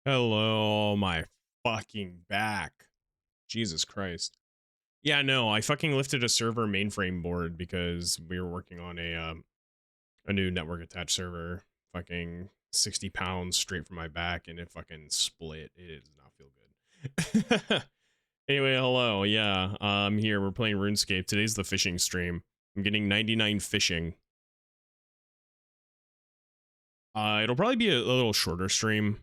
Hello, my fucking back. Jesus Christ. Yeah, no, I fucking lifted a server mainframe board because we were working on a new network attached server. Fucking 60 pounds straight from my back, and it fucking split. It does not feel good. Anyway, hello. Yeah, I'm here. We're playing RuneScape. Today's the fishing stream. I'm getting 99 fishing. It'll probably be a little shorter stream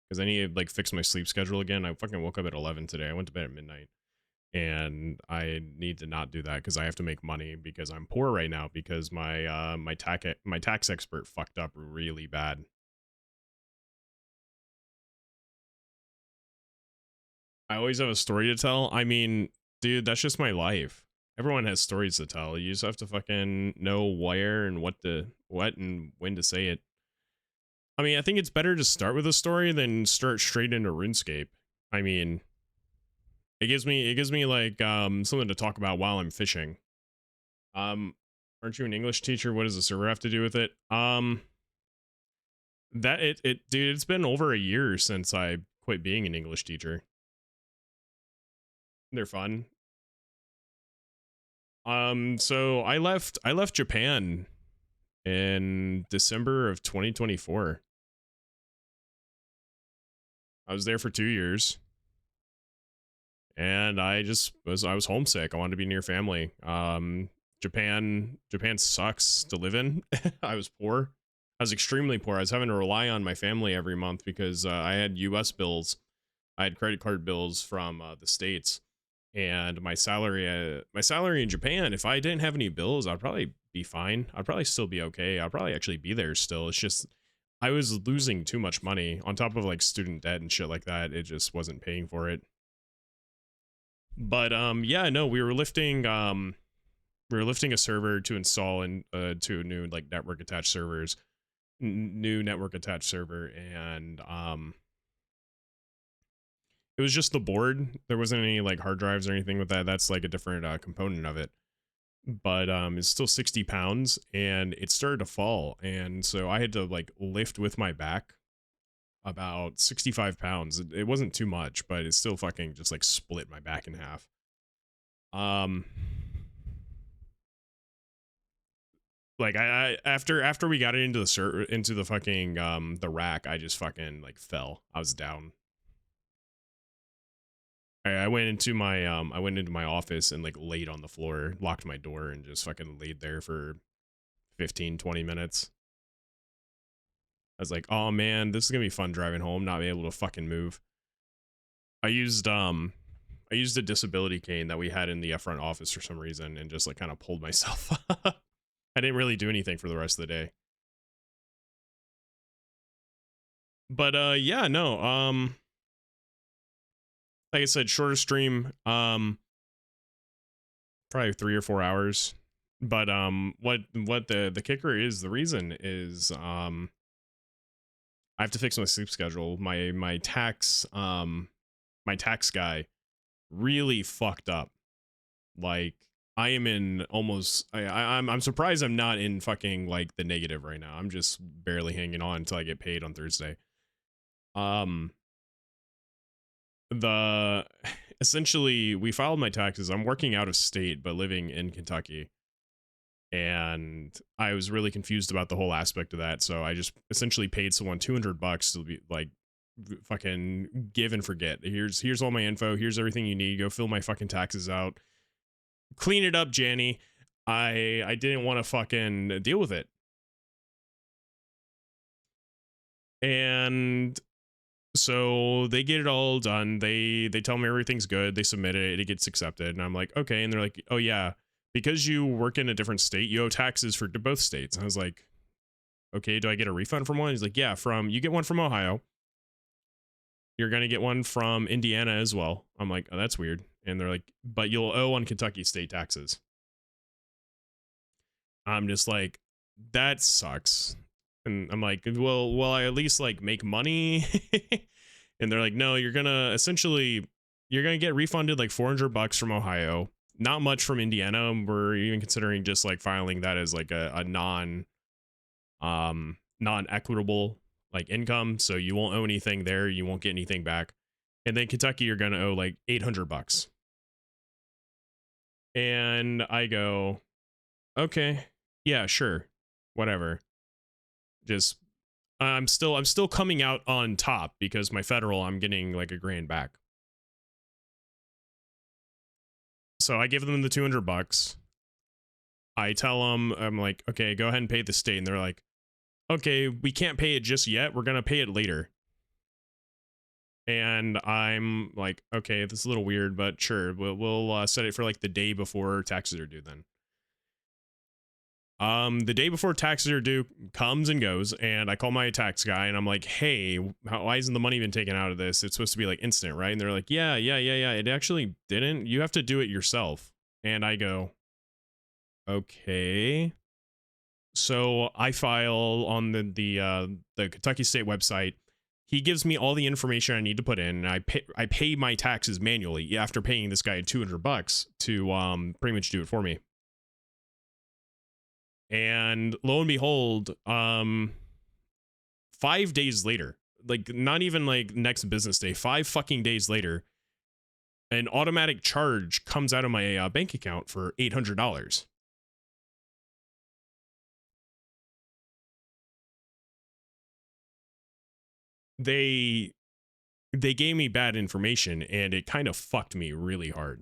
because I need to like fix my sleep schedule again. I fucking woke up at 11 today. I went to bed at midnight, and I need to not do that because I have to make money because I'm poor right now because my tax expert fucked up really bad. I always have a story to tell. I mean, dude, that's just my life. Everyone has stories to tell. You just have to fucking know where and what and when to say it. I mean, I think it's better to start with a story than start straight into RuneScape. I mean, it gives me like something to talk about while I'm fishing. Aren't you an English teacher? What does the server have to do with it? That dude, it's been over a year since I quit being an English teacher. They're fun. So I left Japan in December of 2024. I was there for 2 years. And I was homesick. I wanted to be near family. Japan sucks to live in. I was poor. I was extremely poor. I was having to rely on my family every month because I had US bills. I had credit card bills from the States, and my salary in Japan, if I didn't have any bills, I'd probably be fine. I'd probably still be okay. I'd probably actually be there still. It's just I was losing too much money on top of like student debt and shit like that. It just wasn't paying for it. But yeah, no, we were lifting a server to install in to new like network attached servers, new network attached server, and it was just the board. There wasn't any like hard drives or anything with that. That's like a different component of it. But it's still 60 pounds, and it started to fall, and so I had to like lift with my back about 65 pounds. It wasn't too much, but it still fucking just like split my back in half. Like I after we got it into the fucking the rack, I just fucking like fell. I was down. I went into my office and like laid on the floor, locked my door, and just fucking laid there for 15-20 minutes. I was like, oh man, this is gonna be fun driving home, not being able to fucking move. I used a disability cane that we had in the front office for some reason and just like kind of pulled myself up. I didn't really do anything for the rest of the day. But yeah, no, like I said, shorter stream, probably 3 or 4 hours. But what the kicker is, the reason is I have to fix my sleep schedule. My tax guy really fucked up. Like I am in almost I'm surprised I'm not in fucking like the negative right now. I'm just barely hanging on until I get paid on Thursday. The essentially we filed my taxes. I'm working out of state but living in Kentucky, and I was really confused about the whole aspect of that, so I just essentially paid someone $200 to be like fucking give and forget. Here's all my info, here's everything you need, go fill my fucking taxes out, clean it up, Janny. I didn't want to fucking deal with it. And so they get it all done. They tell me everything's good. They submit it. It gets accepted. And I'm like, okay. And they're like, oh yeah, because you work in a different state, you owe taxes for both states. And I was like, okay, do I get a refund from one? He's like, yeah, you get one from Ohio. You're going to get one from Indiana as well. I'm like, oh, that's weird. And they're like, but you'll owe on Kentucky state taxes. I'm just like, that sucks. And I'm like, well, will I at least like make money? And they're like, no, you're gonna get refunded like $400 from Ohio, not much from Indiana. We're even considering just like filing that as like a non equitable like income, so you won't owe anything there, you won't get anything back. And then Kentucky, you're gonna owe like $800. And I go, okay, yeah, sure, whatever. Just I'm still coming out on top because my federal, I'm getting like a grand back. So I give them the $200. I tell them, I'm like, okay, go ahead and pay the state. And they're like, okay, we can't pay it just yet. We're going to pay it later. And I'm like, okay, this is a little weird, but sure. We'll set it for like the day before taxes are due then. The day before taxes are due comes and goes, and I call my tax guy and I'm like, hey, why isn't the money been taken out of this? It's supposed to be like instant, right? And they're like, yeah. It actually didn't. You have to do it yourself. And I go, okay. So I file on the Kentucky State website. He gives me all the information I need to put in, and I pay my taxes manually after paying this guy $200 to pretty much do it for me. And lo and behold, 5 days later, like not even like next business day, 5 fucking days later, an automatic charge comes out of my bank account for $800. They gave me bad information, and it kind of fucked me really hard.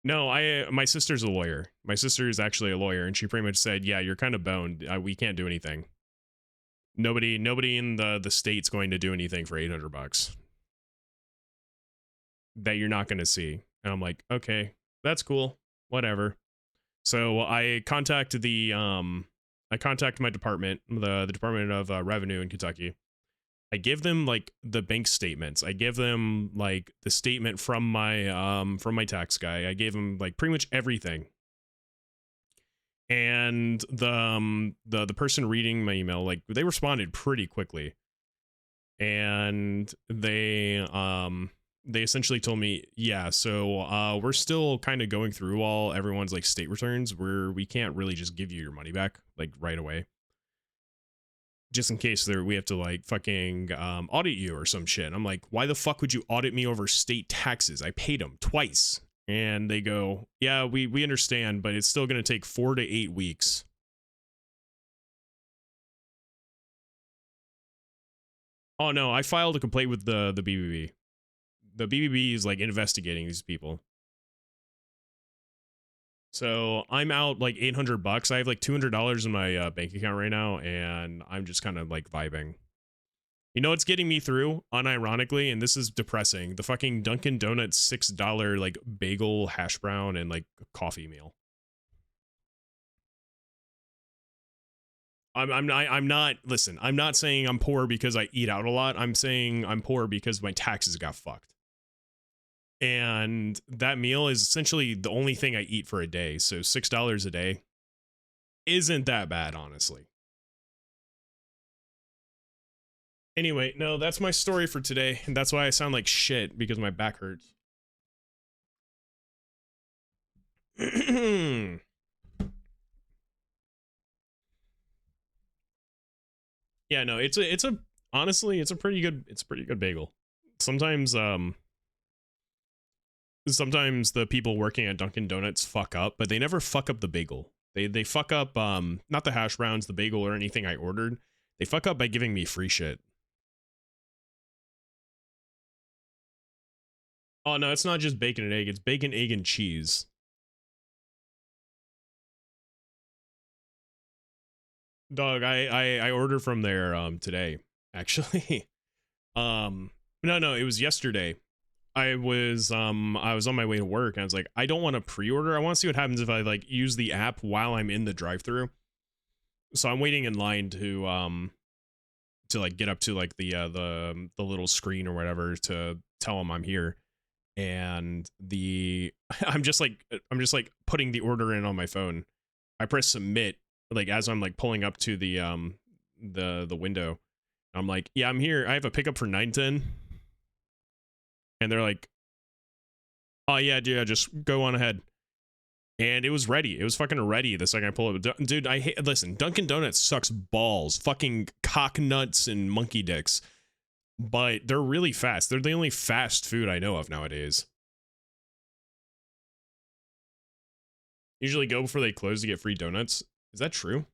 No, my sister's a lawyer. My sister is actually a lawyer, and she pretty much said, yeah, you're kind of boned. We can't do anything. Nobody in the state's going to do anything for $800 that you're not going to see. And I'm like, okay, that's cool, whatever. So I contact my department, the Department of Revenue in Kentucky. I give them like the bank statements. I give them like the statement from my tax guy. I gave them like pretty much everything. And the person reading my email, like they responded pretty quickly. And they essentially told me, yeah, so we're still kind of going through everyone's like state returns where we can't really just give you your money back like right away. Just in case we have to like fucking audit you or some shit. I'm like, why the fuck would you audit me over state taxes? I paid them twice. And they go, yeah, we understand, but it's still going to take 4 to 8 weeks. Oh no, I filed a complaint with the BBB. The BBB is like investigating these people. So I'm out like $800. I have like $200 in my bank account right now, and I'm just kind of like vibing. You know what's getting me through, unironically, and this is depressing? The fucking Dunkin' Donuts $6 like bagel, hash brown, and like coffee meal. I'm not listen, I'm not saying I'm poor because I eat out a lot. I'm saying I'm poor because my taxes got fucked. And that meal is essentially the only thing I eat for a day. So $6 a day isn't that bad, honestly. Anyway, no, that's my story for today. And that's why I sound like shit, because my back hurts. Yeah, no, it's a honestly, it's a pretty good bagel. Sometimes sometimes the people working at Dunkin' Donuts fuck up, but they never fuck up the bagel. They fuck up not the hash browns, the bagel, or anything I ordered. They fuck up by giving me free shit. Oh no, it's not just bacon and egg, it's bacon, egg, and cheese. Dog, I ordered from there today, actually. No, it was yesterday. I was on my way to work, and I was like, I don't want to pre-order. I want to see what happens if I like use the app while I'm in the drive-thru. So I'm waiting in line to like get up to like the little screen or whatever to tell them I'm here. And I'm just like putting the order in on my phone. I press submit like as I'm like pulling up to the window. I'm like, yeah, I'm here. I have a pickup for 9:10. And they're like, oh yeah, dude, just go on ahead. and it was ready. It was fucking ready the second I pulled it. Dude, I hate, listen, Dunkin' Donuts sucks balls, fucking cock nuts and monkey dicks, but they're really fast. They're the only fast food I know of nowadays. Usually go before they close to get free donuts. Is that true?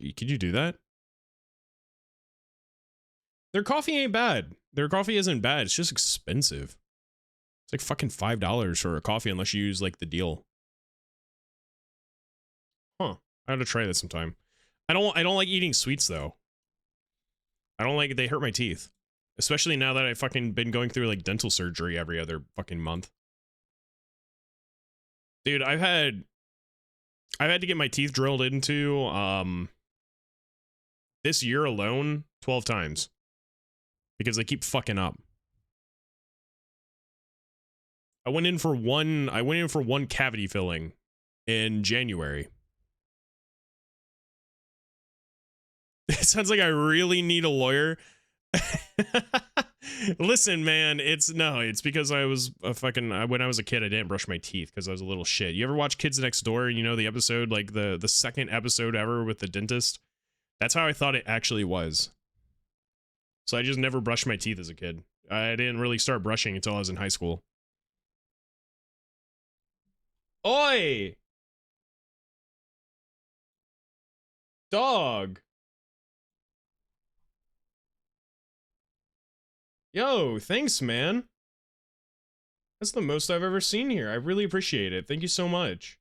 Could you do that? Their coffee ain't bad. Their coffee isn't bad. It's just expensive. It's like fucking $5 for a coffee unless you use like the deal. Huh. I ought to try that sometime. I don't like eating sweets though. I don't like, they hurt my teeth. Especially now that I've fucking been going through like dental surgery every other fucking month. Dude, I've had to get my teeth drilled into this year alone 12 times because they keep fucking up. I went in for one cavity filling in January. It sounds like I really need a lawyer. Listen, man, it's because I was when I was a kid, I didn't brush my teeth because I was a little shit. You ever watch Kids Next Door? You know, the episode, like the second episode ever with the dentist? That's how I thought it actually was. So I just never brushed my teeth as a kid. I didn't really start brushing until I was in high school. Oi! Dog! Yo, thanks, man. That's the most I've ever seen here. I really appreciate it. Thank you so much.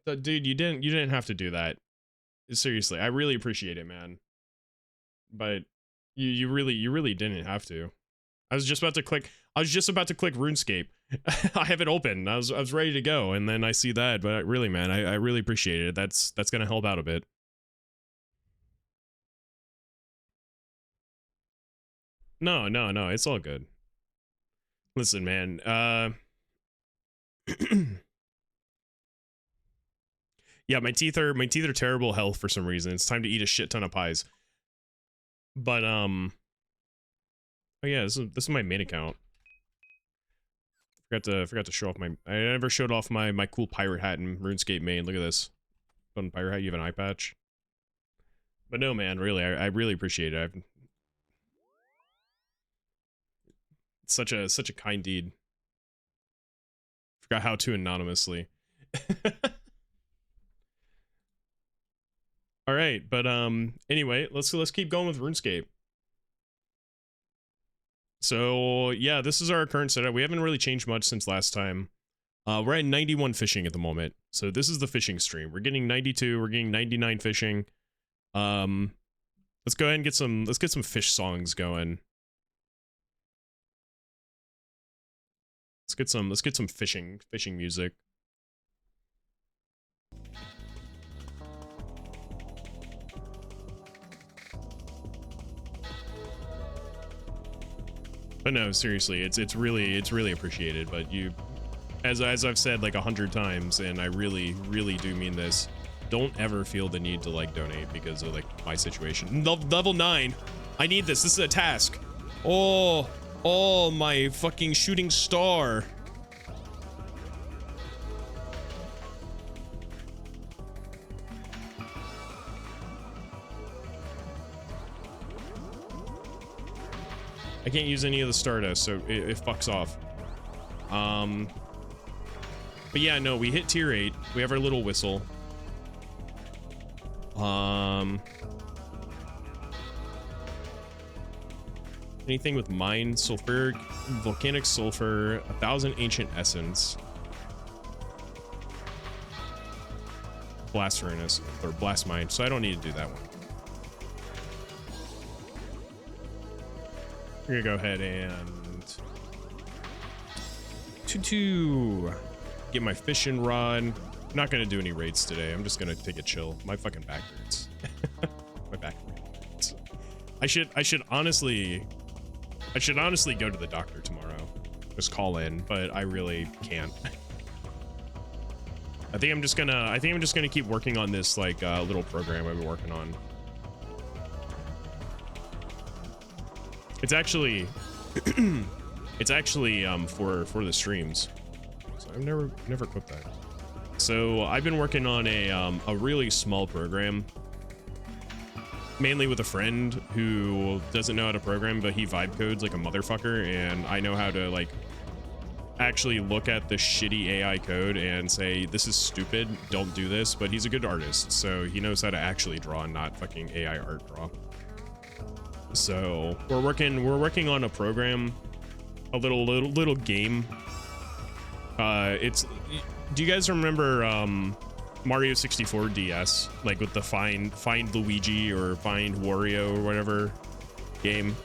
Dude, you didn't have to do that. Seriously, I really appreciate it, man. But you really didn't have to. I was just about to click RuneScape. I have it open. I was ready to go, and then I see that, but really, man, I really appreciate it. That's gonna help out a bit. No, it's all good. Listen, man, yeah, my teeth are terrible health for some reason. It's time to eat a shit ton of pies. But oh yeah, this is my main account. Forgot to show off my. I never showed off my cool pirate hat in RuneScape main. Look at this. Fun pirate hat. You have an eye patch. But no, man, really, I really appreciate it. It's such a kind deed. Forgot how to anonymously. All right, but anyway, let's keep going with RuneScape. So yeah, this is our current setup. We haven't really changed much since last time. We're at 91 fishing at the moment. So this is the fishing stream. We're getting 92, we're getting 99 fishing. Let's go ahead and get some fish songs going. Let's get some fishing music. But no, seriously, it's really appreciated. But you, as I've said like 100 times, and I really do mean this, don't ever feel the need to like donate because of like my situation. Level 9, I need this. This is a task. Oh, my fucking shooting star. I can't use any of the Stardust, so it fucks off. But yeah, no, we hit tier 8. We have our little whistle. Anything with mine, sulfuric, volcanic sulfur, 1,000 ancient essence, blast furnace, or blast mine, so I don't need to do that one. We're gonna go ahead and get my fishing rod. I'm not gonna do any raids today. I'm just gonna take a chill. My fucking back hurts. My back hurts. I should honestly go to the doctor tomorrow. Just call in, but I really can't. I think I'm just gonna keep working on this like little program I've been working on. It's actually It's actually for the streams. So I've never cooked that. So I've been working on a really small program, mainly with a friend who doesn't know how to program, but he vibe codes like a motherfucker, and I know how to like actually look at the shitty AI code and say, this is stupid, don't do this. But he's a good artist, so he knows how to actually draw and not fucking AI art draw. So we're working on a program, a little game. Do you guys remember Mario 64 DS, like with the find Luigi or find Wario or whatever game?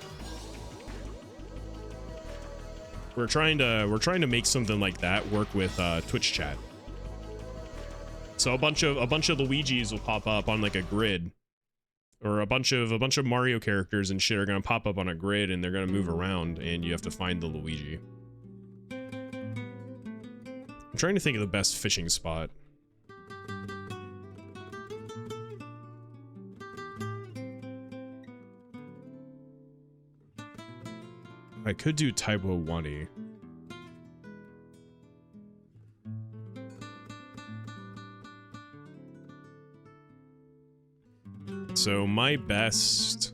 We're trying to make something like that work with Twitch chat. So a bunch of Luigis will pop up on like a grid, or a bunch of Mario characters and shit are gonna pop up on a grid, and they're gonna move around, and you have to find the Luigi. I'm trying to think of the best fishing spot. I could do Taibo Wani. So my best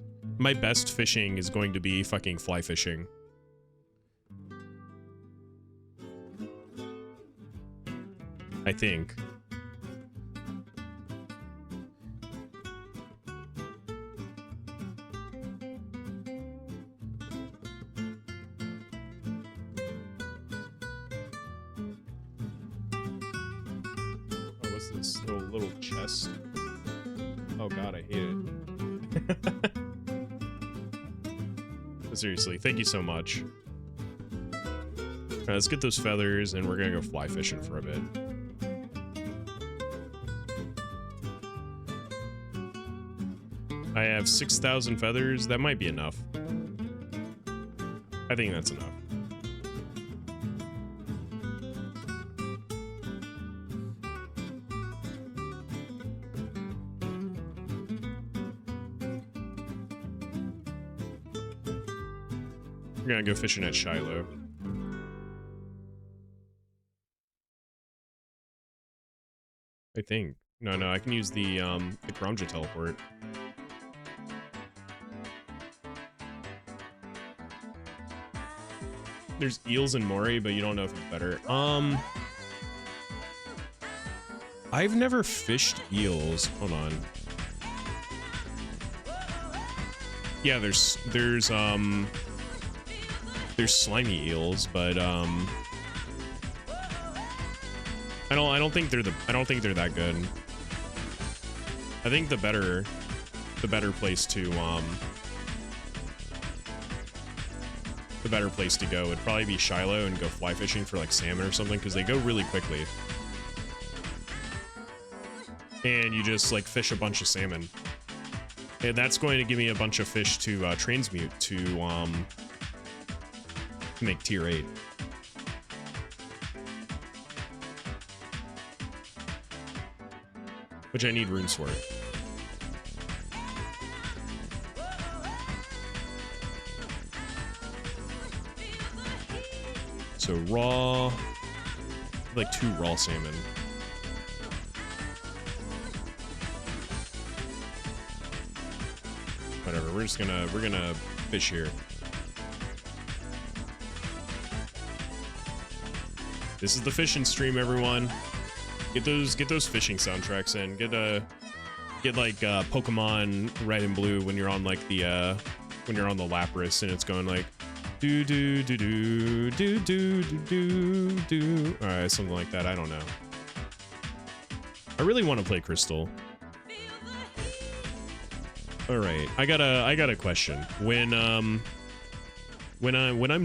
fishing is going to be fucking fly fishing. I think. Oh, what's this little chest? Oh god, I hate it. Seriously, thank you so much. Alright, let's get those feathers, and we're gonna go fly fishing for a bit. I have 6,000 feathers. That might be enough. I think that's enough. We're gonna go fishing at Shiloh. I think. No, I can use the Gromja teleport. There's eels in Mori, but you don't know if it's better. I've never fished eels. Hold on. Yeah, there's slimy eels, but I don't think they're that good. I think the better place to go would probably be Shiloh and go fly fishing for like salmon or something, because they go really quickly. And you just like fish a bunch of salmon. And that's going to give me a bunch of fish to transmute to make tier 8. Which I need runes for. So raw, like 2 raw salmon. Whatever, we're gonna fish here. This is the fishing stream, everyone. Get those fishing soundtracks in. Get like Pokemon Red and Blue when you're on like the when you're on the Lapras and it's going like do do do do do do do do. All right, something like that. I don't know. I really want to play Crystal. All right, I got a question. When I'm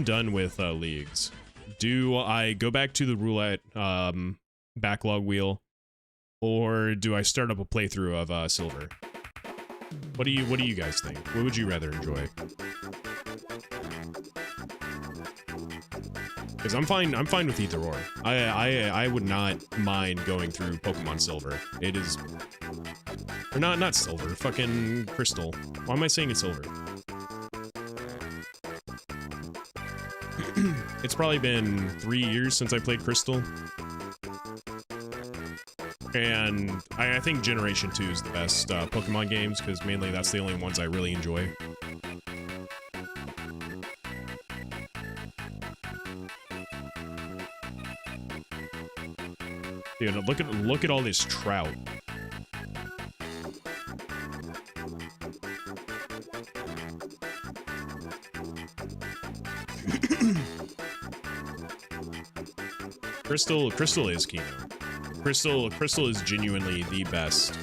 done with leagues, do I go back to the roulette backlog wheel, or do I start up a playthrough of silver? What do you guys think? What would you rather enjoy? Because I'm fine with either or. I would not mind going through Pokemon Silver. It is, or not Silver, fucking Crystal. Why am I saying it's Silver? It's probably been 3 years since I played Crystal. And I think Generation 2 is the best Pokemon games, because mainly that's the only ones I really enjoy. Dude, look at all this trout. Crystal is Kino. Crystal is genuinely the best.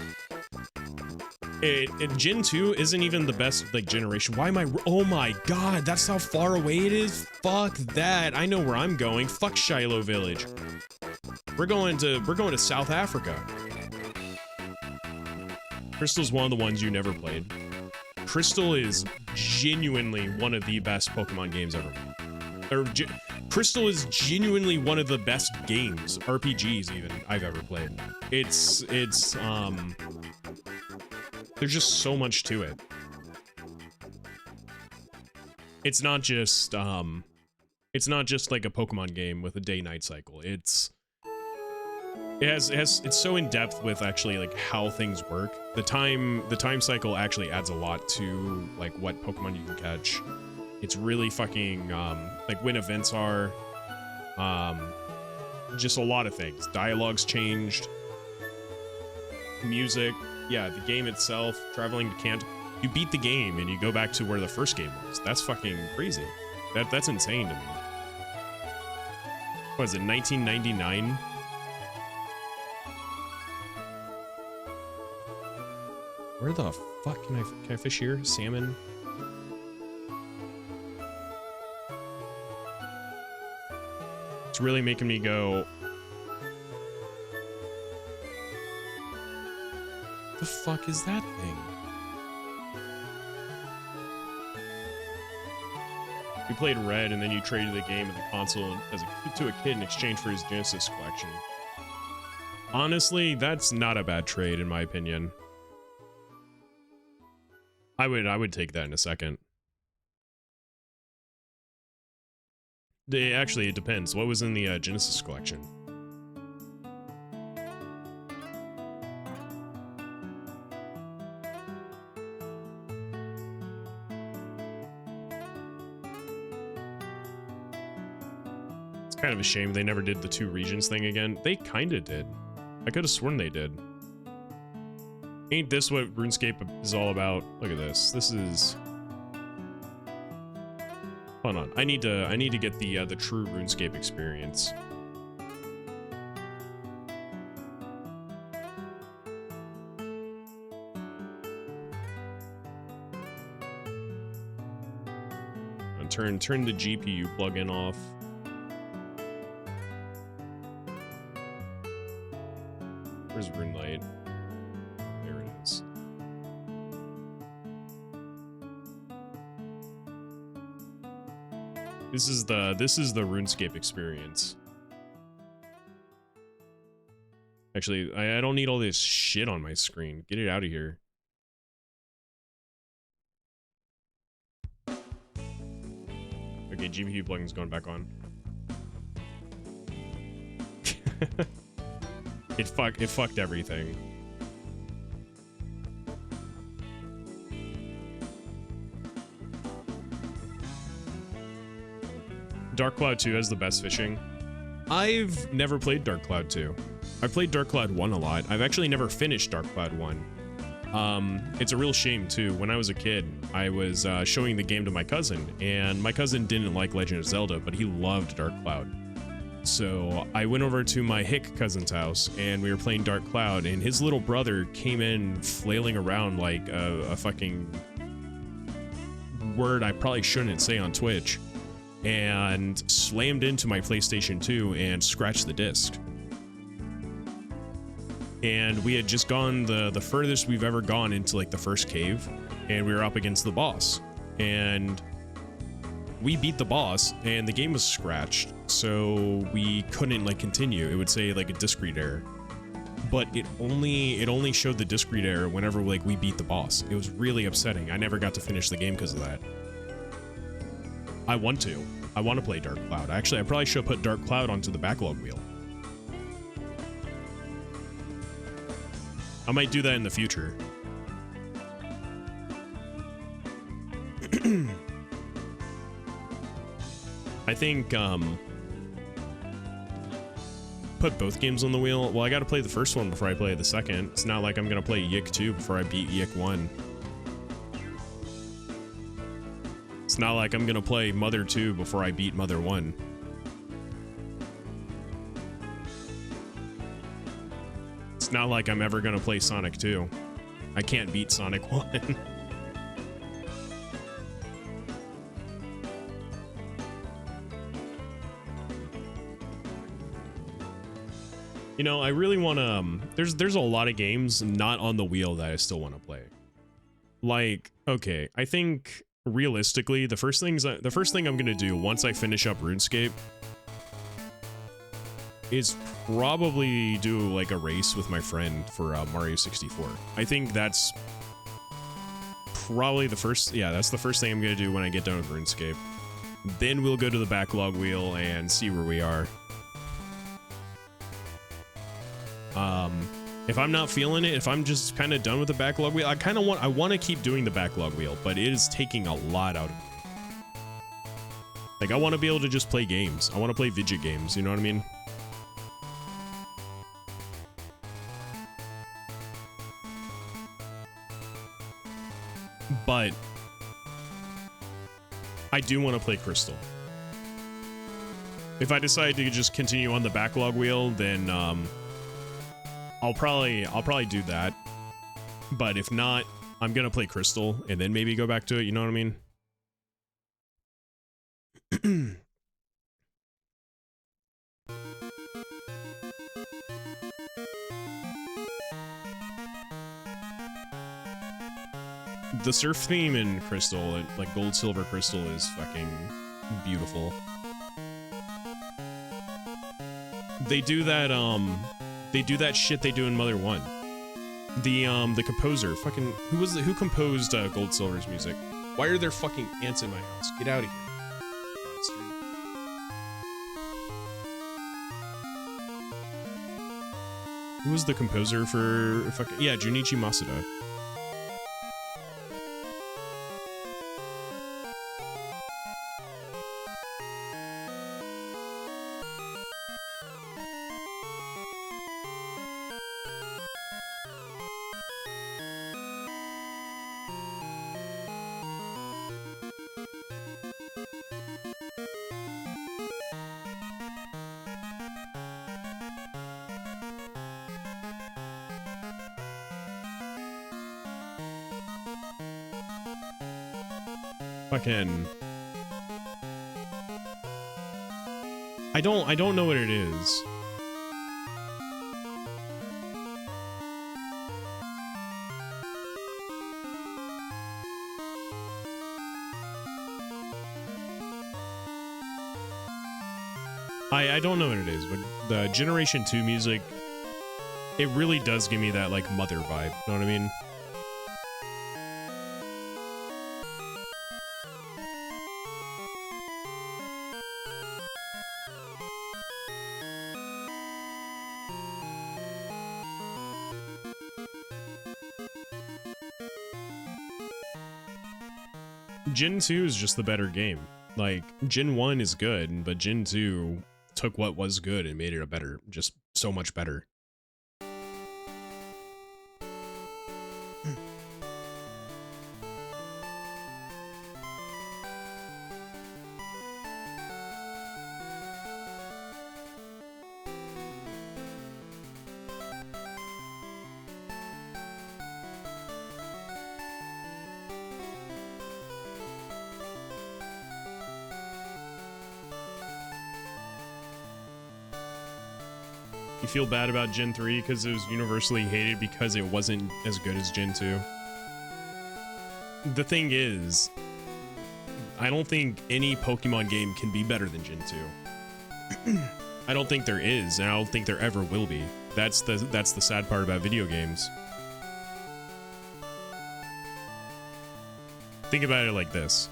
Gen 2 isn't even the best, like, generation. Why am I? Oh my god, that's how far away it is? Fuck that. I know where I'm going. Fuck Shiloh Village. We're going to South Africa. Crystal's one of the ones you never played. Crystal is genuinely one of the best Pokemon games ever made. Crystal is genuinely one of the best games, RPGs even, I've ever played. It's there's just so much to it. It's not just like a Pokemon game with a day-night cycle. It's so in depth with actually like how things work. The time cycle actually adds a lot to like what Pokemon you can catch. It's really fucking like when events are, just a lot of things. Dialogue's changed, music, yeah, the game itself, traveling to Canton. You beat the game and you go back to where the first game was. That's fucking crazy. That's insane to me. What is it, 1999? Where the fuck can I fish here? Salmon? It's really making me go, the fuck is that thing? You played Red and then you traded the game and the console to a kid in exchange for his Genesis collection. Honestly, that's not a bad trade in my opinion. I would take that in a second. Actually, it depends. What was in the Genesis collection? It's kind of a shame they never did the 2 regions thing again. They kinda did. I could have sworn they did. Ain't this what RuneScape is all about? Look at this. This is... Hold on. I need to get the true RuneScape experience. Turn the GPU plugin off. Where's RuneLight? There it is. This is the RuneScape experience. Actually, I don't need all this shit on my screen. Get it out of here. Okay, GPU plugin's going back on. It fucked everything. Dark Cloud 2 has the best fishing. I've never played Dark Cloud 2. I've played Dark Cloud 1 a lot. I've actually never finished Dark Cloud 1. It's a real shame too. When I was a kid, I was showing the game to my cousin, and my cousin didn't like Legend of Zelda, but he loved Dark Cloud. So I went over to my hick cousin's house, and we were playing Dark Cloud, and his little brother came in flailing around like a fucking word I probably shouldn't say on Twitch, and slammed into my PlayStation 2 and scratched the disc. And we had just gone the furthest we've ever gone into like the first cave, and we were up against the boss, and we beat the boss, and the game was scratched, so we couldn't like continue. It would say like a disk read error, but it only showed the disk read error whenever like we beat the boss. It was really upsetting. I never got to finish the game because of that. I want to. I want to play Dark Cloud. Actually, I probably should put Dark Cloud onto the backlog wheel. I might do that in the future. I think, put both games on the wheel. Well, I gotta play the first one before I play the second. It's not like I'm gonna play Yick 2 before I beat Yick 1. It's not like I'm gonna play Mother 2 before I beat Mother 1. It's not like I'm ever gonna play Sonic 2. I can't beat Sonic 1. You know, I really want to, there's a lot of games not on the wheel that I still want to play. Like, okay, I think realistically, the first thing I'm going to do once I finish up RuneScape is probably do like a race with my friend for Mario 64. I think that's probably the first, yeah, that's the first thing I'm going to do when I get done with RuneScape. Then we'll go to the backlog wheel and see where we are. If I'm not feeling it, if I'm just kind of done with the backlog wheel, I want to keep doing the backlog wheel, but it is taking a lot out of me. Like, I want to be able to just play games. I want to play widget games, you know what I mean? But I do want to play Crystal. If I decide to just continue on the backlog wheel, then I'll probably do that. But if not, I'm gonna play Crystal and then maybe go back to it, you know what I mean? The surf theme in Crystal, like Gold, Silver, Crystal, is fucking beautiful. They do that shit they do in Mother 1. The composer, fucking, who composed Gold, Silver's music? Why are there fucking ants in my house? Get out of here. Who was the composer for fucking, yeah, Junichi Masuda. Fucking, I don't know what it is. I don't know what it is, but the Generation 2 music, it really does give me that, like, Mother vibe, you know what I mean? Gen 2 is just the better game. Like, Gen 1 is good, but Gen 2 took what was good and made it a better, just so much better. You feel bad about Gen 3 because it was universally hated because it wasn't as good as Gen 2. The thing is, I don't think any Pokemon game can be better than Gen 2. I don't think there is, and I don't think there ever will be. That's the sad part about video games. Think about it like this.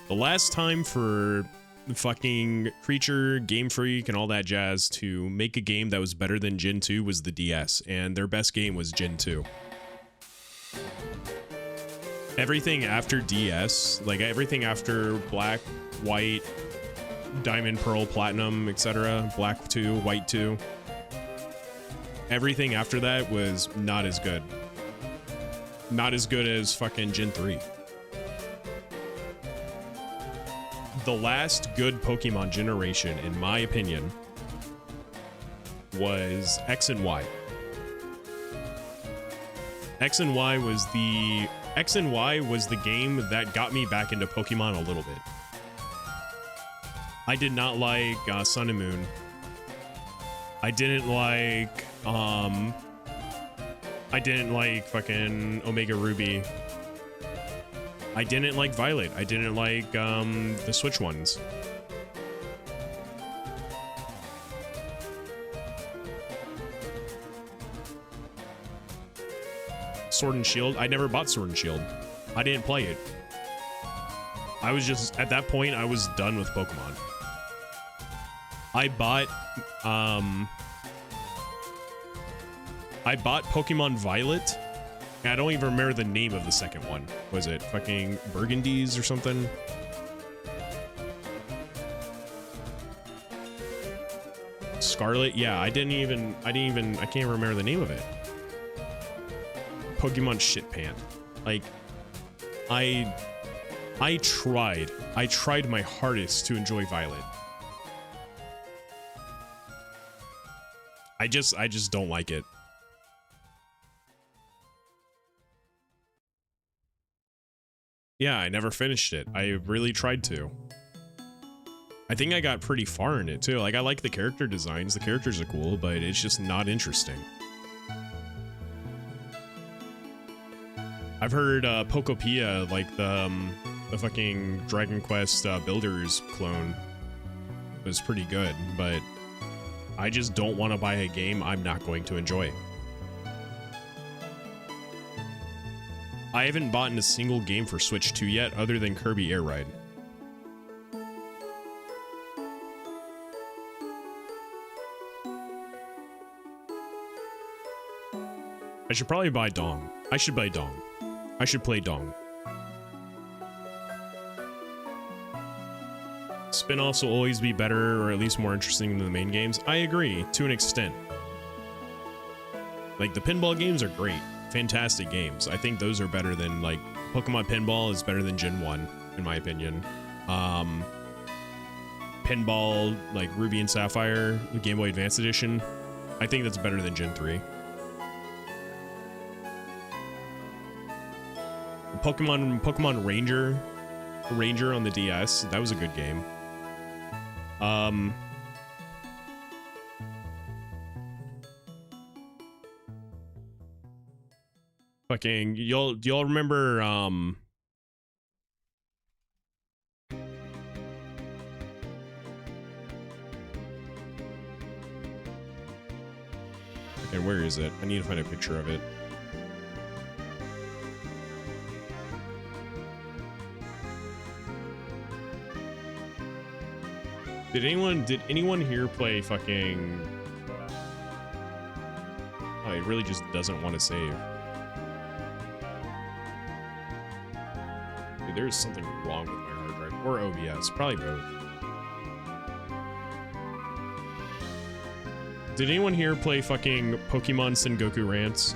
The last time for fucking Creature, Game Freak, and all that jazz to make a game that was better than Gen 2 was the DS, and their best game was Gen 2. Everything after DS, like everything after Black, White, Diamond, Pearl, Platinum, etc., Black 2, White 2, everything after that was not as good. Not as good as fucking Gen 3. The last good Pokemon generation, in my opinion, was X and Y. X and Y was the game that got me back into Pokemon a little bit. I did not like Sun and Moon. I didn't like fucking Omega Ruby. I didn't like Violet. I didn't like the Switch ones. Sword and Shield. I never bought Sword and Shield. I didn't play it. I was just, at that point, I was done with Pokemon. I bought Pokemon Violet. I don't even remember the name of the second one. Was it fucking Burgundies or something? Scarlet? Yeah, I can't remember the name of it. Pokemon Shitpant. Like, I tried my hardest to enjoy Violet. I just don't like it. Yeah, I never finished it. I really tried to. I think I got pretty far in it too. Like, I like the character designs. The characters are cool, but it's just not interesting. I've heard Pokopia, like the fucking Dragon Quest Builders clone, was pretty good, but I just don't want to buy a game I'm not going to enjoy. I haven't bought a single game for Switch 2 yet, other than Kirby Air Ride. I should probably buy Dong. I should buy Dong. I should play Dong. Spin-offs will always be better, or at least more interesting than the main games. I agree, to an extent. Like, the pinball games are great. Fantastic games. I think those are better than, like, Pokemon Pinball is better than Gen 1, in my opinion. Pinball, like Ruby and Sapphire, the Game Boy Advance Edition, I think that's better than Gen 3. Pokemon Ranger on the DS, that was a good game. Fucking, do y'all remember, okay, where is it? I need to find a picture of it. Did anyone here play fucking... Oh, it really just doesn't want to save. Dude, there's something wrong with my hard drive. Or OBS. Probably both. Did anyone here play fucking Pokemon Sengoku Rants?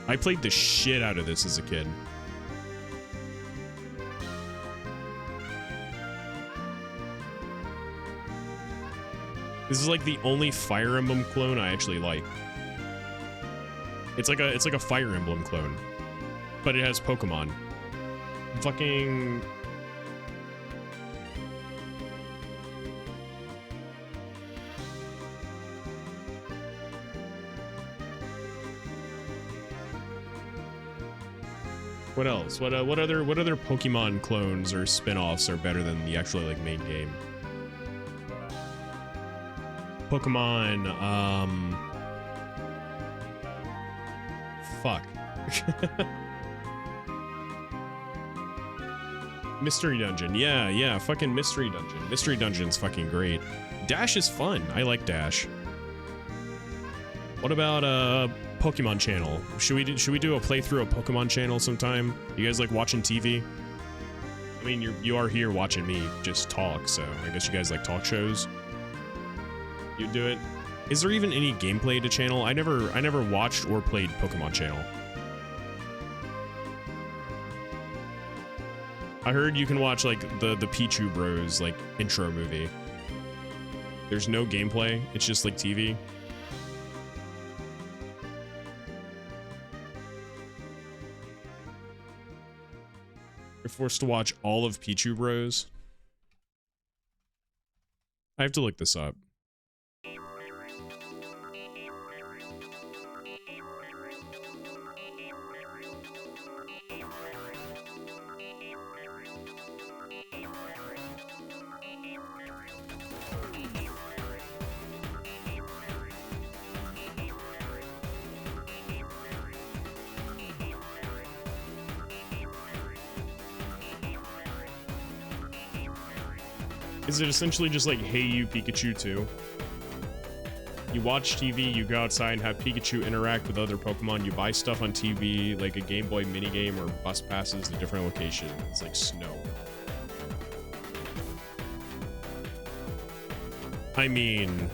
I played the shit out of this as a kid. This is like the only Fire Emblem clone I actually like. It's like a Fire Emblem clone, but it has Pokemon. Fucking... What else? What other Pokemon clones or spin-offs are better than the actual like main game? Pokemon, fuck. Mystery Dungeon. Yeah, fucking Mystery Dungeon. Mystery Dungeon's fucking great. Dash is fun. I like Dash. What about Pokemon Channel? Should we do a playthrough of Pokemon Channel sometime? You guys like watching TV? I mean, you are here watching me just talk, so I guess you guys like talk shows. You do it. Is there even any gameplay to Channel? I never watched or played Pokemon Channel. I heard you can watch like the Pichu Bros like intro movie. There's no gameplay. It's just like TV. You're forced to watch all of Pichu Bros. I have to look this up. Is it essentially just like Hey You Pikachu 2? You watch TV, you go outside and have Pikachu interact with other Pokemon, you buy stuff on TV, like a Game Boy minigame or bus passes to different locations. It's like Snow. I mean...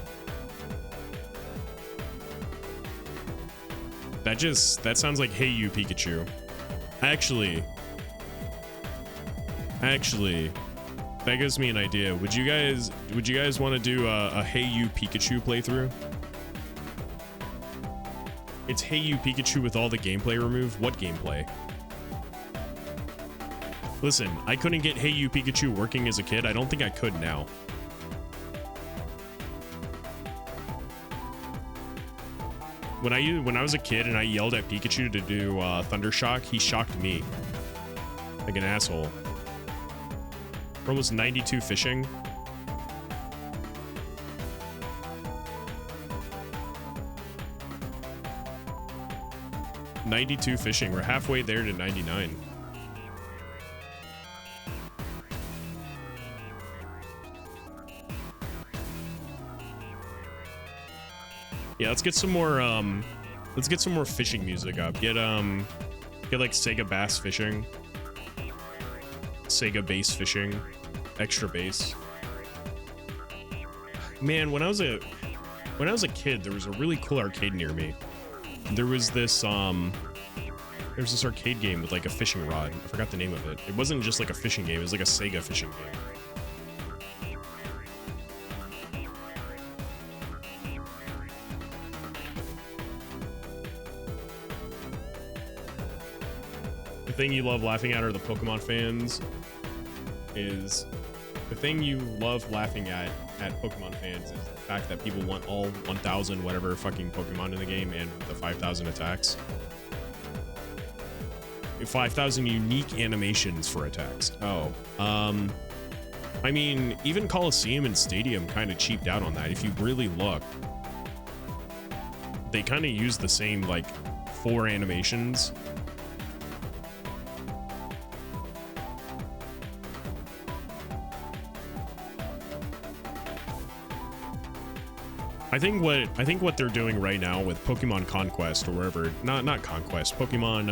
That sounds like Hey You Pikachu. Actually... That gives me an idea. Would you guys want to do a Hey You Pikachu playthrough? It's Hey You Pikachu with all the gameplay removed. What gameplay? Listen, I couldn't get Hey You Pikachu working as a kid. I don't think I could now. When I was a kid and I yelled at Pikachu to do Thundershock, he shocked me like an asshole. We're almost 92 fishing. We're halfway there to 99. Yeah, let's get some more fishing music up. Get like Sega Bass Fishing. Sega Bass Fishing. Extra bass. Man, when I was a kid, there was a really cool arcade near me. There was this arcade game with like a fishing rod. I forgot the name of it. It wasn't just like a fishing game, it was like a Sega fishing game. The thing you love laughing at are the Pokemon fans. The thing you love laughing at Pokemon fans is the fact that people want all 1,000 whatever fucking Pokemon in the game and the 5,000 attacks. 5,000 unique animations for attacks. Oh, I mean, even Coliseum and Stadium kind of cheaped out on that. If you really look, they kind of use the same like 4 animations. I think what they're doing right now with Pokemon Conquest or wherever, not Conquest, Pokemon,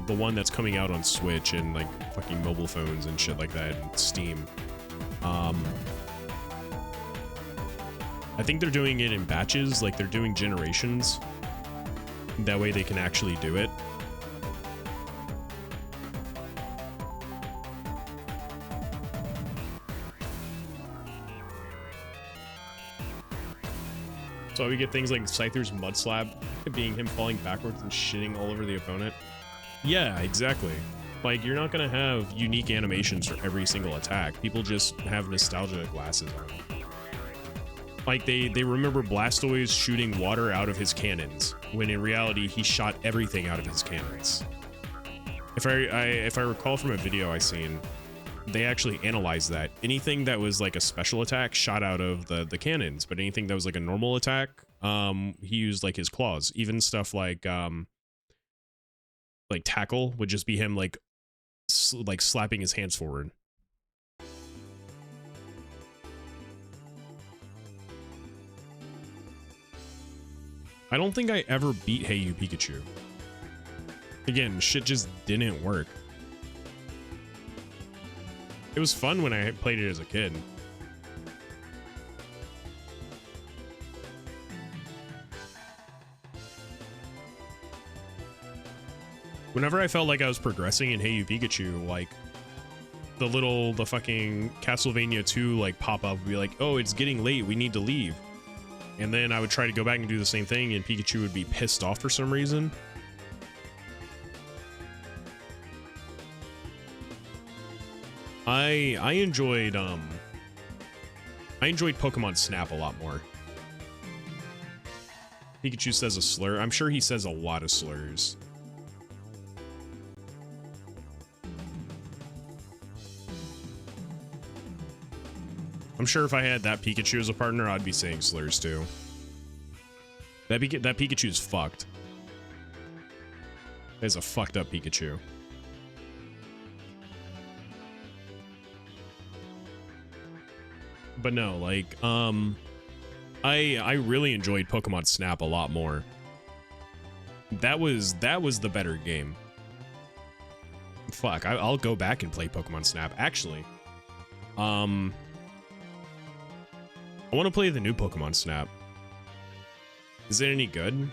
the one that's coming out on Switch and like fucking mobile phones and shit like that, and Steam. I think they're doing it in batches, like they're doing generations. That way they can actually do it. So we get things like Scyther's Mud Slap being him falling backwards and shitting all over the opponent. Yeah, exactly. Like, you're not gonna have unique animations for every single attack. People just have nostalgia glasses on. Like, they remember Blastoise shooting water out of his cannons, when in reality, he shot everything out of his cannons. If I recall from a video I seen, they actually analyzed that. Anything that was like a special attack shot out of the cannons, but anything that was like a normal attack, he used like his claws. Even stuff like like tackle would just be him like like slapping his hands forward. I don't think I ever beat Hey You Pikachu. Again, shit just didn't work. It was fun when I played it as a kid. Whenever I felt like I was progressing in Hey You Pikachu, like the fucking Castlevania 2 like pop up would be like, oh, it's getting late, we need to leave. And then I would try to go back and do the same thing, and Pikachu would be pissed off for some reason. I enjoyed Pokemon Snap a lot more. Pikachu says a slur. I'm sure he says a lot of slurs. I'm sure if I had that Pikachu as a partner, I'd be saying slurs too. That Pikachu's fucked. That's a fucked up Pikachu. But no, like, I really enjoyed Pokemon Snap a lot more. That was the better game. Fuck, I'll go back and play Pokemon Snap. Actually, I want to play the new Pokemon Snap. Is it any good?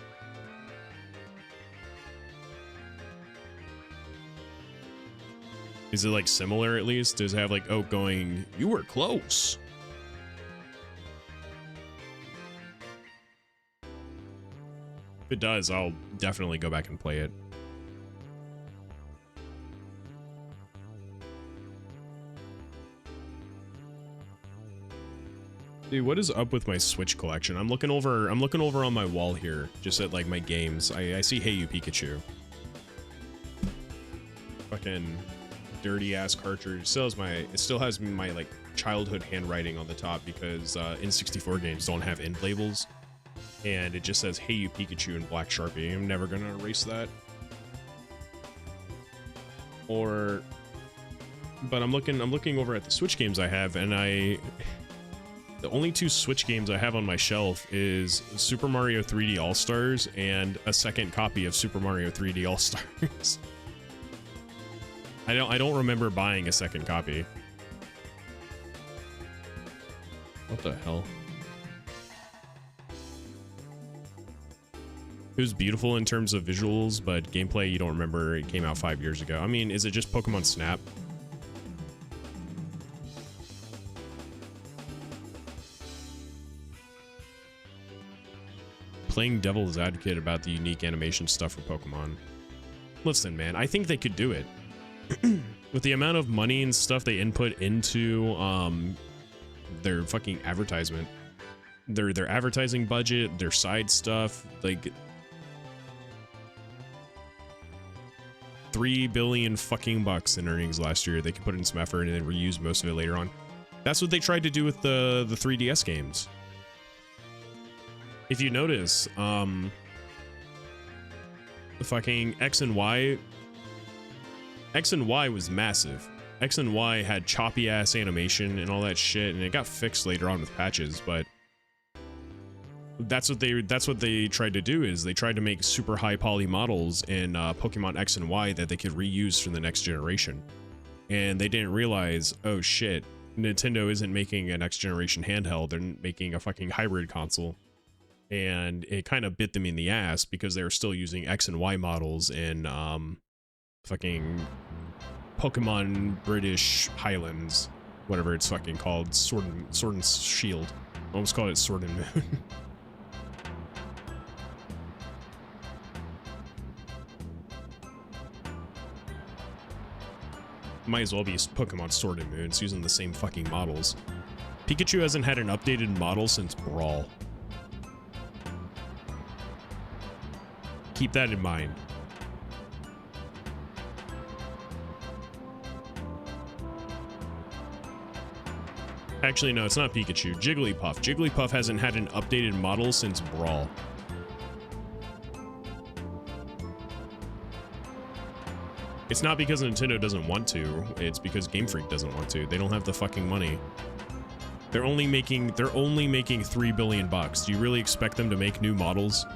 Is it like similar at least? Does it have like, oh, going, you were close? If it does, I'll definitely go back and play it. Dude, what is up with my Switch collection? I'm looking over on my wall here, just at like my games. I see Hey You Pikachu. Fucking dirty ass cartridge. It still has my like childhood handwriting on the top because N64 games don't have end labels. And it just says Hey You Pikachu in black Sharpie. I'm never gonna erase that. But I'm looking over at the Switch games I have, and the only two Switch games I have on my shelf is Super Mario 3D All-Stars and a second copy of Super Mario 3D All-Stars. I don't remember buying a second copy. What the hell? It was beautiful in terms of visuals, but gameplay you don't remember. It came out 5 years ago. I mean, is it just Pokemon Snap? Playing devil's advocate about the unique animation stuff for Pokemon. Listen, man, I think they could do it. With the amount of money and stuff they input into their fucking advertisement, their advertising budget, their side stuff, like $3 billion fucking bucks in earnings last year. They could put in some effort and then reuse most of it later on. That's what they tried to do with the 3DS games. If you notice, the fucking X and Y was massive. X and Y had choppy ass animation and all that shit, and it got fixed later on with patches, but that's what they tried to do, is they tried to make super high poly models in Pokemon X and Y that they could reuse for the next generation. And they didn't realize, oh shit, Nintendo isn't making a next generation handheld, they're making a fucking hybrid console. And it kind of bit them in the ass because they were still using X and Y models in fucking Pokemon British Highlands, whatever it's fucking called, Sword and Shield. I almost called it Sword and Moon. Might as well be Pokemon Sword and Moon. It's using the same fucking models. Pikachu hasn't had an updated model since Brawl. Keep that in mind. Actually, no, it's not Pikachu. Jigglypuff. Jigglypuff hasn't had an updated model since Brawl. It's not because Nintendo doesn't want to, it's because Game Freak doesn't want to. They don't have the fucking money. They're only making 3 billion bucks. Do you really expect them to make new models?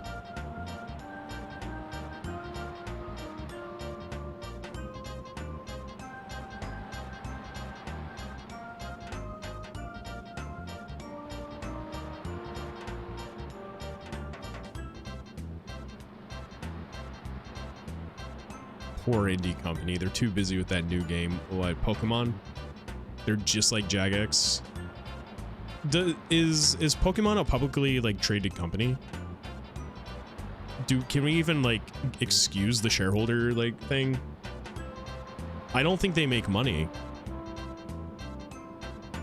Poor indie company. They're too busy with that new game. What, Pokemon? They're just like Jagex. Is Pokemon a publicly like traded company? Can we even like excuse the shareholder like thing? I don't think they make money.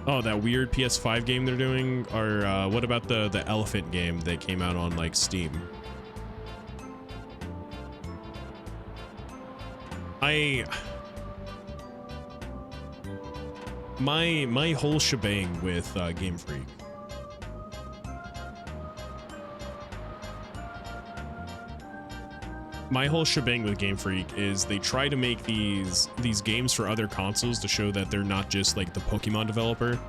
Oh, that weird PS5 game they're doing, or what about the elephant game that came out on like Steam? My whole shebang with Game Freak. My whole shebang with Game Freak is they try to make these games for other consoles to show that they're not just like the Pokemon developer.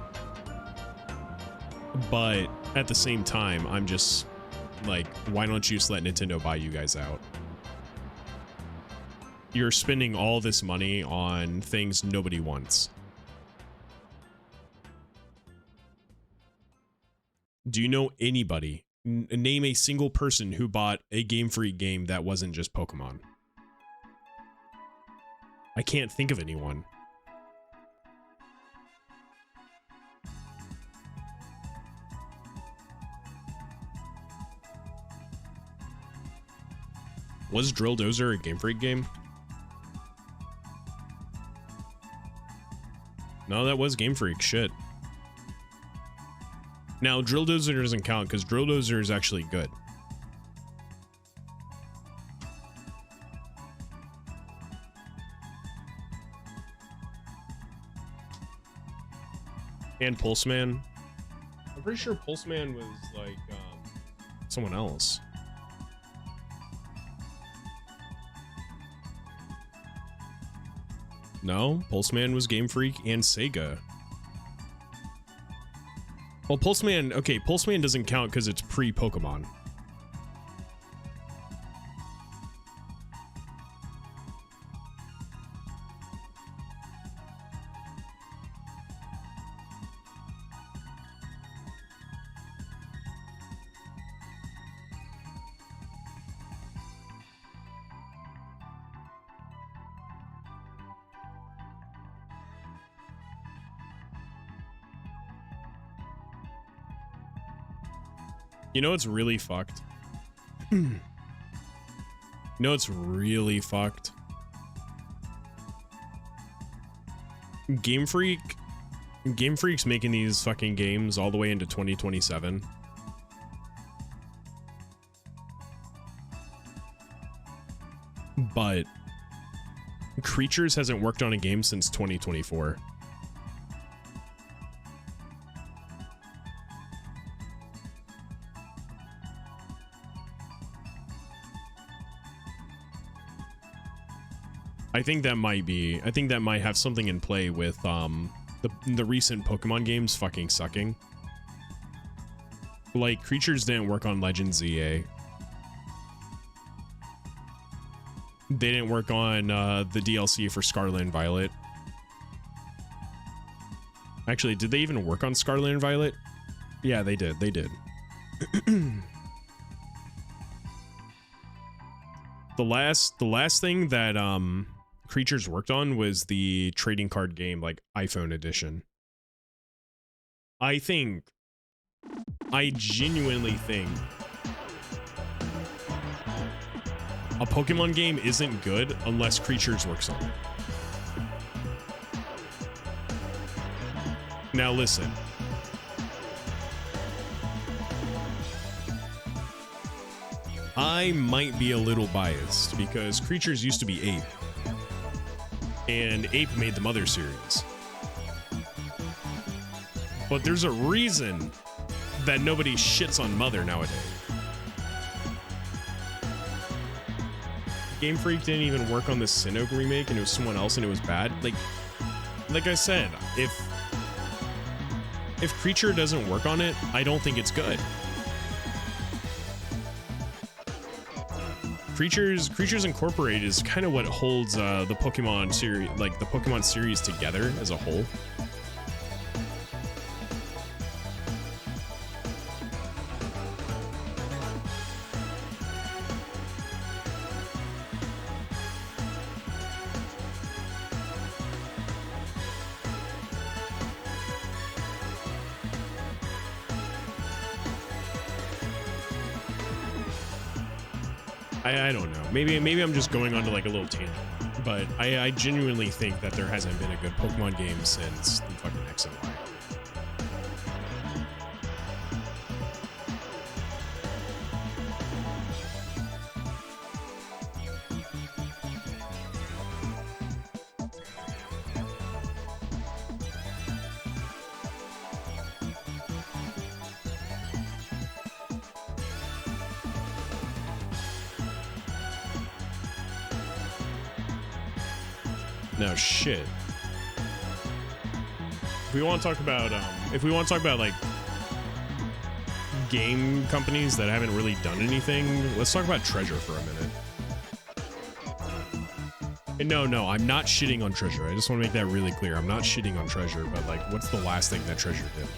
But at the same time, I'm just like, why don't you just let Nintendo buy you guys out? You're spending all this money on things nobody wants. Do you know anybody? Name a single person who bought a Game Freak game that wasn't just Pokemon. I can't think of anyone. Was Drill Dozer a Game Freak game? No, that was Game Freak. Shit. Now, Drill Dozer doesn't count because Drill Dozer is actually good. And Pulseman. I'm pretty sure Pulseman was like someone else. No, Pulseman was Game Freak and Sega. Well, Pulseman, okay, Pulseman doesn't count because it's pre-Pokemon. You know what's really fucked? You know what's really fucked? Game Freak's making these fucking games all the way into 2027. But Creatures hasn't worked on a game since 2024. I think that might have something in play with the recent Pokemon games fucking sucking. Like, Creatures didn't work on Legends ZA. They didn't work on the DLC for Scarlet and Violet. Actually, did they even work on Scarlet and Violet? Yeah, they did. They did. The last thing that Creatures worked on was the trading card game, like iPhone edition. I genuinely think a Pokemon game isn't good unless Creatures works on it. Now listen. I might be a little biased because Creatures used to be Ape. And Ape made the Mother series. But there's a reason that nobody shits on Mother nowadays. Game Freak didn't even work on the Sinnoh remake, and it was someone else, and it was bad. Like I said, if Creature doesn't work on it, I don't think it's good. Creatures Incorporated is kind of what holds the Pokemon series, like the Pokemon series, together as a whole. I don't know. Maybe I'm just going on to like a little tangent, but I genuinely think that there hasn't been a good Pokemon game since the fucking X and Y. No shit. If we want to talk about like game companies that haven't really done anything, let's talk about Treasure for a minute. And no, I'm not shitting on Treasure. I just want to make that really clear. I'm not shitting on Treasure, but like, what's the last thing that Treasure did?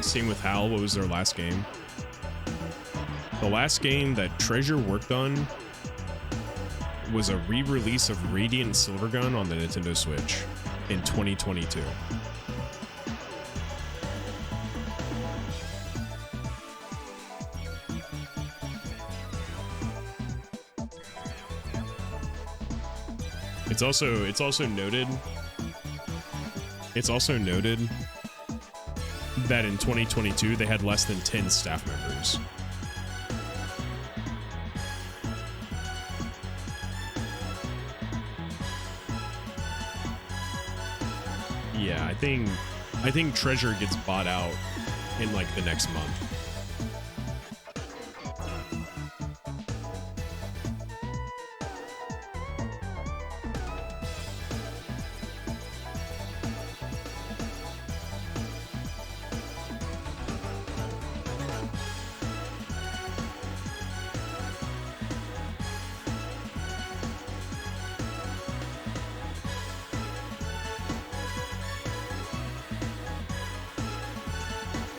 Same with HAL. What was their last game? The last game that Treasure worked on was a re-release of Radiant Silvergun on the Nintendo Switch in 2022. It's also noted that in 2022 they had less than 10 staff members. Yeah, I think Treasure gets bought out in like the next month.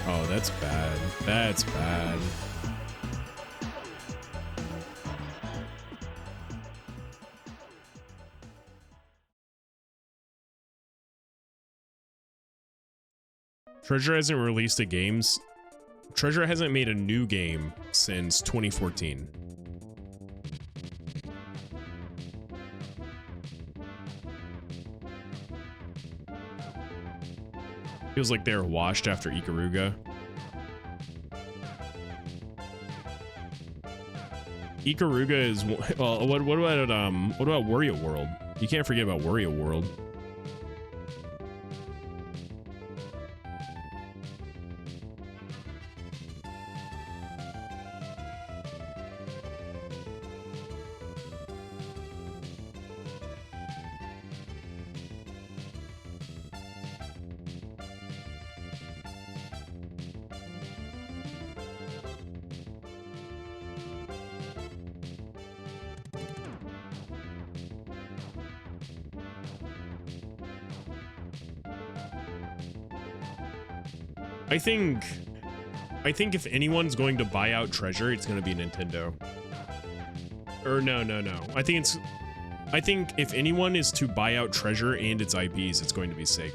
Oh, that's bad. That's bad. Treasure hasn't released a games. Treasure hasn't made a new game since 2014. Feels like they're washed after Ikaruga. Ikaruga is well. What about Wario World? You can't forget about Wario World. I think if anyone's going to buy out Treasure, it's going to be Nintendo. Or no. I think if anyone is to buy out Treasure and its IPs, it's going to be Sega.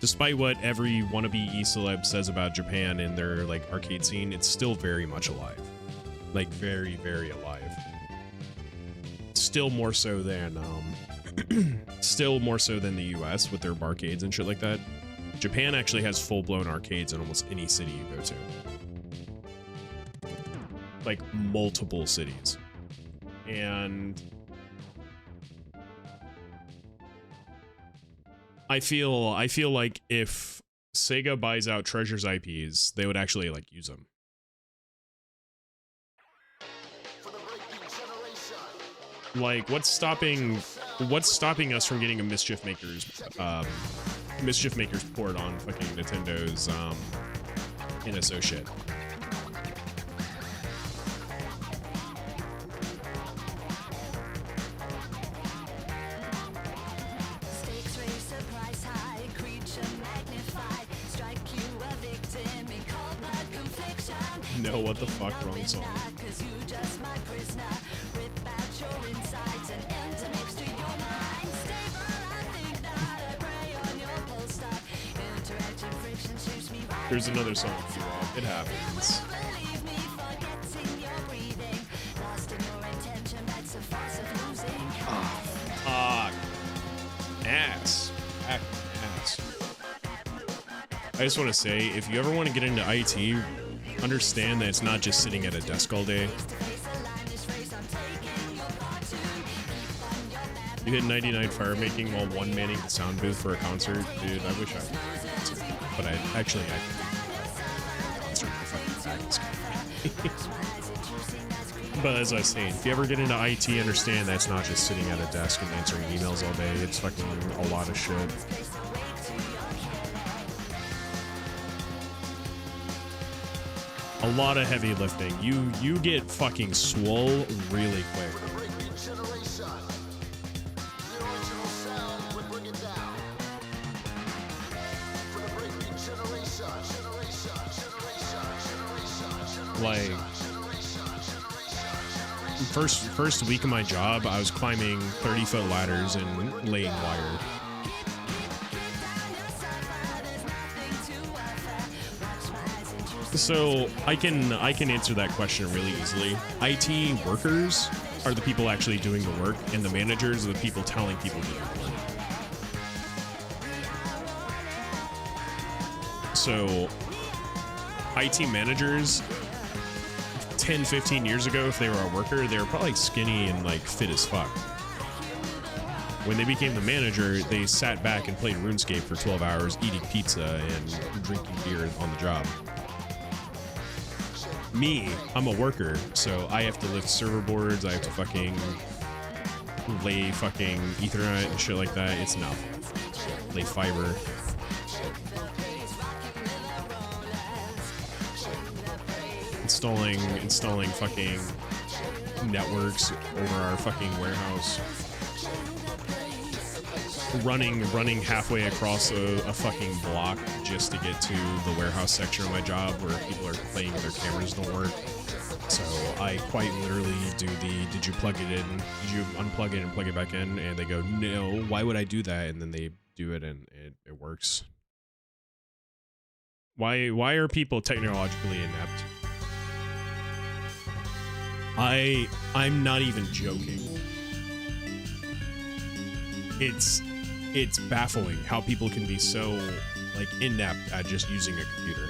Despite what every wannabe e-celeb says about Japan and their like arcade scene, it's still very much alive. Like very, very alive. Still more so than Still more so than the US with their barcades and shit like that. Japan actually has full-blown arcades in almost any city you go to. Like multiple cities. And I feel like if Sega buys out Treasure's IPs, they would actually like use them. Like, what's stopping us from getting a Mischief Makers port on fucking Nintendo's NSO shit? No, what the fuck, wrong song. There's another song for you all. It happens. Oh, fuck. Ass. Ass. I just want to say, if you ever want to get into IT, understand that it's not just sitting at a desk all day. You hit 99 fire making while one-manning the sound booth for a concert. Dude, I wish I could. But I could concert for fucking Pacts. But as I was saying, if you ever get into IT, understand that it's not just sitting at a desk and answering emails all day. It's fucking a lot of shit. A lot of heavy lifting. You get fucking swole really quick. Like, first week of my job, I was climbing 30-foot ladders and laying wire. So I can answer that question really easily. IT workers are the people actually doing the work, and the managers are the people telling people to do the work. So IT managers 10, 15 years ago, if they were a worker, they were probably skinny and like fit as fuck. When they became the manager, they sat back and played RuneScape for 12 hours, eating pizza and drinking beer on the job. Me, I'm a worker, so I have to lift server boards, I have to fucking lay fucking Ethernet and shit like that. It's enough. Lay fiber. Installing fucking networks over our fucking warehouse. Running halfway across a fucking block just to get to the warehouse section of my job where people are complaining their cameras don't work. So I quite literally do did you plug it in? Did you unplug it and plug it back in? And they go, no, why would I do that? And then they do it and it works. Why are people technologically inept? I'm not even joking. It's baffling how people can be so like inept at just using a computer.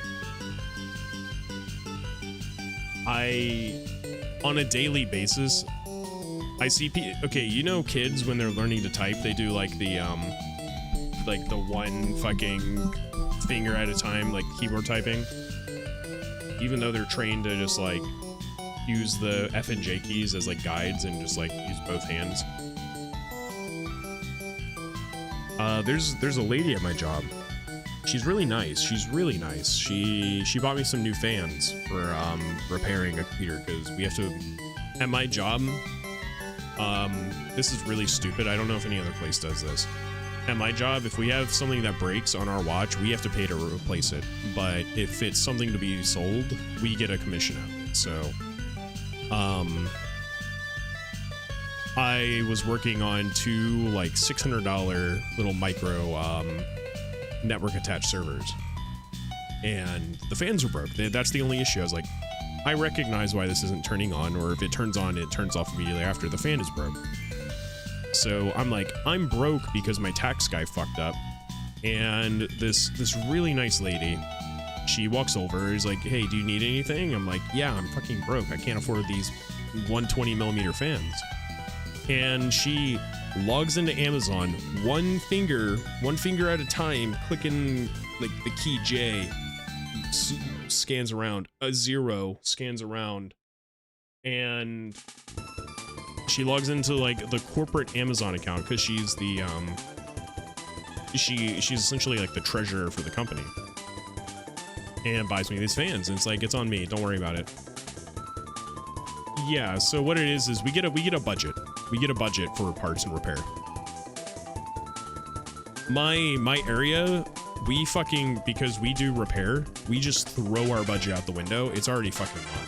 On a daily basis, I see okay, you know, kids when they're learning to type, they do like the one fucking finger at a time, like keyboard typing. Even though they're trained to just like use the F and J keys as like guides and just like use both hands. There's a lady at my job. She's really nice. She bought me some new fans for repairing a computer because we have to. At my job, this is really stupid. I don't know if any other place does this. At my job, if we have something that breaks on our watch, we have to pay to replace it. But if it's something to be sold, we get a commission out of it. So, I was working on two like $600 little micro network attached servers, and the fans were broke. That's the only issue. I was like, I recognize why this isn't turning on, or if it turns on, it turns off immediately after. The fan is broke. So I'm like, I'm broke because my tax guy fucked up. And this really nice lady, she walks over, is like, hey, do you need anything? I'm like, yeah, I'm fucking broke. I can't afford these 120mm fans. And she logs into Amazon, one finger at a time, clicking like the key J, scans around, a 0 scans around, and she logs into like the corporate Amazon account because she's the she's essentially like the treasurer for the company, and buys me these fans. And it's like, it's on me, don't worry about it. Yeah, so what it is we get a budget. We get a budget for parts and repair. My area, we fucking, because we do repair, we just throw our budget out the window. It's already fucking gone.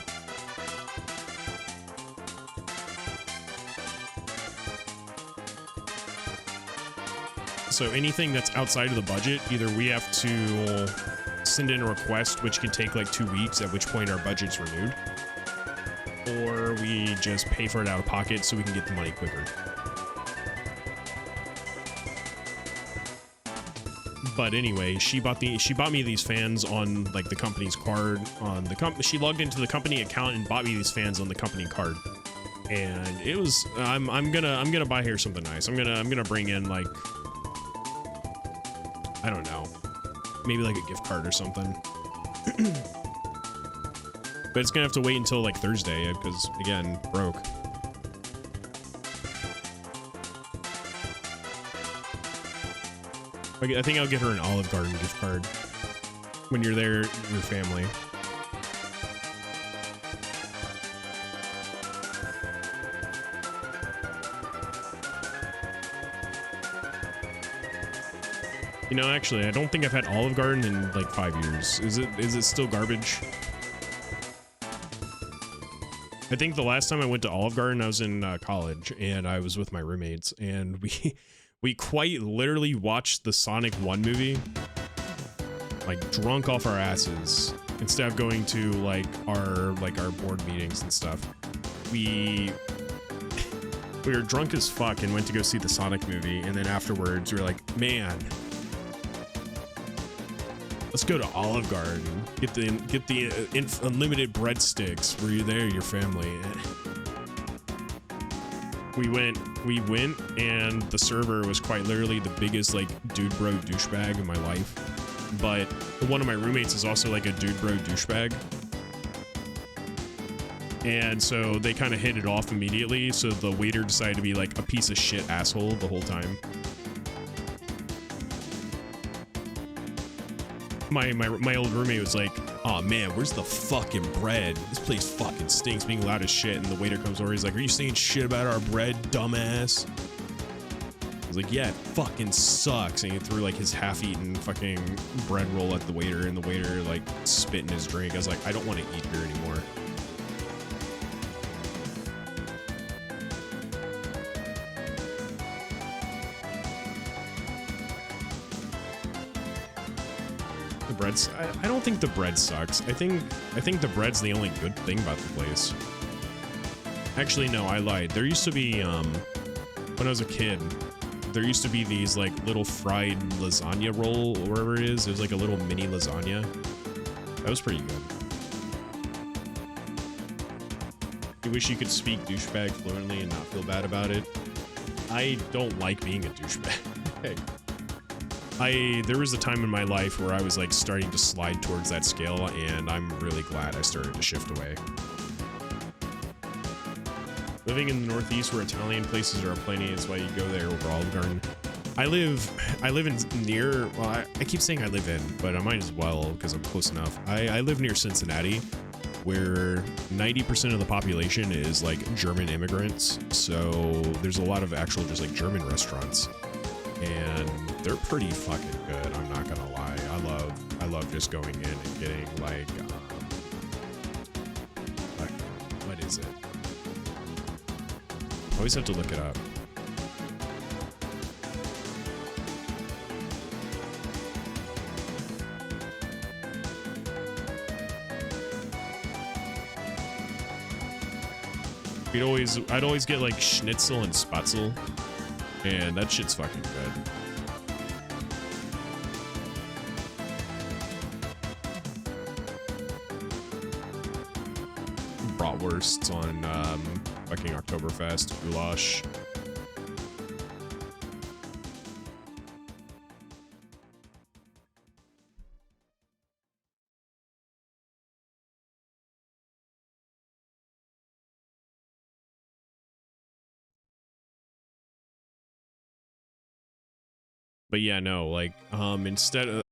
So anything that's outside of the budget, either we have to send in a request, which could take like 2 weeks, at which point our budget's renewed, or we just pay for it out of pocket so we can get the money quicker. But anyway, she bought me these fans on like the company's card on the she logged into the company account and bought me these fans on the company card. And it was, I'm gonna buy her something nice. I'm gonna bring in like, I don't know, maybe like a gift card or something. But it's gonna have to wait until like Thursday because, again, broke. I think I'll get her an Olive Garden gift card when you're there, your family. You know, actually, I don't think I've had Olive Garden in like 5 years. Is it still garbage? I think the last time I went to Olive Garden, I was in college, and I was with my roommates, and we quite literally watched the Sonic 1 movie, like drunk off our asses, instead of going to like our board meetings and stuff. We were drunk as fuck and went to go see the Sonic movie, and then afterwards we were like, man, let's go to Olive Garden, get the unlimited breadsticks. Were you there, your family? We went, and the server was quite literally the biggest like dude bro douchebag in my life. But one of my roommates is also like a dude bro douchebag, and so they kind of hit it off immediately. So the waiter decided to be like a piece of shit asshole the whole time. My old roommate was like, oh man, where's the fucking bread? This place fucking stinks, being loud as shit. And the waiter comes over, he's like, are you saying shit about our bread, dumbass? I was like, yeah, it fucking sucks. And he threw like his half-eaten fucking bread roll at the waiter, and the waiter like spit in his drink. I was like, I don't want to eat here anymore. I don't think the bread sucks. I think the bread's the only good thing about the place. Actually, no, I lied. There used to be, when I was a kid, there used to be these like little fried lasagna roll, or whatever it is. It was like a little mini lasagna. That was pretty good. You wish you could speak douchebag fluently and not feel bad about it. I don't like being a douchebag. There was a time in my life where I was like starting to slide towards that scale, and I'm really glad I started to shift away. Living in the Northeast where Italian places are plenty, it's why you go there over Olive Garden. I live in near, well, I keep saying I live in, but I might as well because I'm close enough. I live near Cincinnati, where 90% of the population is like German immigrants. So there's a lot of actual just like German restaurants, and they're pretty fucking good. I'm not gonna lie. I love just going in and getting like what is it? I always have to look it up. I'd always get like schnitzel and spatzel. And that shit's fucking good. Bratwursts on fucking Oktoberfest, goulash. But yeah, no, like, instead of...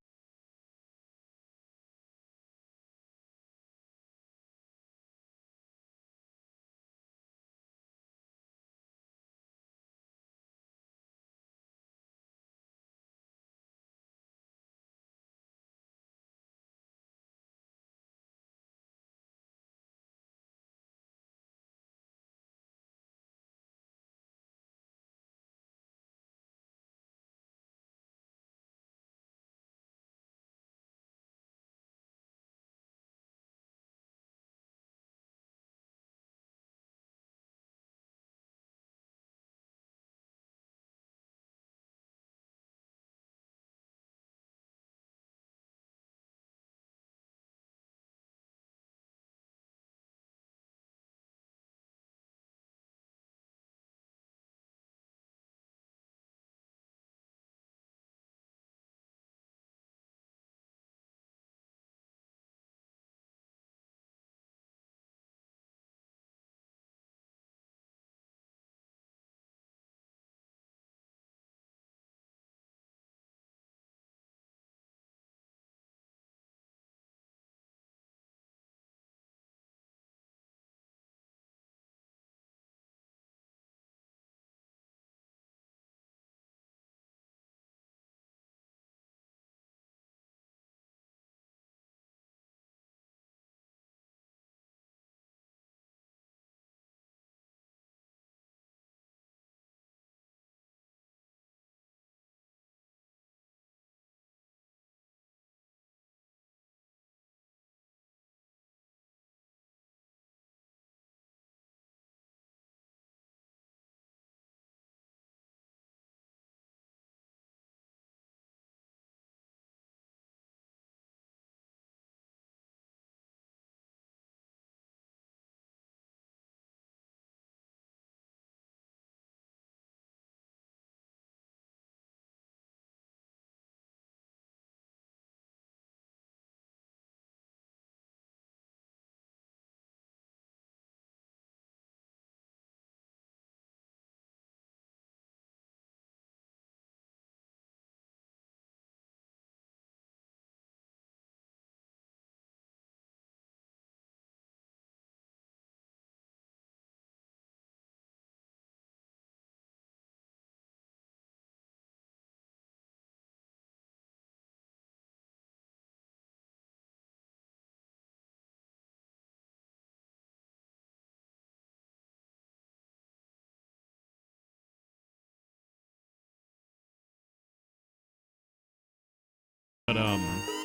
But,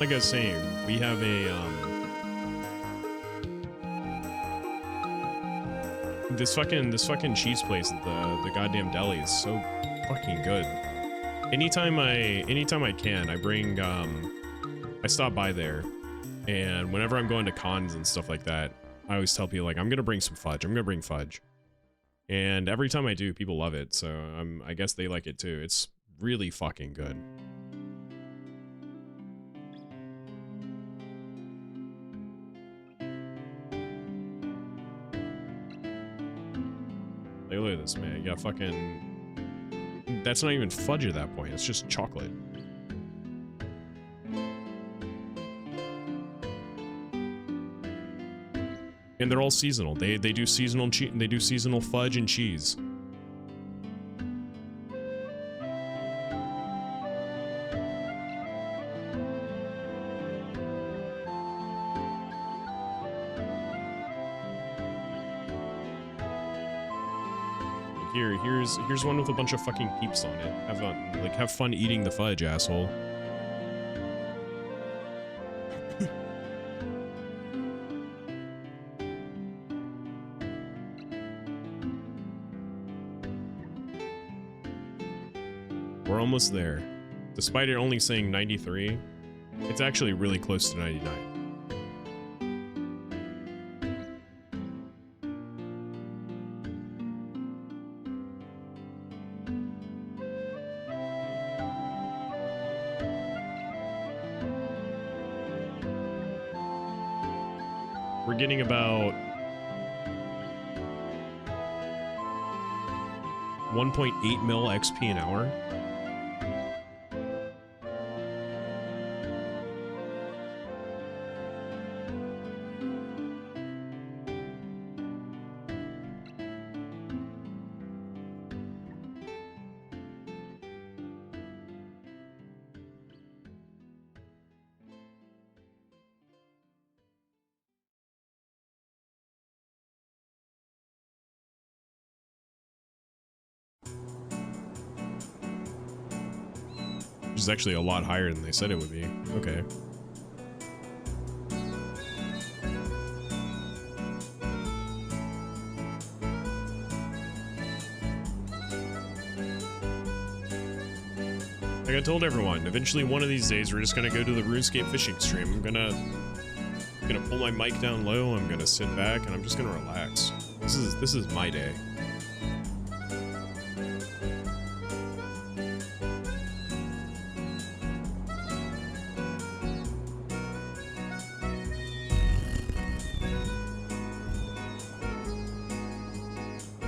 like I was saying, we have a, this fucking cheese place at the goddamn deli is so fucking good. Anytime I can, I bring, I stop by there, and whenever I'm going to cons and stuff like that, I always tell people, like, I'm gonna bring some fudge, I'm gonna bring fudge. And every time I do, people love it, so I guess they like it too. It's really fucking good. Like, look at this, man. You got fucking... That's not even fudge at that point. It's just chocolate. And they're all seasonal. They do seasonal they do seasonal fudge and cheese. Here's one with a bunch of fucking peeps on it. Have fun eating the fudge, asshole. almost there. Despite it only saying 93, it's actually really close to 99. We're getting about 1.8 mil XP an hour. Which is actually a lot higher than they said it would be. Okay. Like I told everyone, eventually one of these days we're just gonna go to the RuneScape fishing stream. I'm gonna pull my mic down low, I'm gonna sit back, and I'm just gonna relax. This is my day.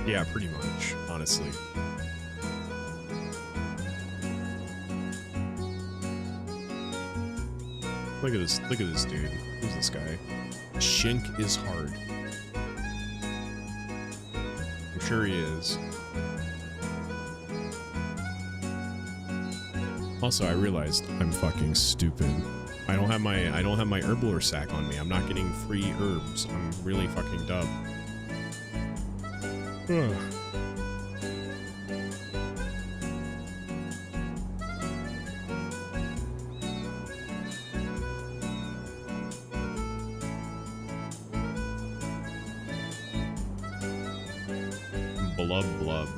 Yeah, pretty much, honestly. Look at this dude. Who's this guy? Shink is hard. I'm sure he is. Also, I realized I'm fucking stupid. I don't have my herblore sack on me. I'm not getting free herbs. I'm really fucking dumb. Ugh. Blub blub.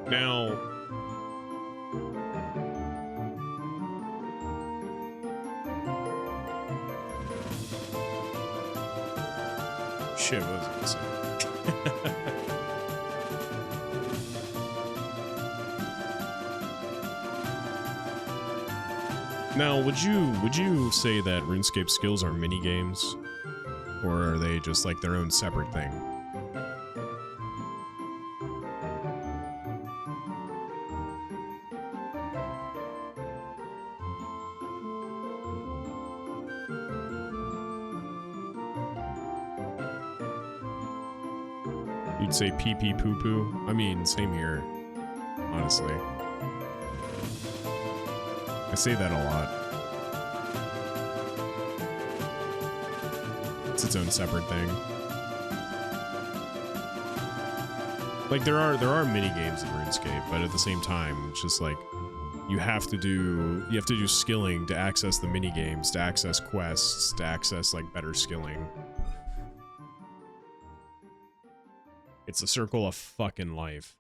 Now, shit, what was I gonna say? Now, would you say that RuneScape skills are mini games, or are they just like their own separate thing? You'd say pee pee poo poo. I mean, same here, honestly. I say that a lot. It's its own separate thing. Like there are mini games in RuneScape, but at the same time, it's just like you have to do skilling to access the mini games, to access quests, to access like better skilling. It's a circle of fucking life.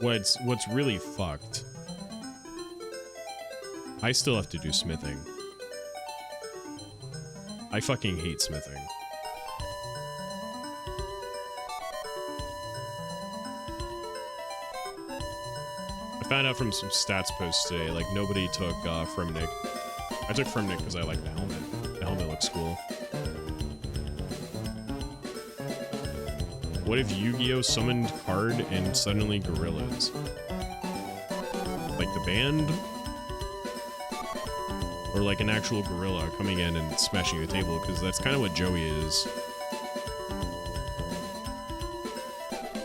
What's really fucked I still have to do smithing. I fucking hate smithing. I found out from some stats posts today, like nobody took Fremnick. I took Fremnick because I like the helmet. The helmet looks cool. What if Yu-Gi-Oh! Summoned card and suddenly gorillas? Like the band? Or like an actual gorilla coming in and smashing the table, because that's kind of what Joey is.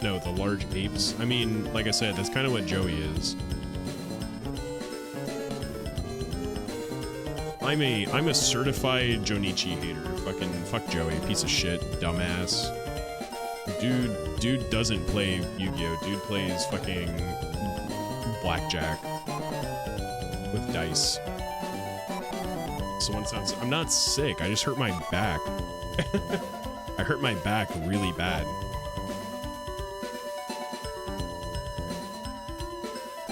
No, the large apes. I mean, like I said, that's kind of what Joey is. I'm a certified Jonichi hater. Fucking fuck Joey, piece of shit, dumbass. Dude doesn't play Yu-Gi-Oh! Dude plays fucking blackjack with dice. Someone sounds. I'm not sick. I just hurt my back. I hurt my back really bad.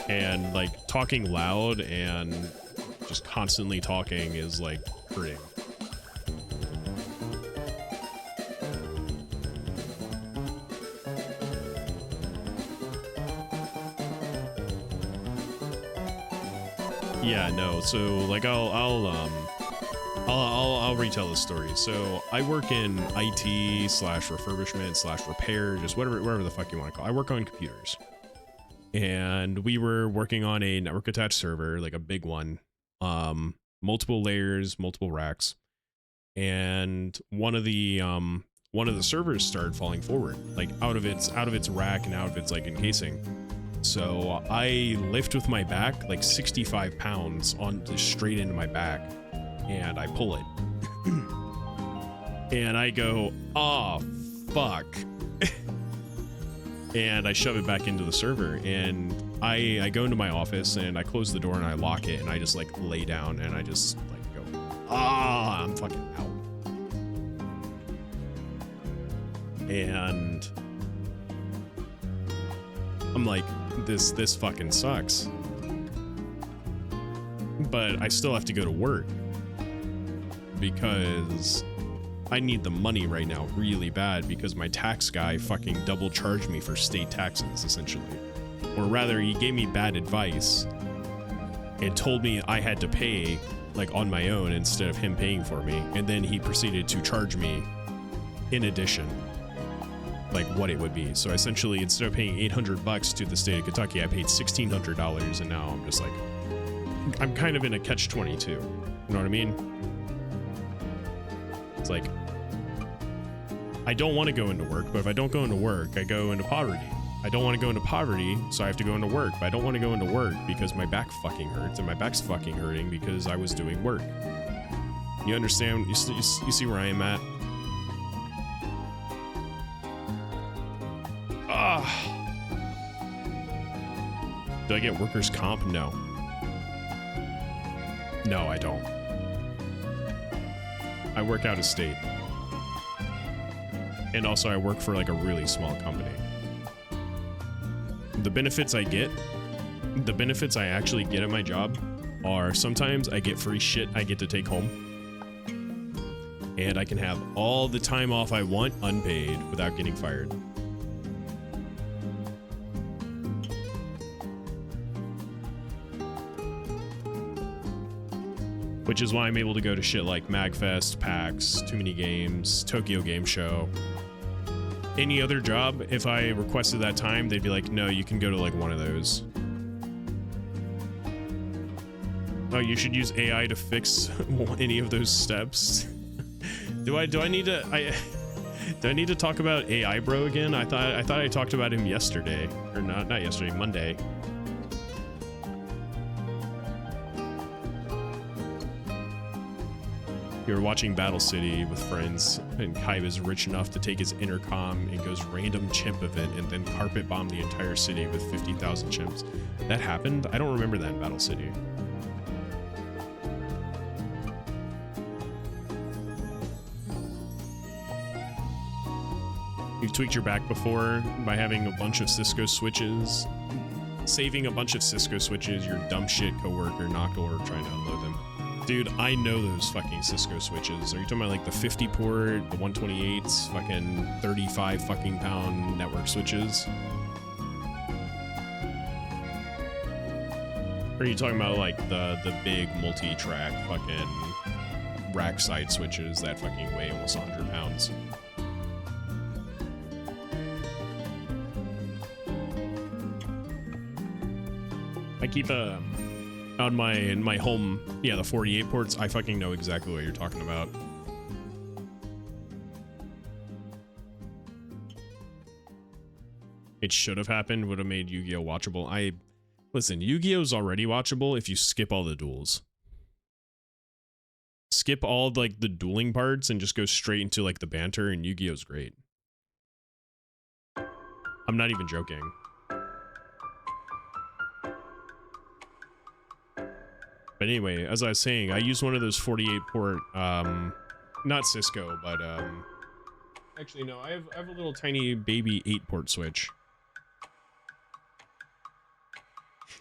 And like talking loud and just constantly talking is like hurting. Yeah, no. So like I'll retell the story. So I work in IT / refurbishment / repair, just whatever the fuck you want to call it. I work on computers. And we were working on a network attached server, like a big one, multiple layers, multiple racks, and one of the servers started falling forward, like out of its rack and out of its like encasing. So I lift with my back like 65 pounds on straight into my back, and I pull it, and I go, oh fuck. And I shove it back into the server, and I go into my office and I close the door and I lock it, and I just like lay down and I just like go, I'm fucking out. And I'm like, this fucking sucks. But I still have to go to work because I need the money right now really bad, because my tax guy fucking double charged me for state taxes, essentially. Or rather, he gave me bad advice and told me I had to pay like on my own instead of him paying for me. And then he proceeded to charge me in addition, like what it would be. So essentially, instead of paying $800 to the state of Kentucky, I paid $1,600, and now I'm just like, I'm kind of in a catch-22. You know what I mean? It's like, I don't want to go into work, but if I don't go into work, I go into poverty. I don't want to go into poverty, so I have to go into work. But I don't want to go into work because my back fucking hurts, and my back's fucking hurting because I was doing work. You understand? You see where I am at? Do I get workers' comp? No. No, I don't. I work out of state. And also I work for like a really small company. The benefits I actually get at my job are sometimes I get free shit I get to take home. And I can have all the time off I want unpaid without getting fired. Which is why I'm able to go to shit like MagFest, Pacts, Too Many Games, Tokyo Game Show. Any other job, if I requested that time, they'd be like, no, you can go to like one of those. Oh, you should use AI to fix any of those steps. Do I need to talk about AI bro again? I thought I talked about him yesterday, or not yesterday, Monday. We were watching Battle City with friends, and Kai was rich enough to take his intercom and goes random chimp event and then carpet bomb the entire city with 50,000 chimps. That happened? I don't remember that in Battle City. You've tweaked your back before by having a bunch of Cisco switches saving a bunch of Cisco switches, your dumb shit coworker knocked over trying to unload them. Dude, I know those fucking Cisco switches. Are you talking about like the 50 port, the 128s, fucking 35 fucking pound network switches? Or are you talking about like the big multi-track fucking rack side switches that fucking weigh almost 100 pounds? I keep on my home, yeah, the 48 ports. I fucking know exactly what you're talking about. It should have happened, would have made Yu-Gi-Oh watchable. Listen, Yu-Gi-Oh's already watchable if you skip all the duels. Skip all like the dueling parts and just go straight into like the banter, and Yu-Gi-Oh's great. I'm not even joking. But anyway, as I was saying, I use one of those 48 port, not Cisco, but actually no, I have a little tiny baby 8 port switch.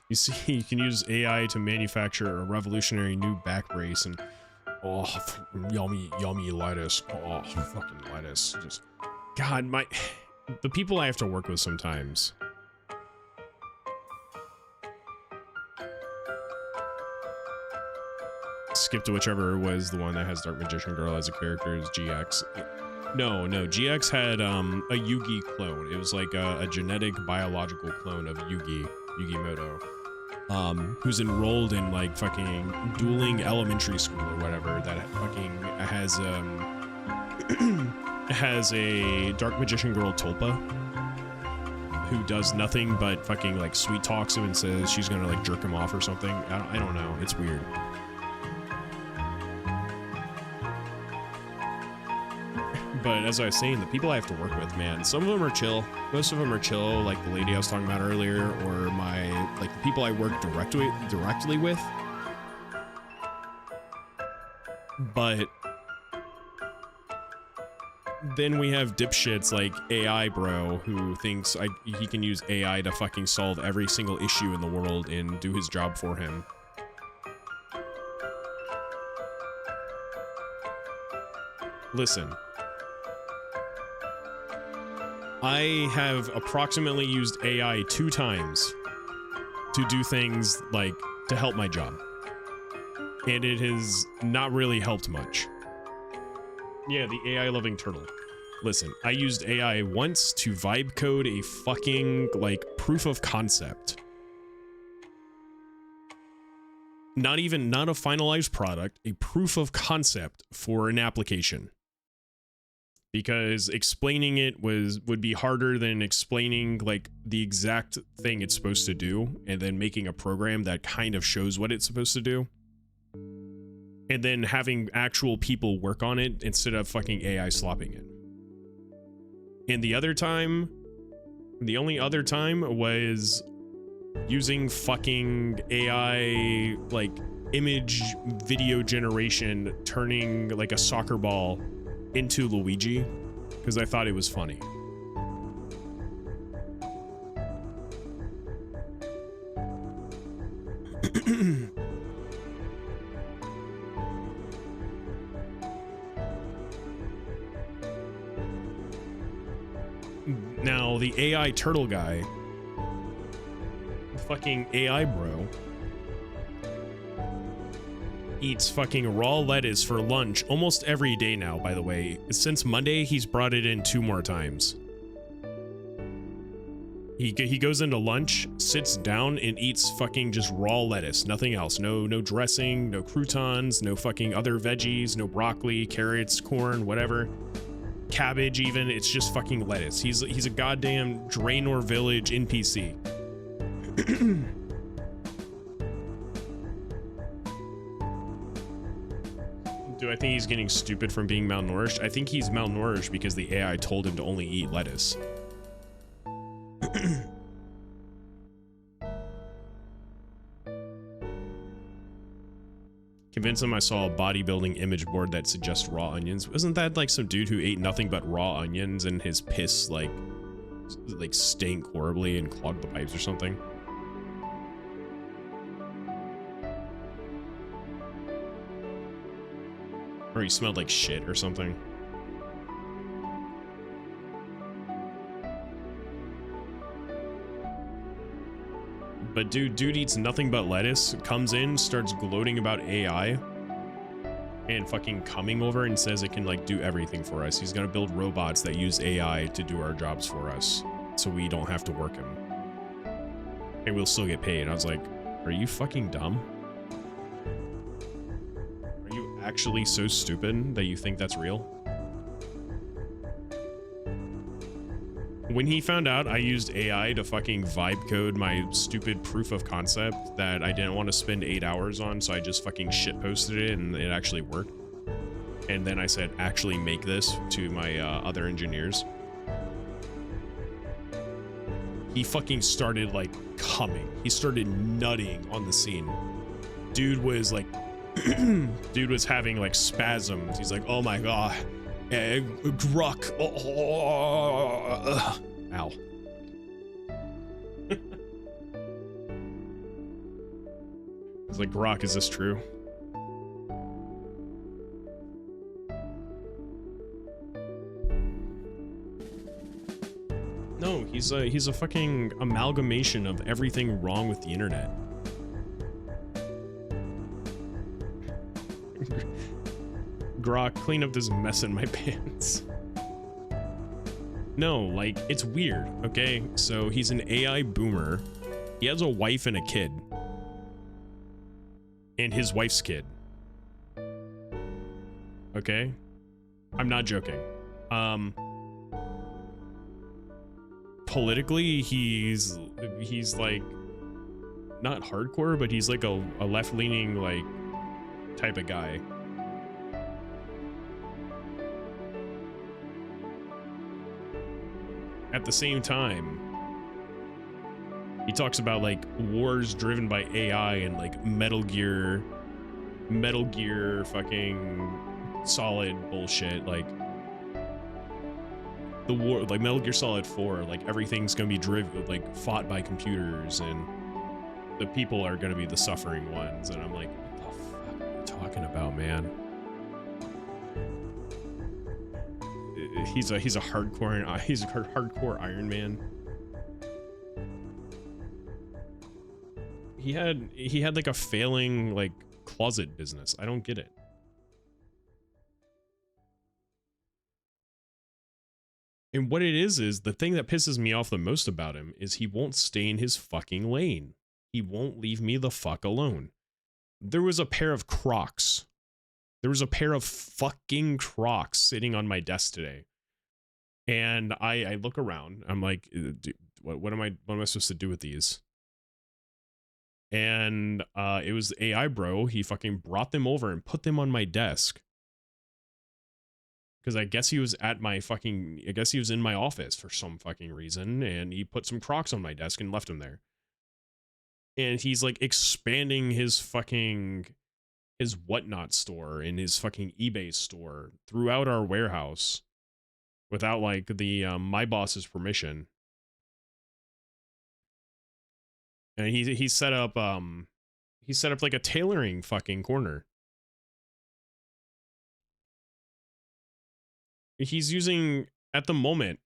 You see, you can use AI to manufacture a revolutionary new back brace, and oh, yummy lettuce. Oh, fucking lettuce. Just, God, the people I have to work with sometimes. Skip to whichever was the one that has Dark Magician Girl as a character, is GX. No, GX had a Yugi clone. It was like a genetic biological clone of Yugimoto, who's enrolled in like fucking dueling elementary school or whatever, that fucking has a Dark Magician Girl Tulpa who does nothing but fucking like sweet talks him and says she's gonna like jerk him off or something. I don't know, it's weird. But as I was saying, the people I have to work with, man, some of them are chill. Most of them are chill, like the lady I was talking about earlier, or the people I work directly with. But then we have dipshits like AI Bro, who thinks he can use AI to fucking solve every single issue in the world and do his job for him. Listen. I have approximately used AI 2 times to do things like to help my job, and it has not really helped much. Yeah, the AI loving turtle. Listen, I used AI once to vibe code a fucking like proof of concept. Not a finalized product, a proof of concept for an application. Because explaining it would be harder than explaining like the exact thing it's supposed to do, and then making a program that kind of shows what it's supposed to do, and then having actual people work on it instead of fucking AI slopping it. And the only other time was using fucking AI like image video generation, turning like a soccer ball into Luigi, because I thought it was funny. Now, the AI turtle guy, fucking AI Bro, eats fucking raw lettuce for lunch almost every day now, by the way. Since Monday, he's brought it in 2 more times. He goes into lunch, sits down, and eats fucking just raw lettuce, nothing else. No dressing, no croutons, no fucking other veggies, no broccoli, carrots, corn, whatever. Cabbage even, it's just fucking lettuce. He's a goddamn Draenor Village NPC. Do I think he's getting stupid from being malnourished? I think he's malnourished because the AI told him to only eat lettuce. Convince him I saw a bodybuilding image board that suggests raw onions. Wasn't that like some dude who ate nothing but raw onions and his piss like stank horribly and clogged the pipes or something? Or he smelled like shit or something. But dude eats nothing but lettuce, comes in, starts gloating about AI, and fucking coming over and says it can like do everything for us. He's gonna build robots that use AI to do our jobs for us, so we don't have to work him. And we'll still get paid. I was like, are you fucking dumb? Are you actually so stupid that you think that's real? When he found out I used AI to fucking vibe code my stupid proof of concept that I didn't want to spend 8 hours on, so I just fucking shit posted it and it actually worked. And then I said, actually make this to my other engineers. He fucking started like coming. He started nutting on the scene. Dude was like, dude was having like spasms. He's like, oh my god. Gruck. Oh, ow. It's like, Grok, is this true? No, he's a fucking amalgamation of everything wrong with the internet. Grok, clean up this mess in my pants. No, like, it's weird, okay? So he's an AI boomer. He has a wife and a kid. And his wife's kid. Okay? I'm not joking. Politically, he's like, not hardcore, but he's like a left-leaning, like, type of guy. At the same time, he talks about like wars driven by AI and like Metal Gear fucking Solid bullshit, like the war, like Metal Gear Solid 4, like everything's gonna be driven, like fought by computers and the people are gonna be the suffering ones. And I'm like, what the fuck are you talking about, man? He's a hardcore Iron Man. He had like a failing like closet business. I don't get it. And what it is the thing that pisses me off the most about him is he won't stay in his fucking lane. He won't leave me the fuck alone. There was a pair of Crocs. There was a pair of fucking Crocs sitting on my desk today. And I look around. I'm like, dude, what am I supposed to do with these? And it was the AI bro. He fucking brought them over and put them on my desk. Because I guess he was at my fucking, I guess he was in my office for some fucking reason. And he put some Crocs on my desk and left them there. And he's like expanding his whatnot store and his fucking eBay store throughout our warehouse without like the my boss's permission. And he set up like a tailoring fucking corner. He's using at the moment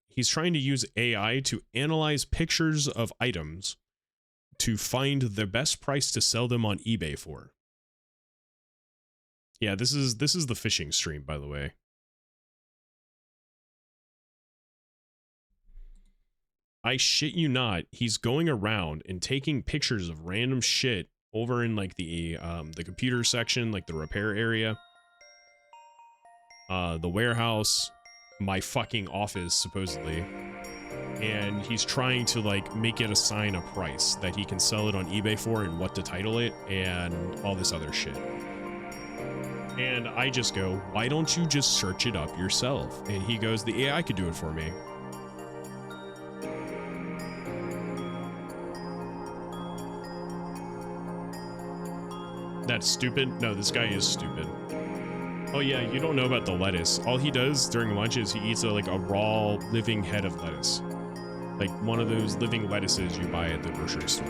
he's trying to use AI to analyze pictures of items to find the best price to sell them on eBay for. Yeah, this is the phishing stream, by the way. I shit you not, he's going around and taking pictures of random shit over in like the computer section, like the repair area, the warehouse, my fucking office supposedly. And he's trying to like make it assign a price that he can sell it on eBay for and what to title it and all this other shit. And I just go, why don't you just search it up yourself? And he goes, the AI could do it for me. That's stupid? No, this guy is stupid. Oh yeah, you don't know about the lettuce. All he does during lunch is he eats like a raw living head of lettuce. Like one of those living lettuces you buy at the grocery store.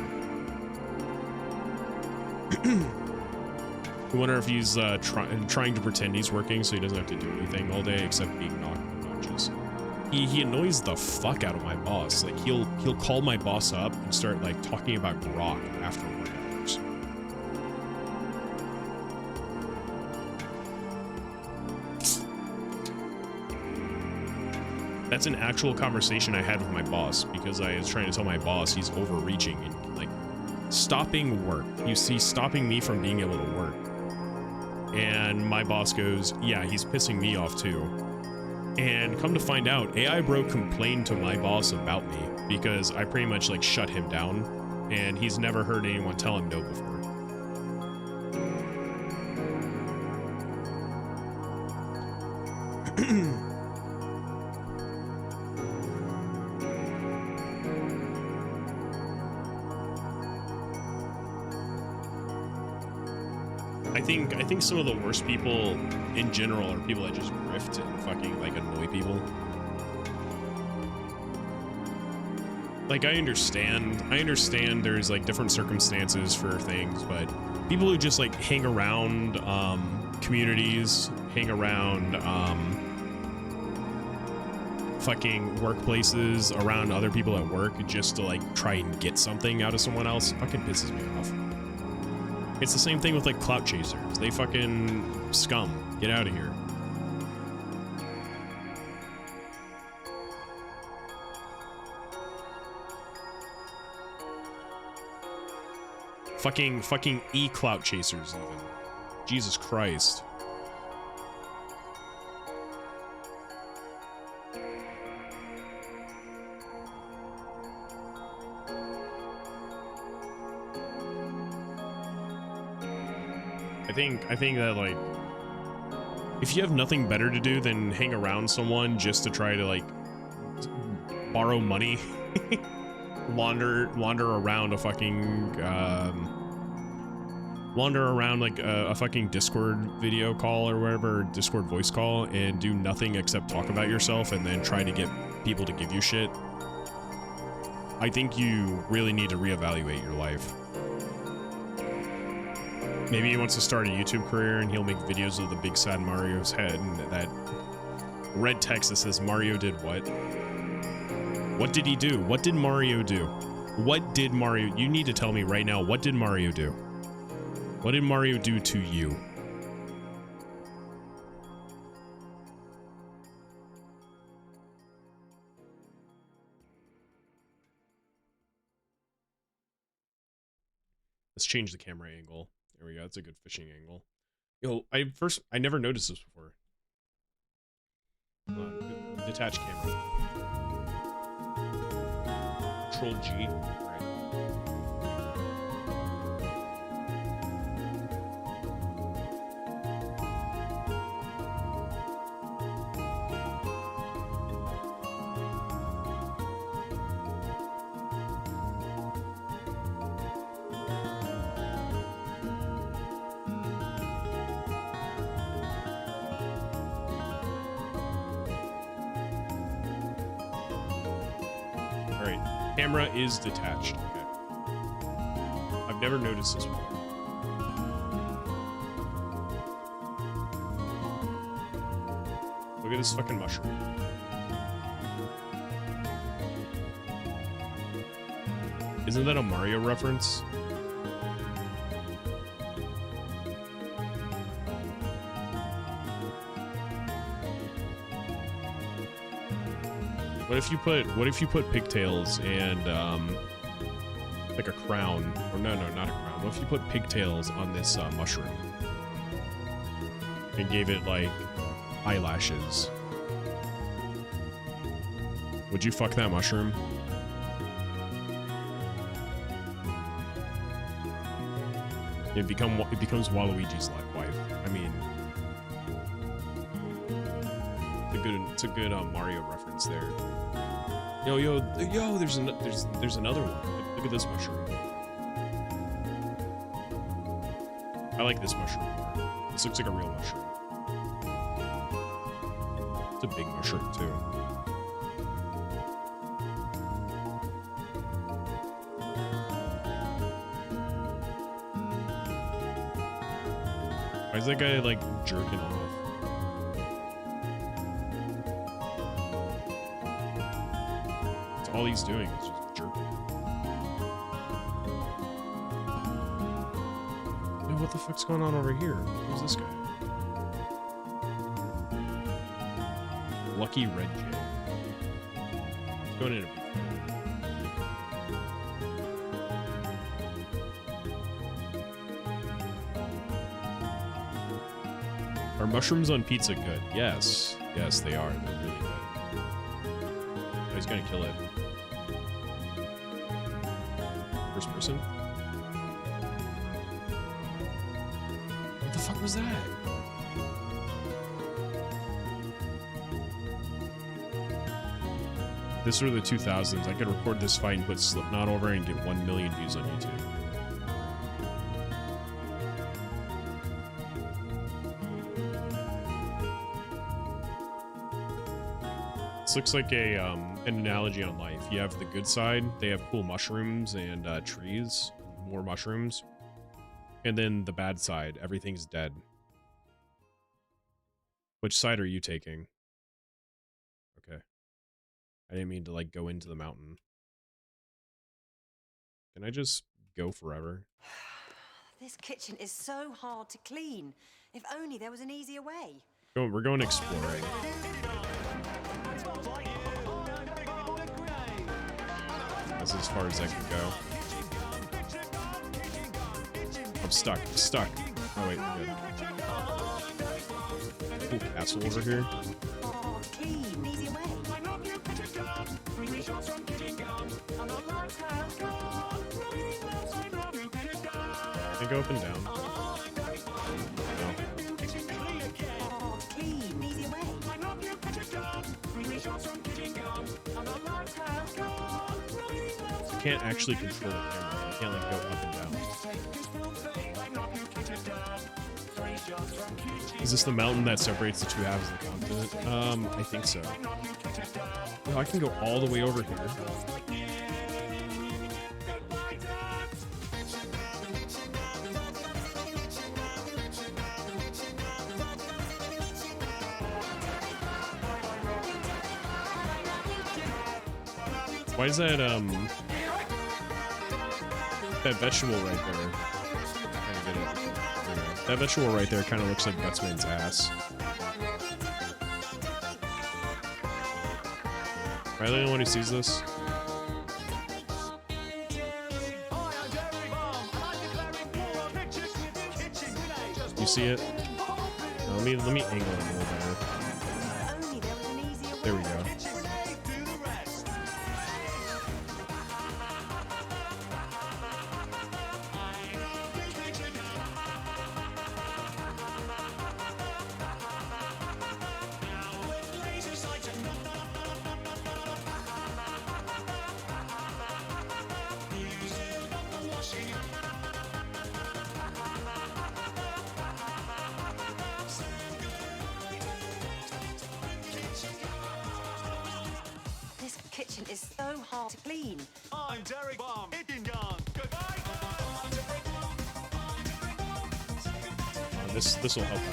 I wonder if he's trying to pretend he's working so he doesn't have to do anything all day except being obnoxious. He annoys the fuck out of my boss. Like he'll call my boss up and start like talking about grok after work hours. That's an actual conversation I had with my boss because I was trying to tell my boss he's overreaching and like stopping work. He's stopping me from being able to work. And my boss goes, yeah, he's pissing me off too. And come to find out, AI Bro complained to my boss about me because I pretty much like shut him down and he's never heard anyone tell him no before. I think some of the worst people in general are people that just grift and fucking like annoy people. Like I understand there's like different circumstances for things, but people who just like hang around communities, hang around fucking workplaces, around other people at work just to like try and get something out of someone else fucking pisses me off. It's the same thing with like clout chasers. They fucking scum. Get out of here. Fucking e-clout chasers even. Jesus Christ. I think that like if you have nothing better to do than hang around someone just to try to like borrow money, wander around a fucking like a fucking Discord video call or whatever, Discord voice call, and do nothing except talk about yourself and then try to get people to give you shit. I think you really need to reevaluate your life. Maybe he wants to start a YouTube career and he'll make videos of the big sad Mario's head and that red text that says Mario did what? What did he do? What did Mario do? What did Mario... You need to tell me right now, what did Mario do? What did Mario do to you? Let's change the camera angle. There we go. That's a good fishing angle. Yo, I never noticed this before. Detach camera. Control G. All right. Camera is detached. Okay. I've never noticed this before. Look at this fucking mushroom. Isn't that a Mario reference? What if you put pigtails and like a crown, or no, not a crown. What if you put pigtails on this mushroom and gave it like eyelashes? Would you fuck that mushroom? It becomes Waluigi's wife. I mean, it's a good Mario reference there. Yo, there's another one. Look at this mushroom. I like this mushroom more. This looks like a real mushroom. It's a big mushroom too. is that guy like jerking off? That's all he's doing is just jerking. Yo, what the fuck's going on over here? Who's this guy? Lucky Red Jay. He's going in a Are mushrooms on pizza good? Yes. Yes, they are. They're really good. Oh, he's gonna kill it. First person? What the fuck was that? This were the 2000s. I could record this fight and put Slipknot over and get 1 million views on YouTube. This looks like a an analogy on life. You have the good side, they have cool mushrooms and trees, more mushrooms. And then the bad side, everything's dead. Which side are you taking? Okay. I didn't mean to like go into the mountain. Can I just go forever? This kitchen is so hard to clean. If only there was an easier way. We're going exploring. That's as far as I can go. I'm stuck. Stuck. Oh wait, we're good. Cool castle over here. Can I go up and down? No. You can't actually control the camera. You can't like go up and down. Is this the mountain that separates the two halves of the continent? I think so. Oh, I can go all the way over here. Why is that that vegetable right there? Trying to get it. That vegetable right there kind of looks like Gutsman's ass. Am I the only one who sees this? You see it? No, let me angle it a little better. There we go. Is so hard to clean. I'm Derek Bomb. Hitting gun. Goodbye. This will help out.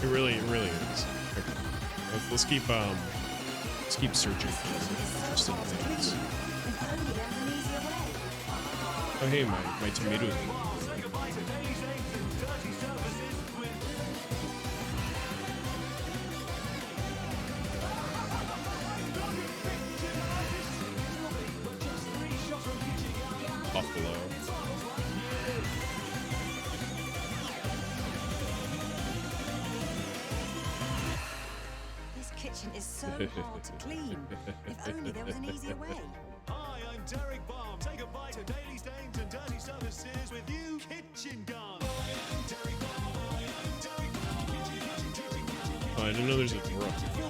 It really is. Okay. Let's keep searching for interesting things. Oh hey, my tomatoes. Buffalo. kitchen is so hard to clean. If only there was an easier way. Hi, I'm Derek Bomb. Take a bite of daily stains and dirty surfaces with you kitchen gun. Oh, I didn't know there's a door up here.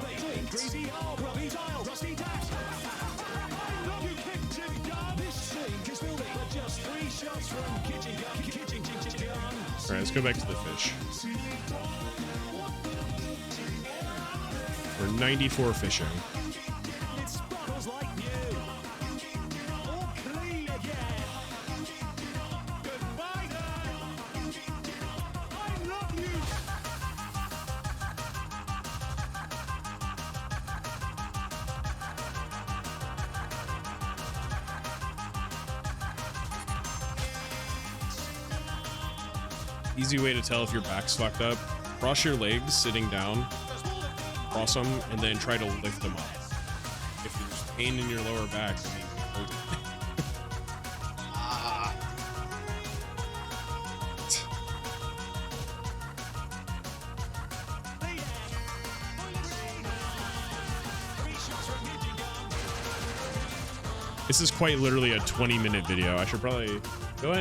Greasy old rubby tile, rusty dash. I love you, kitchen gun. This sink is filthy, but just 3 shots from kitchen gun. Kitchen gun. All right, let's go back to the fish. We're 94 fishing. It sparkles like new. All clean again. Goodbye, Dad. I love you. Easy way to tell if your back's fucked up. Cross your legs sitting down, cross them, and then try to lift them up. If there's pain in your lower back, I mean, hold it. Ah. This is quite literally a 20-minute video. I should probably go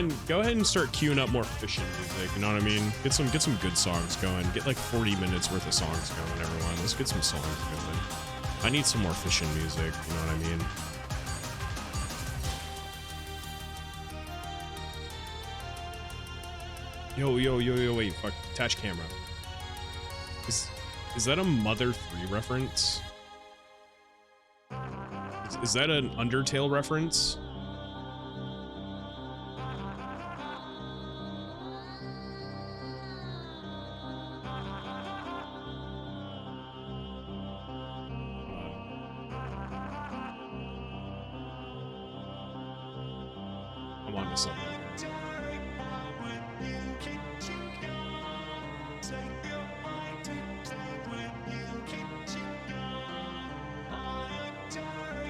ahead and start queuing up more fishing music. You know what I mean? Get some good songs going. Get like 40 minutes worth of songs going, everyone. Let's get some songs going. I need some more fishing music. You know what I mean? Yo, wait, fuck, attach camera. Is that a Mother 3 reference? Is that an Undertale reference? I'm on to something.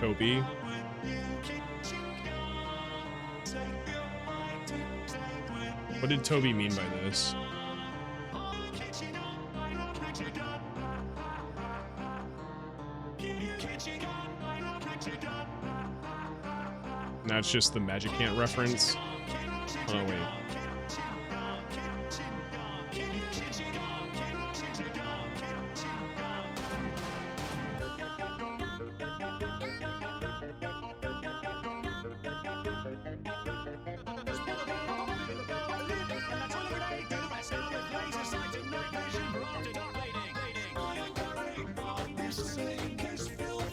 Toby. What did Toby mean by this? That's just the Magic Ant reference. Oh wait.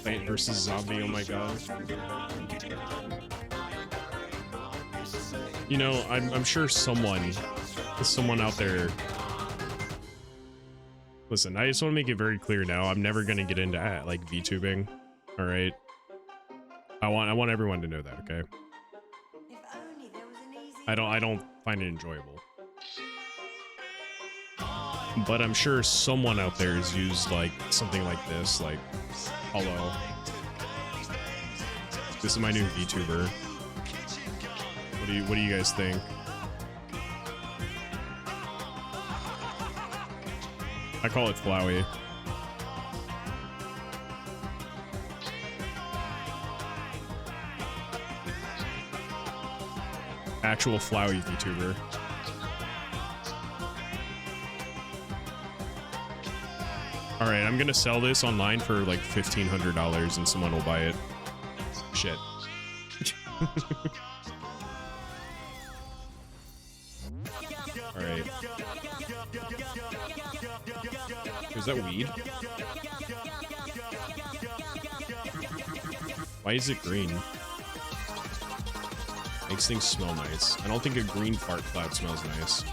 Plant versus zombie, oh my god. You know, I'm sure someone out there. Listen, I just want to make it very clear now. I'm never gonna get into like VTubing. All right. I want everyone to know that, okay? If only there was an easier I don't find it enjoyable. But I'm sure someone out there has used like something like this, like, hello. This is my new VTuber. What do you guys think? I call it Flowey. Actual Flowey VTuber. All right, I'm gonna sell this online for like $1,500 and someone will buy it. Shit. All right. Is that weed? Why is it green? Makes things smell nice. I don't think a green fart cloud smells nice.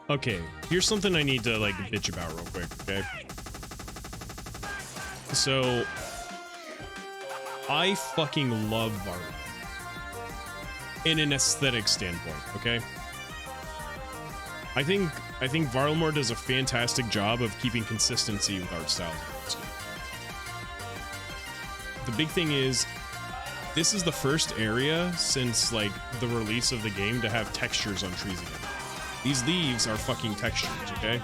Okay, here's something I need to like bitch about real quick, okay? So, I fucking love Barbie in an aesthetic standpoint, okay? think Varlamore does a fantastic job of keeping consistency with art styles. The big thing is, this is the first area since like the release of the game to have textures on trees again. These leaves are fucking textures, okay?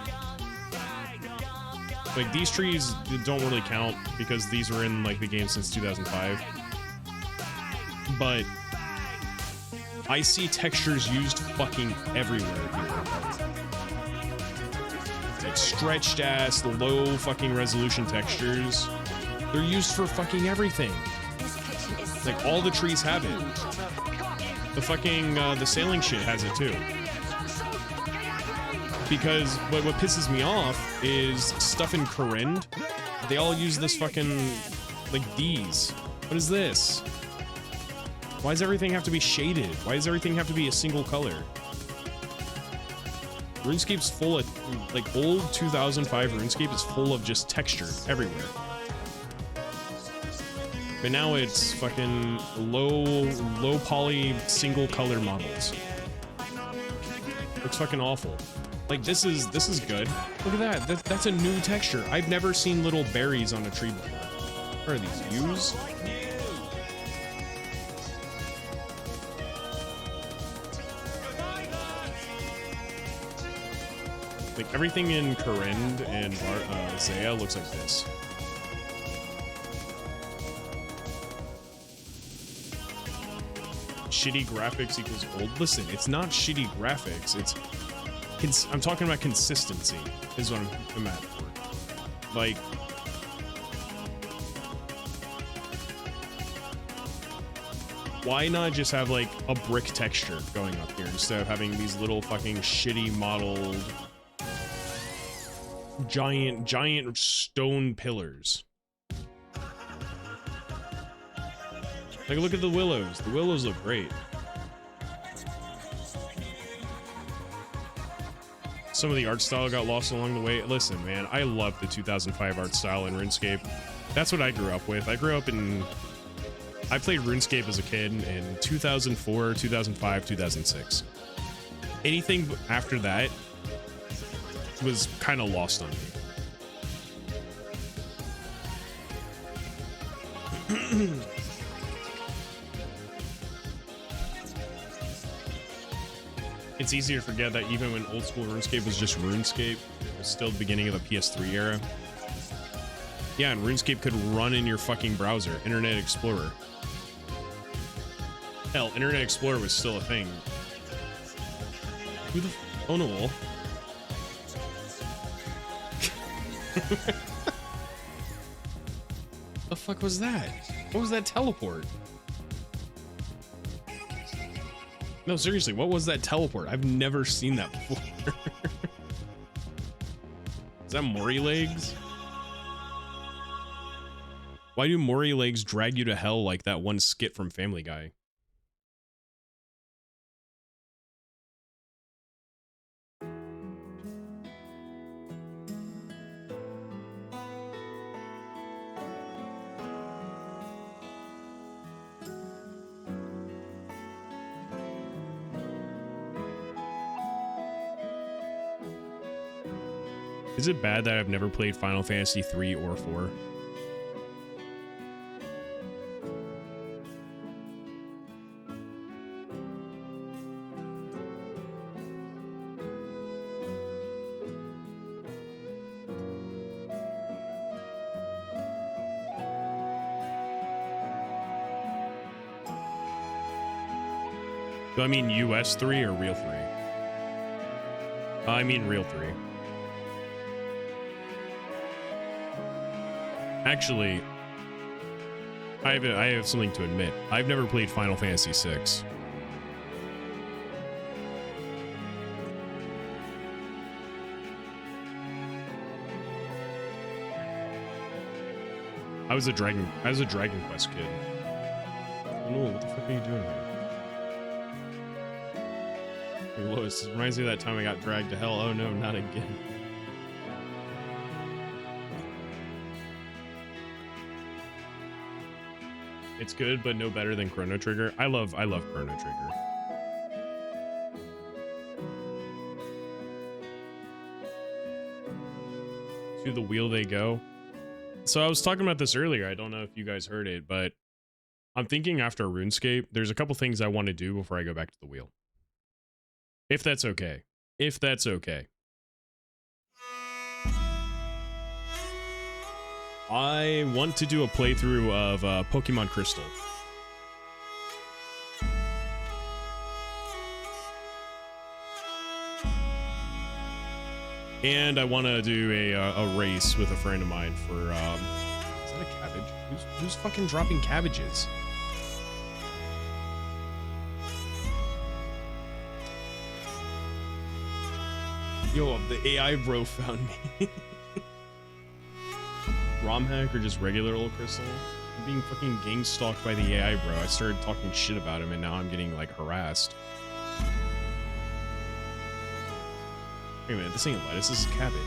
Like these trees don't really count because these were in like the game since 2005. But I see textures used fucking everywhere here. Like stretched ass, low fucking resolution textures. They're used for fucking everything. Like all the trees have it. The fucking the sailing shit has it too. Because what pisses me off is stuff in Corrend. They all use this fucking like these. What is this? Why does everything have to be shaded? Why does everything have to be a single color? RuneScape's full of like old 2005 RuneScape is full of just texture everywhere. But now it's fucking low poly single color models. Looks fucking awful. Like this is good. Look at that. That's a new texture. I've never seen little berries on a tree before. What are these? Yews? Like everything in Corrend and Zaya looks like this. Shitty graphics equals old. Listen, it's not shitty graphics. I'm talking about consistency is what I'm at for. Like, why not just have like a brick texture going up here instead of having these little fucking shitty modeled giant stone pillars? Like, look at the willows. The willows look great. Some of the art style got lost along the way. Listen, man, I love the 2005 art style in RuneScape. That's what I grew up with. I played RuneScape as a kid in 2004, 2005, 2006. Anything after that was kind of lost on me. It's easy to forget that even when old school RuneScape was just RuneScape, it was still the beginning of the PS3 era. Yeah, and RuneScape could run in your fucking browser, Internet Explorer. Hell, Internet Explorer was still a thing. Who the oh no. The fuck was that? What was that teleport? No, seriously, what was that teleport? I've never seen that before. Is that Mori legs? Why do Mori legs drag you to hell like that one skit from Family Guy? Is it bad that I've never played Final Fantasy 3 or 4? Do I mean US 3 or real 3? I mean real 3. Actually, I have something to admit. I've never played Final Fantasy 6. I was a Dragon Quest kid. Oh, what the fuck are you doing here? Hey, Lois, this reminds me of that time I got dragged to hell. Oh no, not again. It's good, but no better than Chrono Trigger. I love Chrono Trigger. To the wheel they go. So I was talking about this earlier. I don't know if you guys heard it, but I'm thinking after RuneScape, there's a couple things I want to do before I go back to the wheel. If that's okay. If that's okay. I want to do a playthrough of Pokemon Crystal. And I want to do a race with a friend of mine for, is that a cabbage? Who's fucking dropping cabbages? Yo, the AI bro found me. ROM hack or just regular old Crystal? I'm being fucking gang stalked by the AI bro. I started talking shit about him and now I'm getting like harassed. Wait a minute, this ain't lettuce, this is cabbage.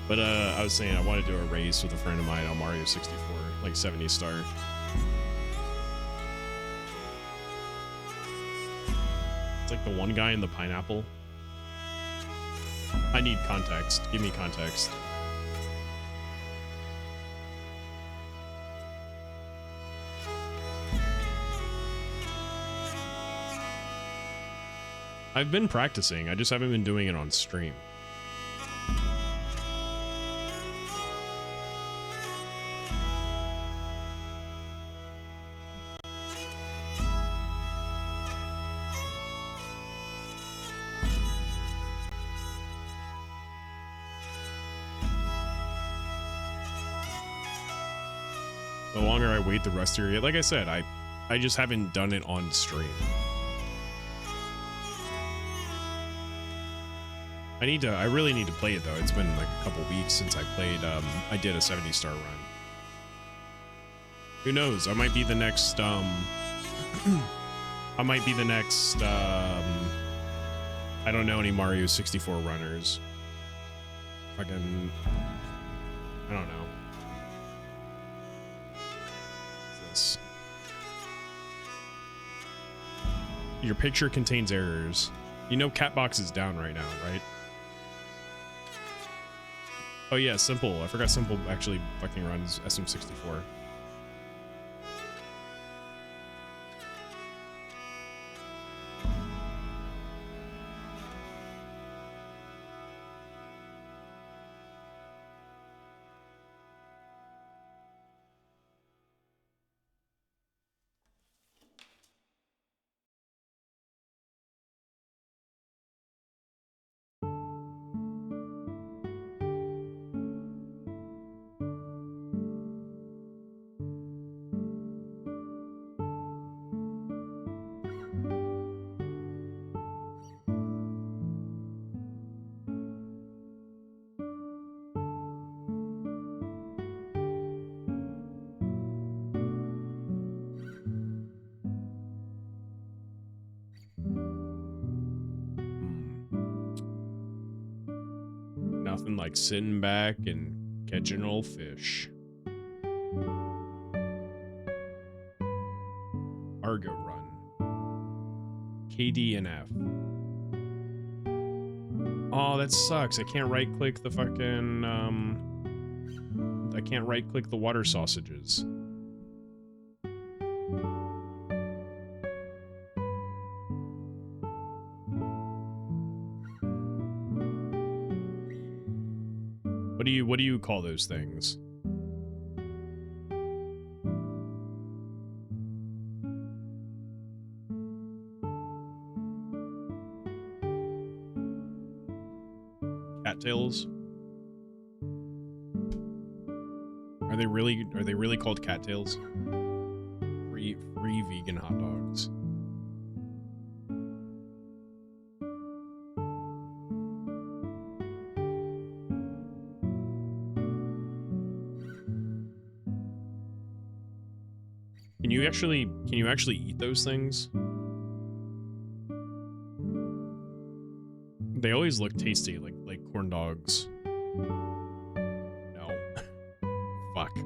But I was saying I want to do a race with a friend of mine on Mario 64, like 70 star. It's like the one guy in the pineapple. I need context. Give me context. I've been practicing, I just haven't been doing it on stream. The longer I wait, the rustier I get. Like I said, I just haven't done it on stream. I really need to play it though. It's been like a couple weeks since I played, I did a 70 star run. Who knows? I might be the next, I don't know any Mario 64 runners. Fucking, I don't know. What's this? Your picture contains errors. You know Catbox is down right now, right? Oh yeah, Simple. I forgot Simple actually fucking runs SM64. Nothing like sitting back and catching old fish. Argo Run. KD and F. Oh, that sucks. I can't right click the fucking, I can't right click the water sausages. What do you call those things? Cattails? Are they really called cattails? Free vegan hot dogs. Can you actually eat those things? They always look tasty, like corn dogs. No. Fuck.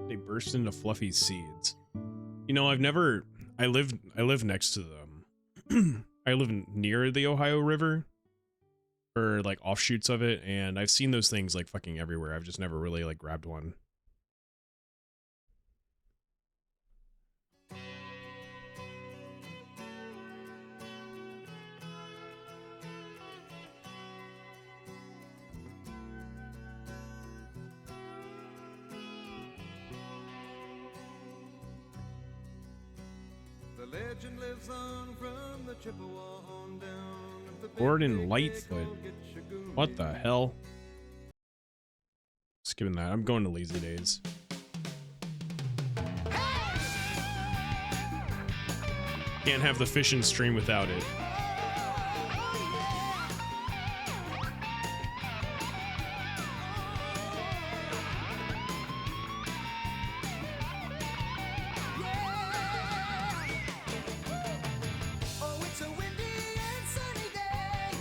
They burst into fluffy seeds. You know, I live next to them. I live near the Ohio River, or like offshoots of it, and I've seen those things like fucking everywhere. I've just never really like grabbed one. The legend lives on from the Chippewa on down. If the big, Gordon big Lightfoot. echo gets your goon What the hell? Skipping that. I'm going to Lazy Days. Can't have the fishing stream without it. Oh, it's a windy and sunny day,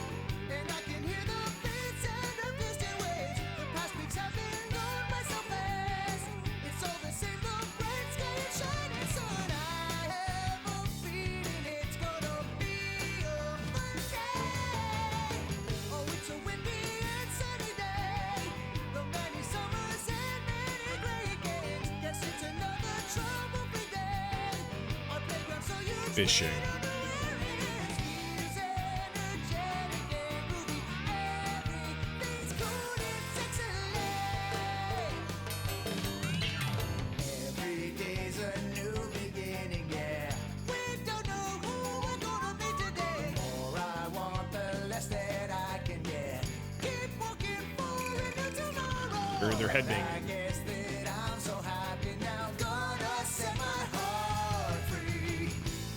and I can hear the beat sound of distant waves. The past weeks have been gone by so fast. It's all the same, the bright sky and shining sun. I have a feeling it's gonna be a fun day. Oh, it's a windy and sunny day. The many summers and many great games. Guess it's another trouble-free day. Our playground, so you Fishing. Every day's a new beginning, yeah. We don't know who we're gonna meet today. The more I want, the less that I can get. Keep walking forward into tomorrow. Or they're I headbanging. guess that I'm so happy now. Gonna set my heart free.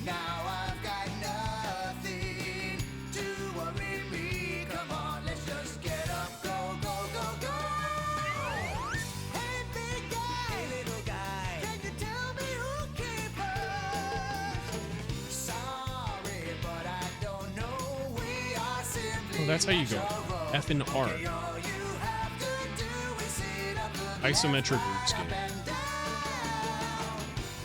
Now I've got nothing to worry me. Come on, let's just get up, go, go, go, go. Hey, big guy, hey, little guy, can you tell me who came first? Sorry, but I don't know. We are simply Oh, that's how you go. F and R. all you have to do is sit up, look Isometric RuneScape. and down.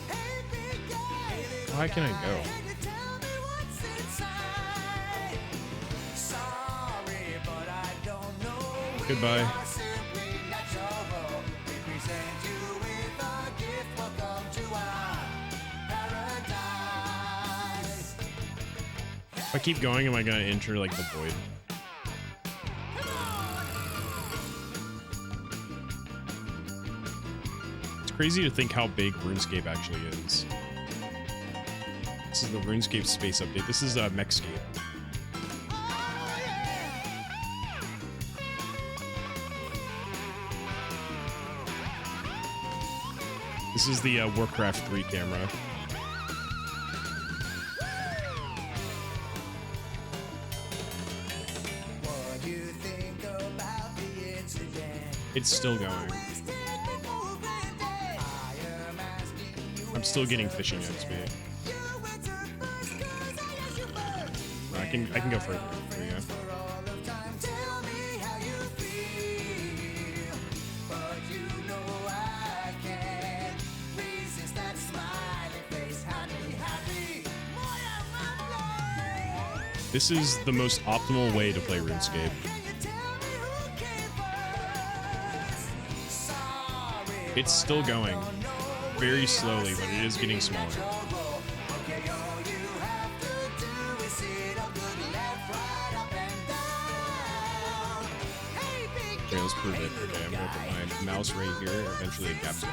Hey, big guy, hey, little Why can I go? can you tell me what's inside? Sorry, but I don't know. We Goodbye. are simply natural. We present you with a gift. Welcome to our paradise. If I keep going, am I gonna enter like the void? It's crazy to think how big RuneScape actually is. This is the RuneScape space update. This is Mechscape. This is the Warcraft 3 camera. What do you think about the incident? It's still going. I'm still getting fishing XP. I can go further. There you go. Tell me how you feel, but you know I can't resist that smiling face. Happy. This is the most optimal way to play RuneScape. Can you tell me who came first? Sorry, It's still going. Very slowly, but it is getting smaller. okay, all you have to do is sit up, look left, right, up and down. Hey, big Okay, let's prove it. Okay, I'm gonna put my mouse right here. Eventually it gaps it.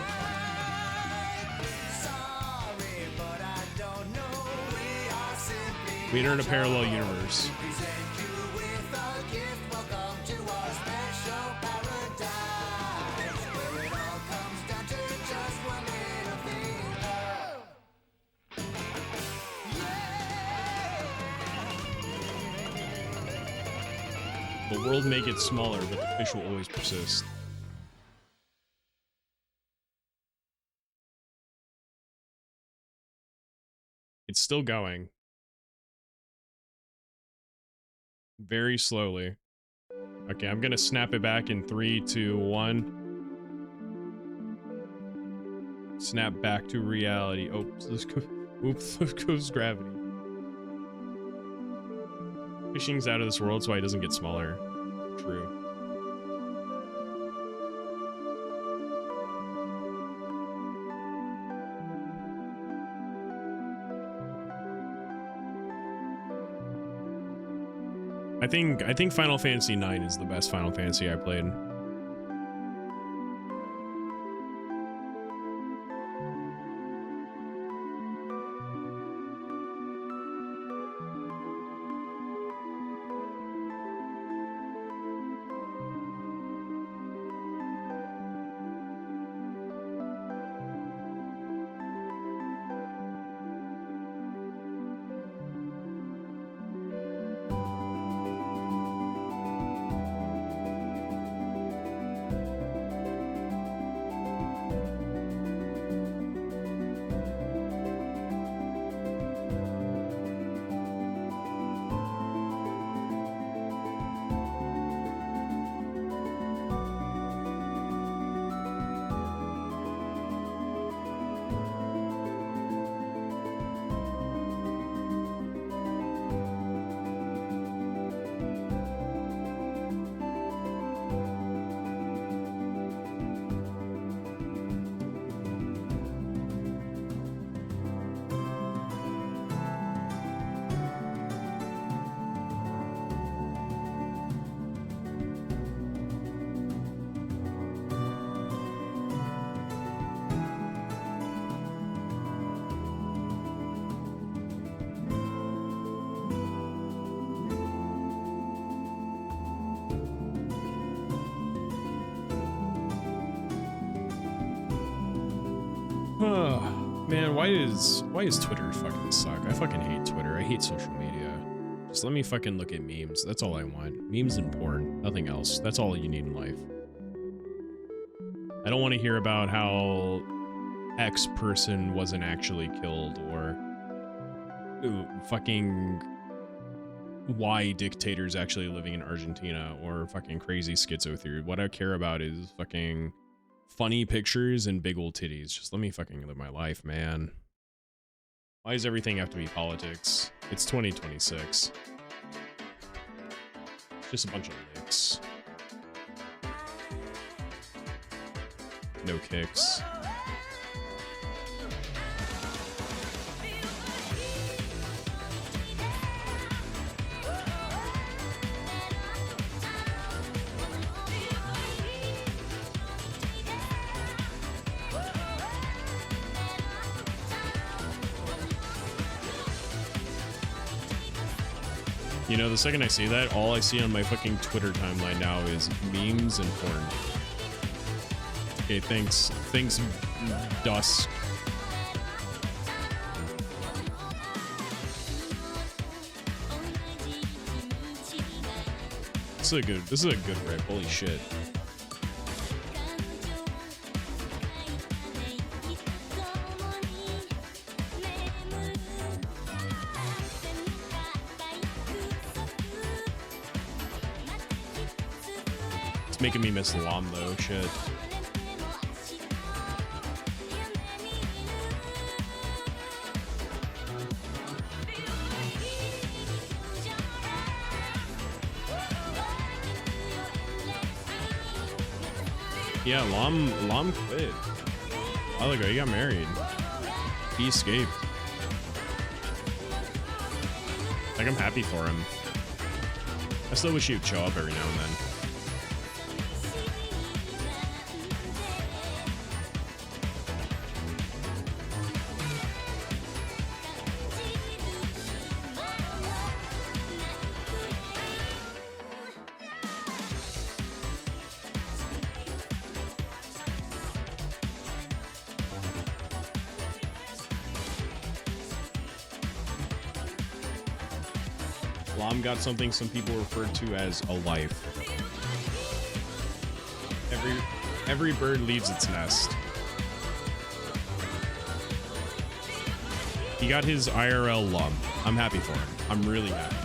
sorry, but I don't know. We are simply We entered a parallel universe. present you with a gift. Welcome to our special paradise, where it all comes down to just one little thing. The world may get smaller, but the fish will always persist. It's still going. Very slowly. Okay, I'm gonna snap it back in 3, 2, 1. Snap back to reality. Oops, oops, there goes gravity. Fishing's out of this world, so he doesn't get smaller. True. I think Final Fantasy IX is the best Final Fantasy I played. Man, why does Twitter fucking suck? I fucking hate Twitter. I hate social media. Just let me fucking look at memes. That's all I want. Memes and porn. Nothing else. That's all you need in life. I don't want to hear about how X person wasn't actually killed, or fucking Y dictators actually living in Argentina, or fucking crazy schizo theory. What I care about is fucking funny pictures and big old titties. Just let me fucking live my life, man. Why does everything have to be politics? It's 2026. Just a bunch of licks. No kicks. You know, the second I see that, all I see on my fucking Twitter timeline now is memes and porn. Okay, thanks, Dusk. This is a good rip, holy shit. Making me miss Lom though, shit. Yeah, Lom quit. A while ago, he got married. He escaped. Like, I'm happy for him. I still wish he would show up every now and then. Lom got something some people refer to as a life. Every bird leaves its nest. He got his IRL Lom. I'm happy for him. I'm really happy.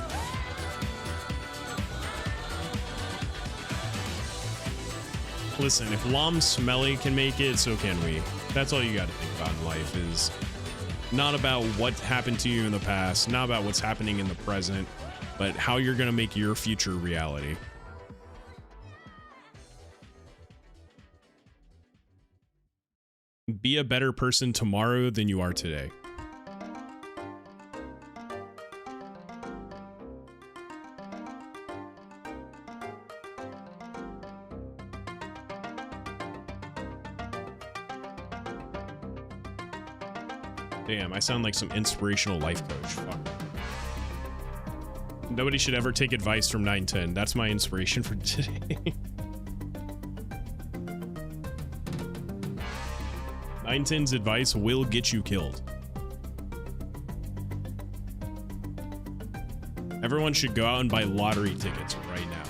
Listen, if Lom Smelly can make it, so can we. That's all you got to think about in life, is not about what happened to you in the past, not about what's happening in the present, but how you're going to make your future reality. Be a better person tomorrow than you are today. Damn, I sound like some inspirational life coach. Fuck. Nobody should ever take advice from 910. That's my inspiration for today. 910's advice will get you killed. Everyone should go out and buy lottery tickets right now.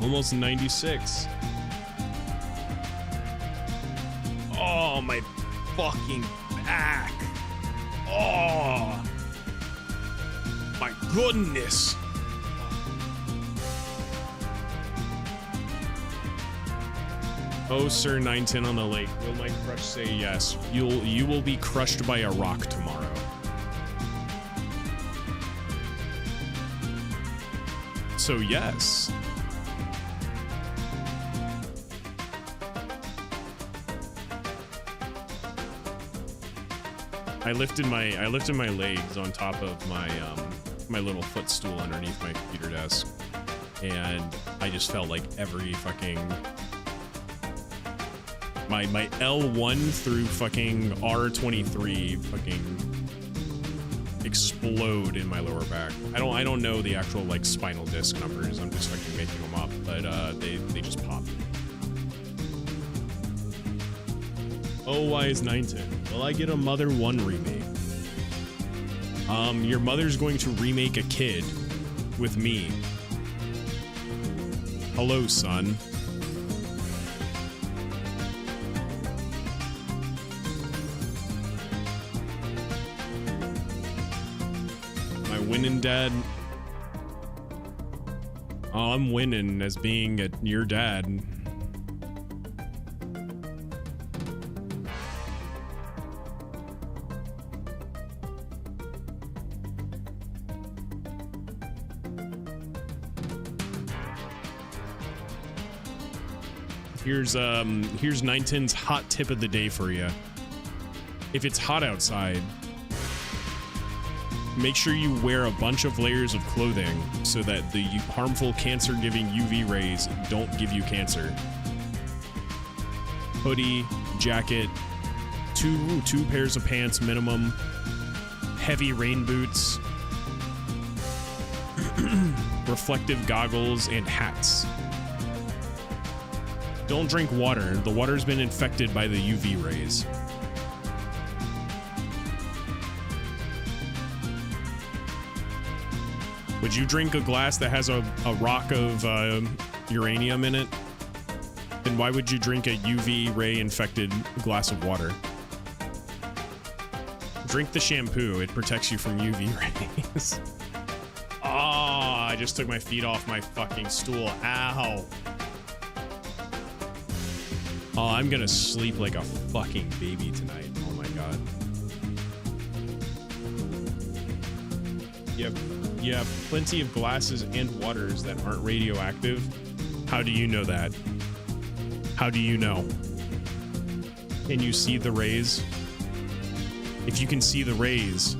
Almost 96. Oh, my fucking back. Oh, my goodness. Oh, Sir 910 on the lake. Will my crush say yes? You will be crushed by a rock tomorrow. So yes. I lifted my legs on top of my my little footstool underneath my computer desk, and I just felt like every fucking my L1 through fucking R23 fucking explode in my lower back. I don't know the actual like spinal disc numbers. I'm just fucking making them up, but they just popped. Oh, why is 910? Will I get a Mother 1 remake? Your mother's going to remake a kid with me. Hello, son. Am I winning, Dad? Oh, I'm winning as being your dad. Here's 910's hot tip of the day for you. If it's hot outside, make sure you wear a bunch of layers of clothing so that the harmful cancer-giving UV rays don't give you cancer. Hoodie, jacket, two pairs of pants minimum, heavy rain boots, reflective goggles, and hats. Don't drink water. The water's been infected by the UV rays. Would you drink a glass that has a rock of uranium in it? Then why would you drink a UV ray infected glass of water? Drink the shampoo. It protects you from UV rays. Oh, I just took my feet off my fucking stool. Ow. Oh, I'm gonna sleep like a fucking baby tonight. Oh my god. You have plenty of glasses and waters that aren't radioactive. How do you know that? How do you know? Can you see the rays? If you can see the rays,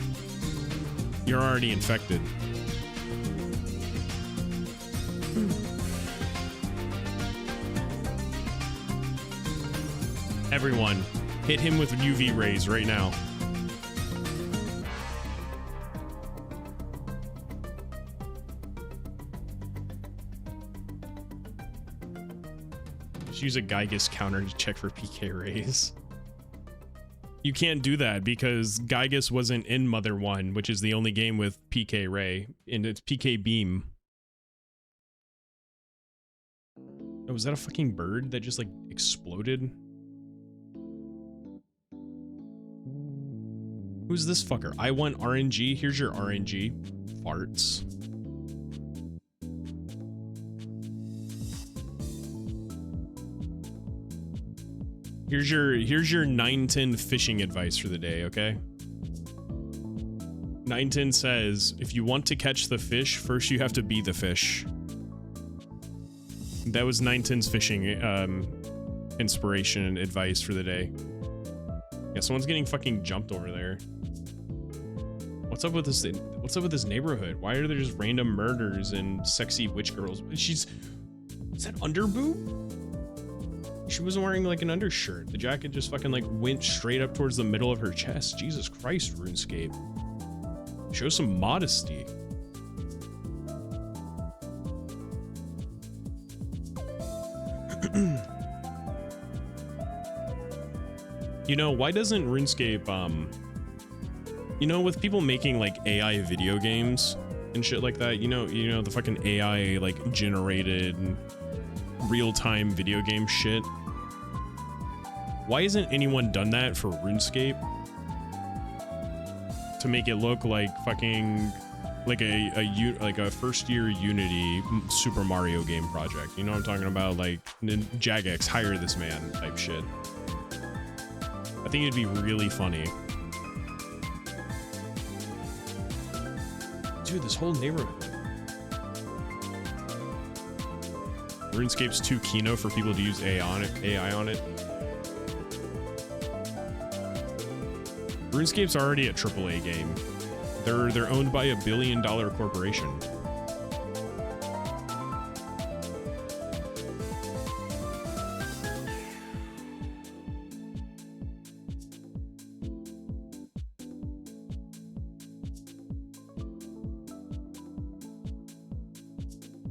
you're already infected. Everyone, hit him with UV rays right now. Just use a Geiges counter to check for PK rays. You can't do that because Geiges wasn't in Mother 1, which is the only game with PK ray, and it's PK beam. Oh, was that a fucking bird that just like exploded? Who's this fucker? I want RNG. Here's your RNG. Farts. Here's your 910 fishing advice for the day, okay? 910 says, if you want to catch the fish, first you have to be the fish. That was 910's fishing inspiration and advice for the day. Yeah, someone's getting fucking jumped over there. What's up with this neighborhood? Why are there just random murders and sexy witch girls? Is that underboob? She wasn't wearing like an undershirt. The jacket just fucking like went straight up towards the middle of her chest. Jesus Christ, RuneScape. Show some modesty. You know, why doesn't RuneScape, you know, with people making like AI video games and shit like that, you know, the fucking AI like generated real-time video game shit. Why hasn't anyone done that for RuneScape? To make it look like fucking like a first year Unity Super Mario game project. You know what I'm talking about? Like Jagex, hire this man type shit. I think it'd be really funny. Dude, this whole neighborhood. RuneScape's too keynote for people to use AI on it. RuneScape's already a AAA game. They're owned by $1 billion corporation.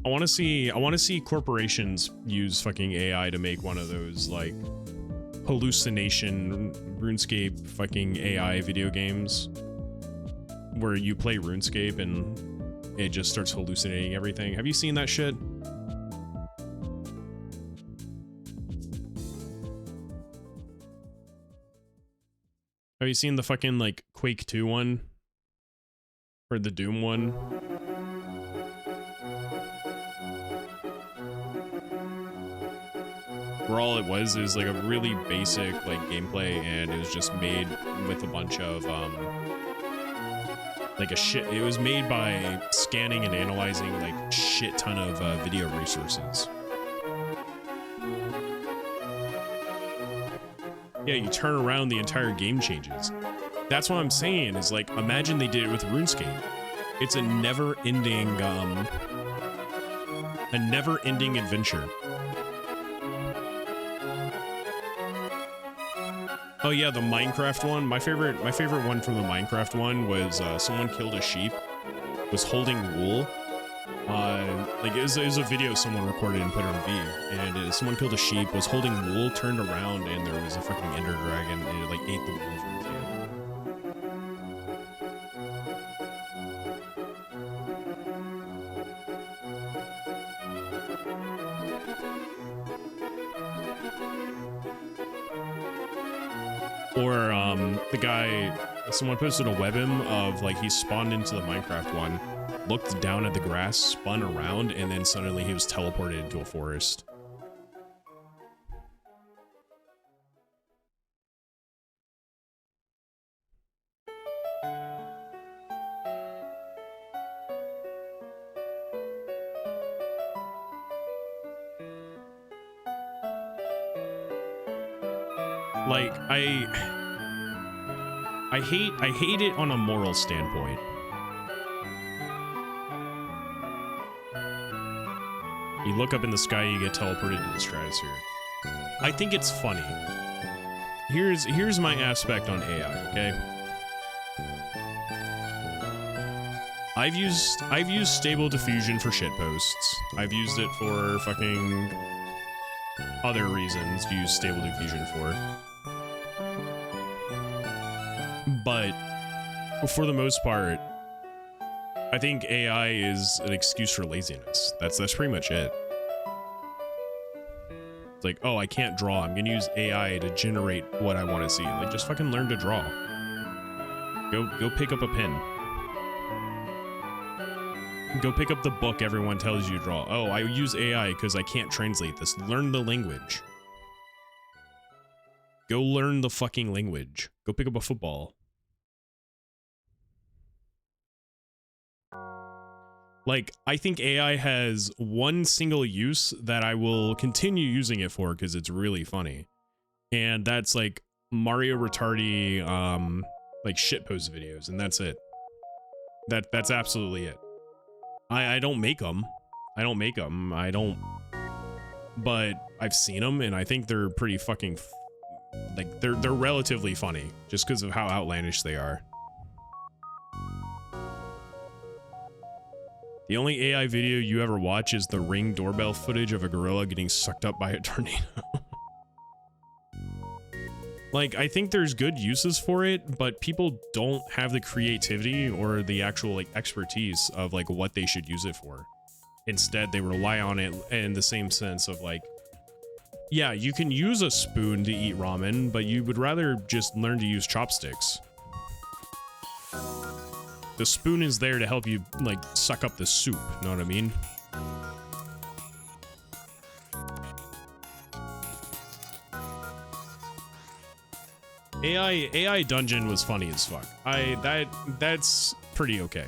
I want to see corporations use fucking AI to make one of those like hallucination RuneScape fucking AI video games where you play RuneScape and it just starts hallucinating everything. Have you seen that shit? Have you seen the fucking like Quake 2 one? Or the Doom one? Where all it was is like a really basic like gameplay, and it was just made with a bunch of like it was made by scanning and analyzing like shit ton of video resources. Yeah, you turn around, the entire game changes. That's what I'm saying, is like, imagine they did it with RuneScape. It's a never-ending adventure. Oh yeah, the Minecraft one. My favorite one from the Minecraft one was someone killed a sheep, was holding wool. Like it was a video someone recorded and put it on V, and someone killed a sheep, was holding wool, turned around, and there was a fucking ender dragon, and it like ate the wool from his hand. Or the guy, someone posted a webm of like he spawned into the Minecraft one, looked down at the grass, spun around, and then suddenly he was teleported into a forest. Like, I hate it on a moral standpoint. You look up in the sky, you get teleported to the stratosphere. I think it's funny. Here's my aspect on AI, okay? I've used Stable Diffusion for shitposts. I've used it for fucking other reasons to use Stable Diffusion for. But for the most part, I think AI is an excuse for laziness. That's pretty much it. It's like, oh, I can't draw. I'm gonna use AI to generate what I want to see. Like, just fucking learn to draw. Go pick up a pen. Go pick up the book everyone tells you to draw. Oh, I use AI because I can't translate this. Learn the language. Go learn the fucking language. Go pick up a football. Like, I think AI has one single use that I will continue using it for because it's really funny. And that's like Mario Retardy, like shitpost videos, and that's it. That's absolutely it. I don't make them. I don't, but I've seen them and I think they're pretty fucking, like they're relatively funny just because of how outlandish they are. The only AI video you ever watch is the Ring doorbell footage of a gorilla getting sucked up by a tornado. Like, I think there's good uses for it, but people don't have the creativity or the actual like expertise of like what they should use it for. Instead, they rely on it in the same sense of like, yeah, you can use a spoon to eat ramen, but you would rather just learn to use chopsticks. The spoon is there to help you, like, suck up the soup, know what I mean? AI Dungeon was funny as fuck. That's pretty okay.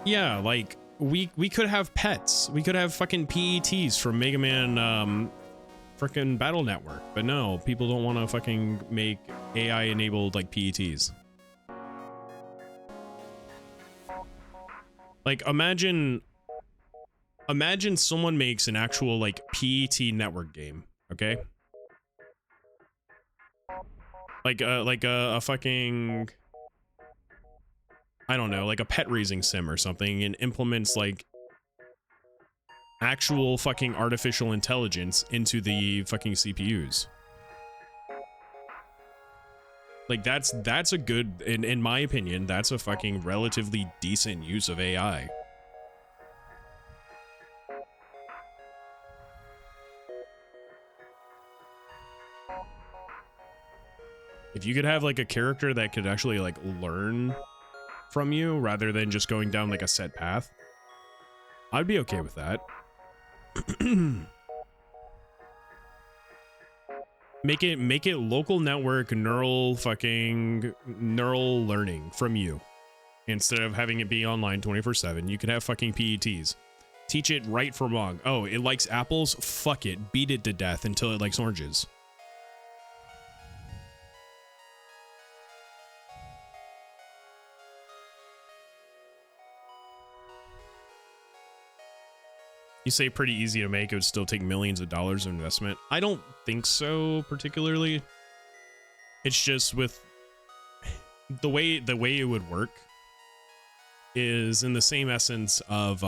Yeah, like, we could have pets. We could have fucking PETs from Mega Man, frickin' Battle Network, but no, people don't want to fucking make AI enabled like PETs. Like imagine someone makes an actual like PET network game, okay? Like a fucking, I don't know, like a pet raising sim or something, and implements like actual fucking artificial intelligence into the fucking CPUs. Like that's a good, in my opinion, that's a fucking relatively decent use of AI. If you could have like a character that could actually like learn from you rather than just going down like a set path, I'd be okay with that. Make it local network neural learning from you. Instead of having it be online 24/7, you could have fucking PETs. Teach it right from wrong. Oh, it likes apples? Fuck it. Beat it to death until it likes oranges. You say pretty easy to make, it would still take millions of dollars of investment. I don't think so, particularly. It's just with the way it would work is in the same essence of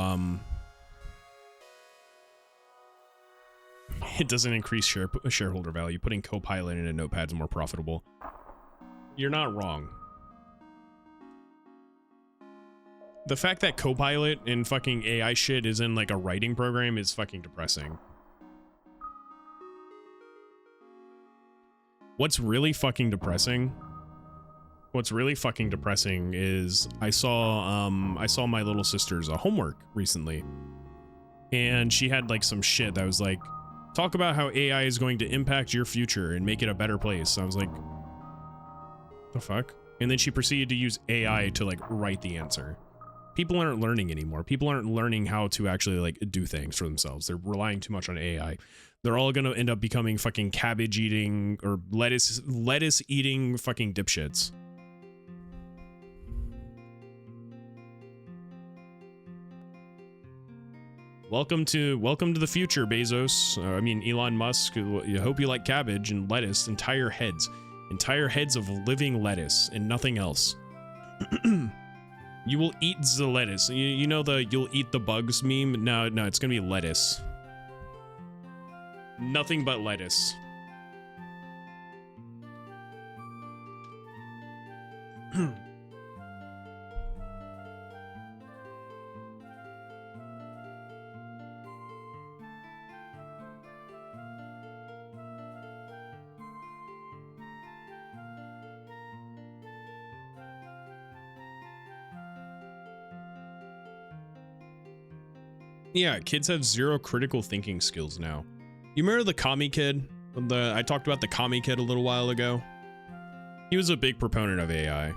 it doesn't increase shareholder value. Putting Copilot in a notepad is more profitable. You're not wrong. The fact that Copilot and fucking AI shit is in like a writing program is fucking depressing. What's really fucking depressing is I saw my little sister's homework recently, and she had like some shit that was like, talk about how AI is going to impact your future and make it a better place. So I was like, the fuck? And then she proceeded to use AI to like write the answer. People aren't learning anymore. People aren't learning how to actually like do things for themselves. They're relying too much on AI. They're all going to end up becoming fucking cabbage eating or lettuce eating fucking dipshits. Welcome to the future, Bezos. I mean, Elon Musk. I hope you like cabbage and lettuce. Entire heads of living lettuce and nothing else. You will eat the lettuce. You know the you'll eat the bugs meme? No, it's gonna be lettuce. Nothing but lettuce. Yeah, kids have zero critical thinking skills now. You remember the commie kid? I talked about the commie kid a little while ago. He was a big proponent of AI.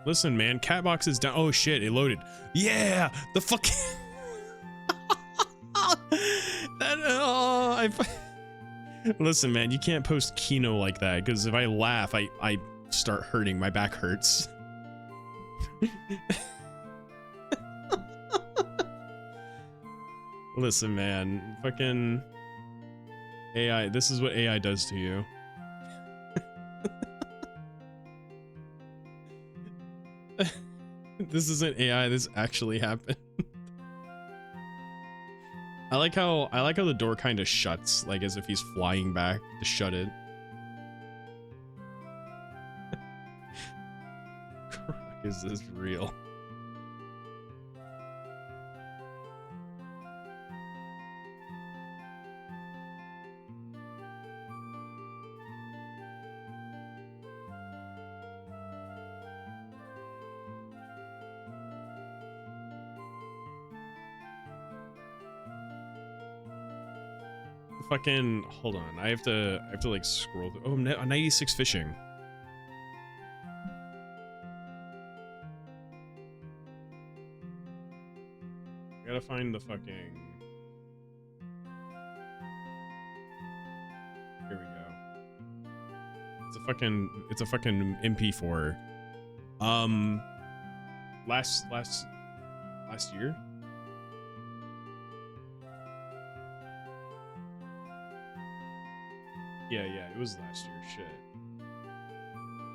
Listen, man, Catbox is down. Oh shit, it loaded. Yeah, the fucking. Listen, man, you can't post Kino like that because if I laugh, I start hurting. My back hurts. Listen, man, fucking AI. This is what AI does to you. This isn't AI. This actually happened. I like how the door kind of shuts, like as if he's flying back to shut it. Is this real? Fucking hold on, I have to like scroll through. Oh, 96 fishing. I gotta find the fucking. Here we go. It's a fucking MP4. Last year. Yeah, it was last year. Shit.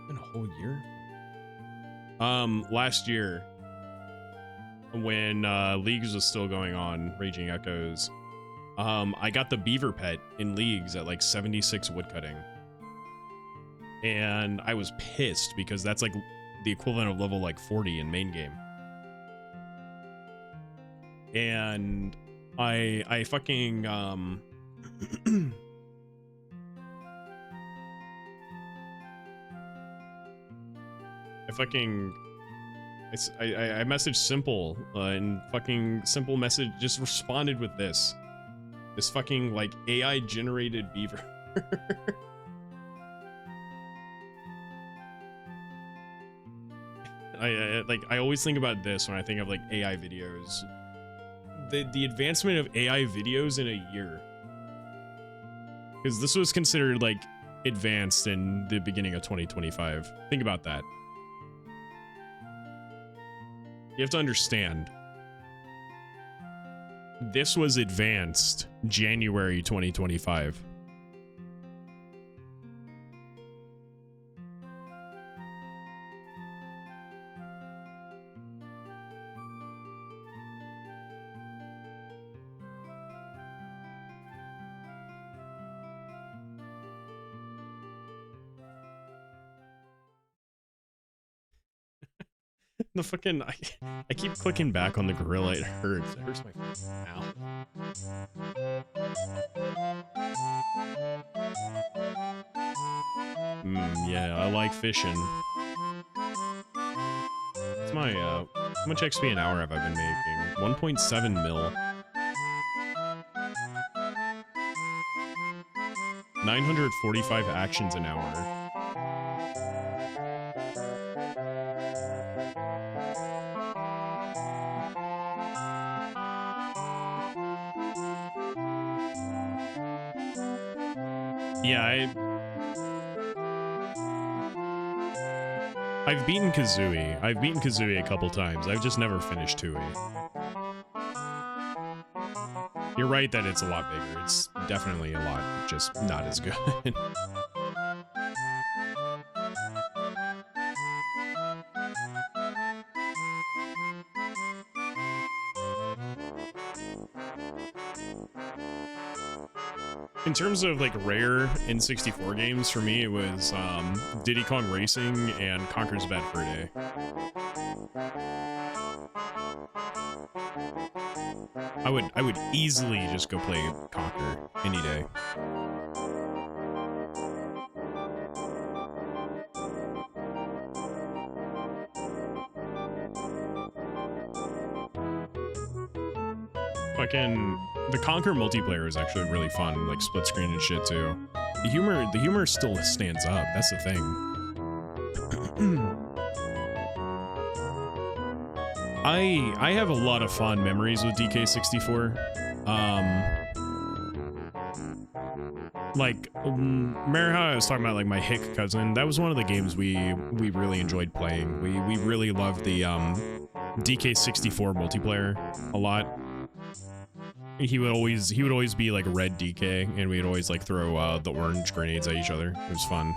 Been a whole year? Last year, when Leagues was still going on, Raging Echoes, I got the beaver pet in Leagues at like 76 woodcutting. And I was pissed because that's like the equivalent of level like 40 in main game. And I fucking I messaged Simple and fucking Simple message just responded with this fucking like AI generated beaver. I always think about this when I think of like AI videos. The advancement of AI videos in a year, because this was considered like advanced in the beginning of 2025. Think about that. You have to understand, this was advanced January 2025. The fucking I keep clicking back on the gorilla. It hurts. It hurts my ow. Yeah, I like fishing. It's my how much XP an hour have I been making? 1.7 mil. 945 actions an hour. Yeah, I've beaten Kazooie. I've beaten Kazooie a couple times. I've just never finished Tui. You're right that it's a lot bigger. It's definitely a lot, just not as good. In terms of like rare N64 games, for me it was Diddy Kong Racing and Conker's Bad Fur Day. I would easily just go play Conker any day. Fucking the Conquer multiplayer is actually really fun, like split screen and shit too. The humor still stands up. That's the thing. I have a lot of fond memories with DK64. Remember how I was talking about like my hick cousin? That was one of the games we really enjoyed playing. We really loved the DK64 multiplayer a lot. He would always be like red DK, and we'd always like throw the orange grenades at each other. It was fun.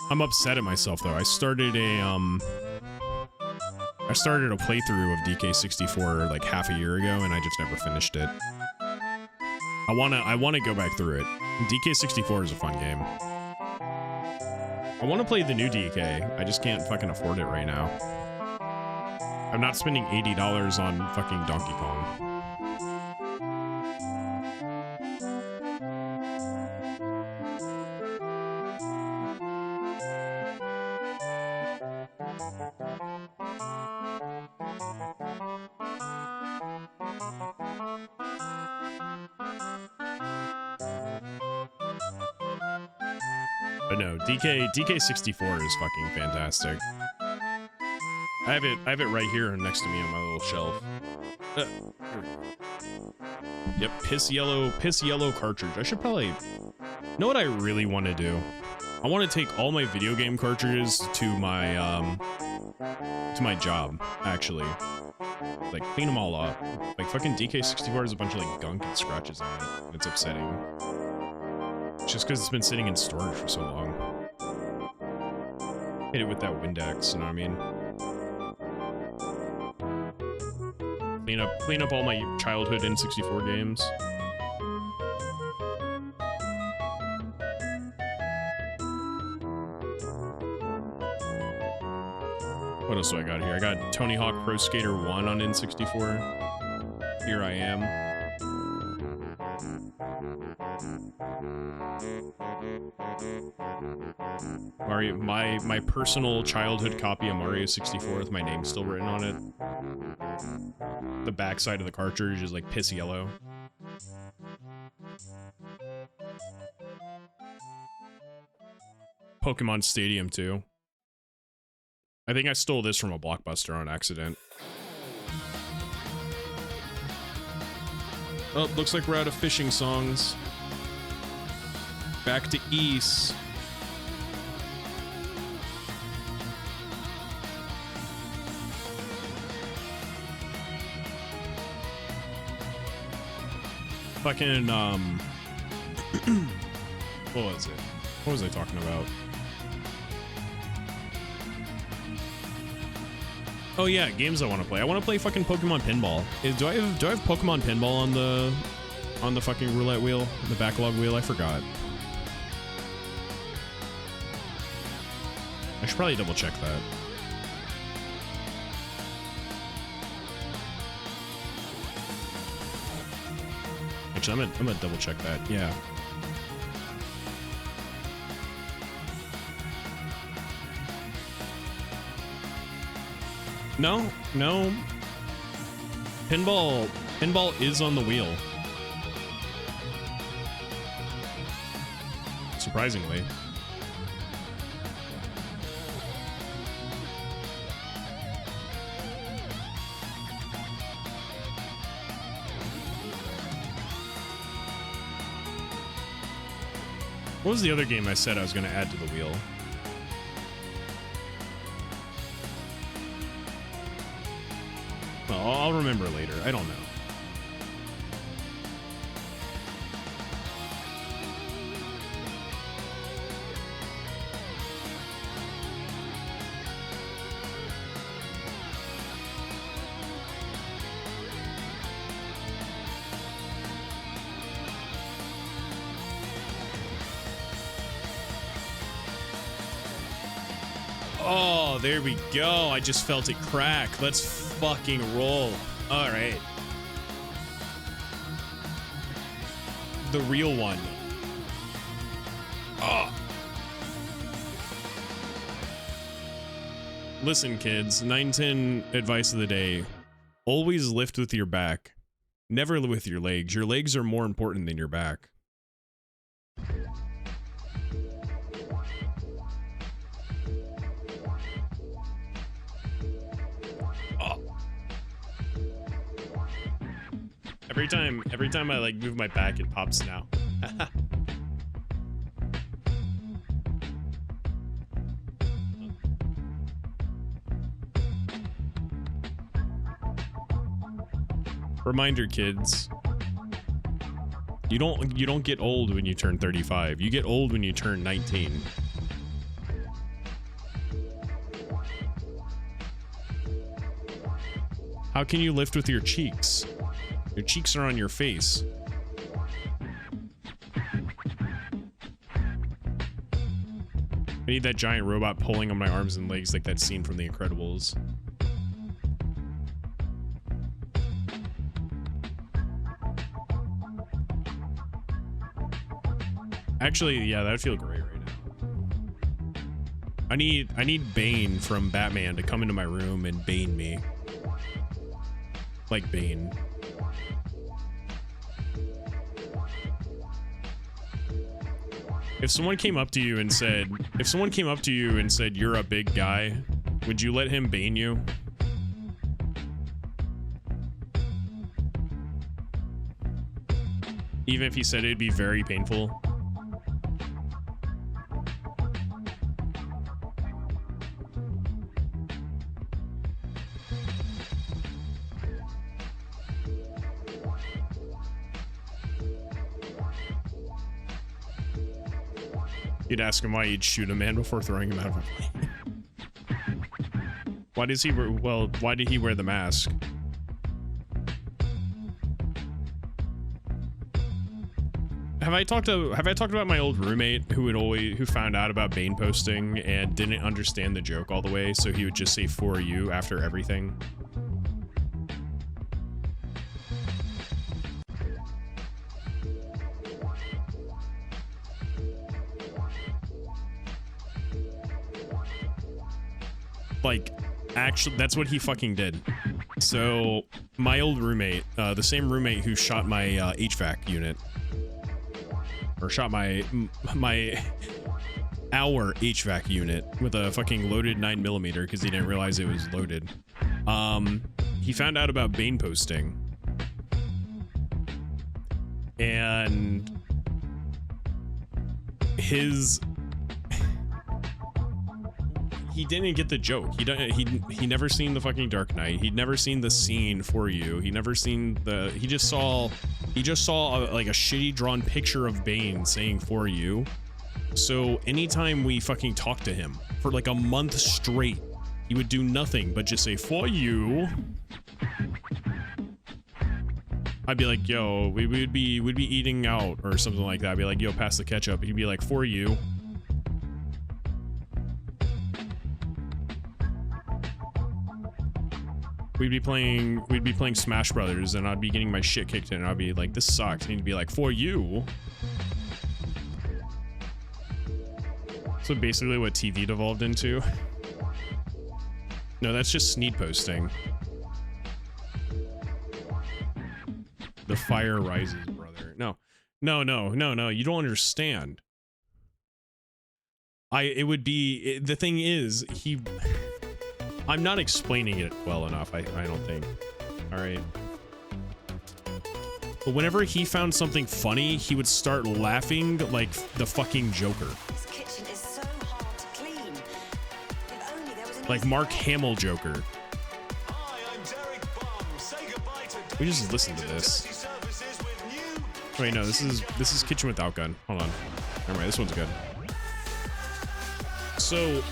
I'm upset at myself though. I started a playthrough of DK64 like half a year ago, and I just never finished it. I wanna go back through it. DK64 is a fun game. I want to play the new DK. I just can't fucking afford it right now. I'm not spending $80 on fucking Donkey Kong. But no, DK64 is fucking fantastic. I have it right here next to me on my little shelf. Yep, piss yellow cartridge. I should probably... You know what I really want to do? I want to take all my video game cartridges to my job, actually. Like, clean them all up. Like, fucking DK64 has a bunch of, like, gunk and scratches on it. It's upsetting. Just because it's been sitting in storage for so long. Hit it with that Windex, you know what I mean? Clean up all my childhood N64 games. What else do I got here? I got Tony Hawk Pro Skater 1 on N64. Here I am. Mario, my personal childhood copy of Mario 64 with my name still written on it. The backside of the cartridge is like piss yellow. Pokemon Stadium 2. I think I stole this from a Blockbuster on accident. Oh, looks like we're out of fishing songs. Back to East. Fucking, what was it? What was I talking about? Oh yeah, games I want to play. I want to play fucking Pokemon Pinball. Do I have Pokemon Pinball on the fucking roulette wheel, the backlog wheel? I forgot. I should probably double check that. Actually, I'm gonna double check that. Yeah. No. Pinball is on the wheel. Surprisingly. What was the other game I said I was going to add to the wheel? Well, I'll remember later. I don't know. Oh, there we go. I just felt it crack. Let's fucking roll. All right. The real one. Oh. Listen, kids, 910 advice of the day. Always lift with your back. Never with your legs. Your legs are more important than your back. Oh. Every time I like move my back, it pops now. Reminder, kids. You don't get old when you turn 35. You get old when you turn 19. How can you lift with your cheeks? Your cheeks are on your face. I need that giant robot pulling on my arms and legs like that scene from The Incredibles. Actually, yeah, that'd feel great right now. I need Bane from Batman to come into my room and Bane me. Like Bane. If someone came up to you and said, you're a big guy, would you let him Bane you? Even if he said it'd be very painful? You'd ask him why he'd shoot a man before throwing him out of a plane. Why does he wear, well, why did he wear the mask? Have I talked about my old roommate who found out about Bane posting and didn't understand the joke all the way, so he would just say "for you" after everything? Like, actually, that's what he fucking did. So, my old roommate, the same roommate who shot my HVAC unit, or shot our HVAC unit with a fucking loaded 9mm because he didn't realize it was loaded. He found out about Bane posting, and he didn't get the joke. He never seen the fucking Dark Knight. He'd never seen the scene "for you." He never seen the. He just saw like a shitty drawn picture of Bane saying "for you." So anytime we fucking talked to him for like a month straight, he would do nothing but just say "for you." I'd be like, "Yo, we'd be eating out or something like that." I'd be like, "Yo, pass the ketchup." He'd be like, "For you." We'd be playing Smash Brothers, and I'd be getting my shit kicked in, and I'd be like, "This sucks." And he'd be like, "For you." So basically what TV devolved into. No, that's just Sneed posting. The fire rises, brother. No, you don't understand. The thing is, I'm not explaining it well enough, I don't think. All right. But whenever he found something funny, he would start laughing like the fucking Joker. This kitchen is so hard to clean. If only there was an Like easy Mark way. Hamill Joker. Hi, I'm Derek Bum. Say goodbye to We just listened to this. Dirty Services with new Wait, no, this is Kitchen Without Gun. Hold on. Never mind, this one's good. So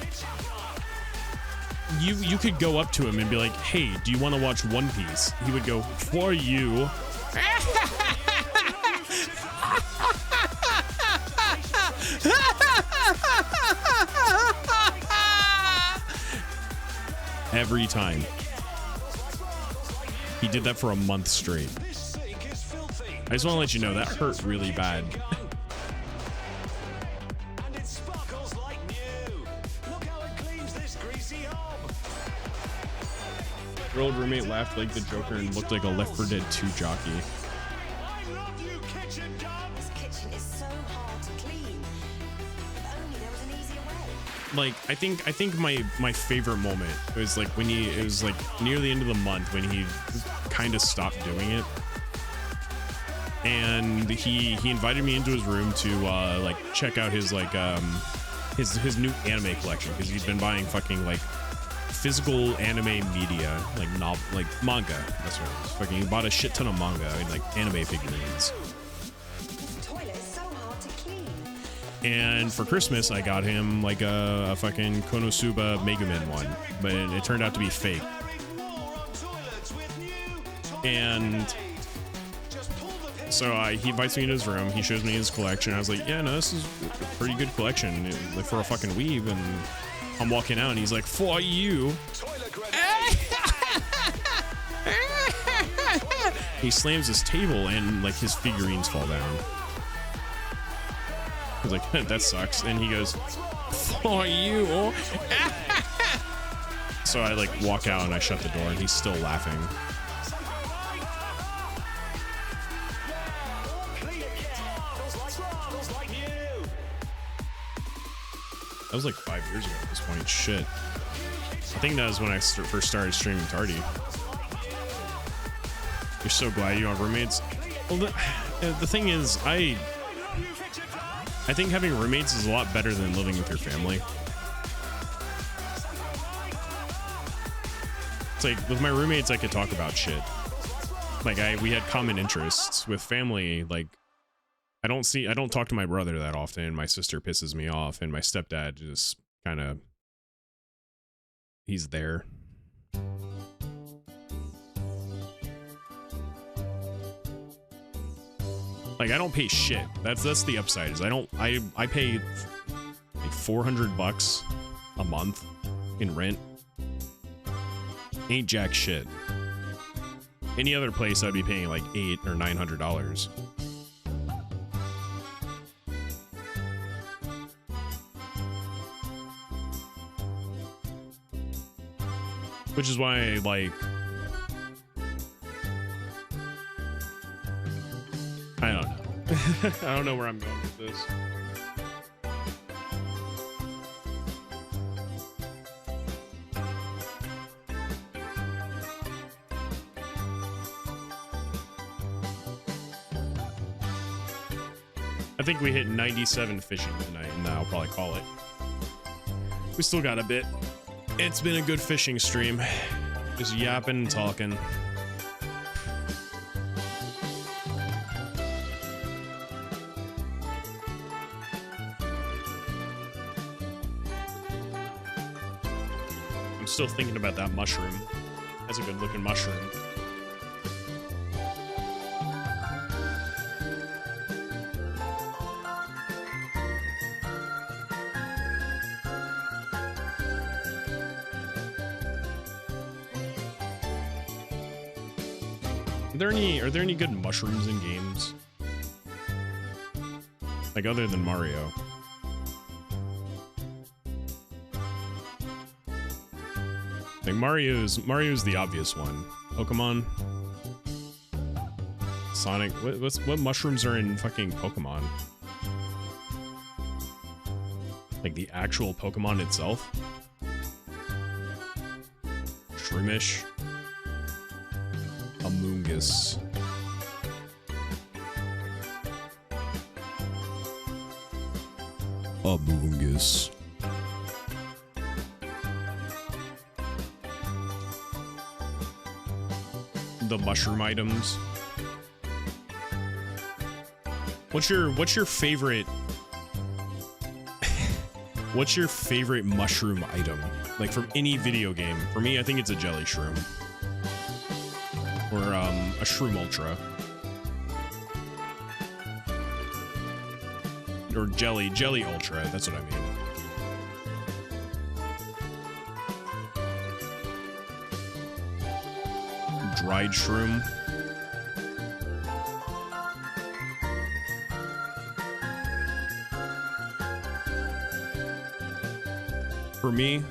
you could go up to him and be like, "Hey, do you want to watch One Piece?" He would go, "For you." Every time. He did that for a month straight. This sink is filthy. I just want to let you know that hurt really bad. And it sparkles like new. Look how it cleans this greasy hob. Your old roommate laughed like the Joker and looked like a Left 4 Dead 2 jockey. I love you, kitchen dog. This kitchen is so hard to clean. If only there was an easier way. Like, I think my favorite moment was like when it was like near the end of the month when he kind of stopped doing it. And he invited me into his room to like check out his like his new anime collection, because he's been buying fucking like physical anime media, like manga. That's what it is. Fucking he bought a shit ton of manga and like anime figurines. The toilet is so hard to clean. And for Christmas, I got him like a fucking Konosuba Megumin one, but it turned out to be fake. And so he invites me into his room. He shows me his collection. I was like, yeah, no, this is a pretty good collection, like for a fucking weeb. And I'm walking out, and he's like, for you. He slams his table, and like his figurines fall down. I was like, that sucks. And he goes, for you. So I like walk out and I shut the door, and he's still laughing. That was like 5 years ago at this point. Shit. I think that was when I first started streaming Tardy. You're so glad you don't have roommates. Well, the thing is, I think having roommates is a lot better than living with your family. It's like with my roommates, I could talk about shit. Like we had common interests. With family, like I don't talk to my brother that often. My sister pisses me off, and my stepdad just kind of, he's there. Like I don't pay shit. That's the upside. Is I pay like $400 a month in rent. Ain't jack shit. Any other place I'd be paying like $800 or $900. Which is why, like, I don't know. I don't know where I'm going with this. I think we hit 97 fishing tonight, and I'll probably call it. We still got a bit. It's been a good fishing stream. Just yapping and talking. I'm still thinking about that mushroom. That's a good looking mushroom. Are there any good mushrooms in games? Like other than Mario? Like Mario's the obvious one. Pokemon, Sonic. What mushrooms are in fucking Pokemon? Like the actual Pokemon itself? Shroomish. Amoongus. Amoongus. The mushroom items. What's your favorite what's your favorite mushroom item? Like from any video game. For me, I think it's a jelly shroom. Or a Shroom Ultra. Or Jelly Ultra, that's what I mean. Dried Shroom. For me,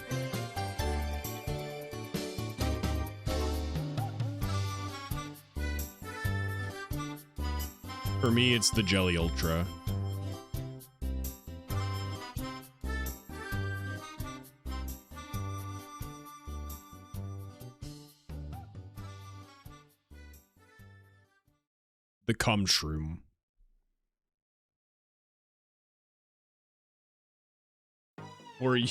For me, it's the Jelly Ultra. The cum shroom. Or you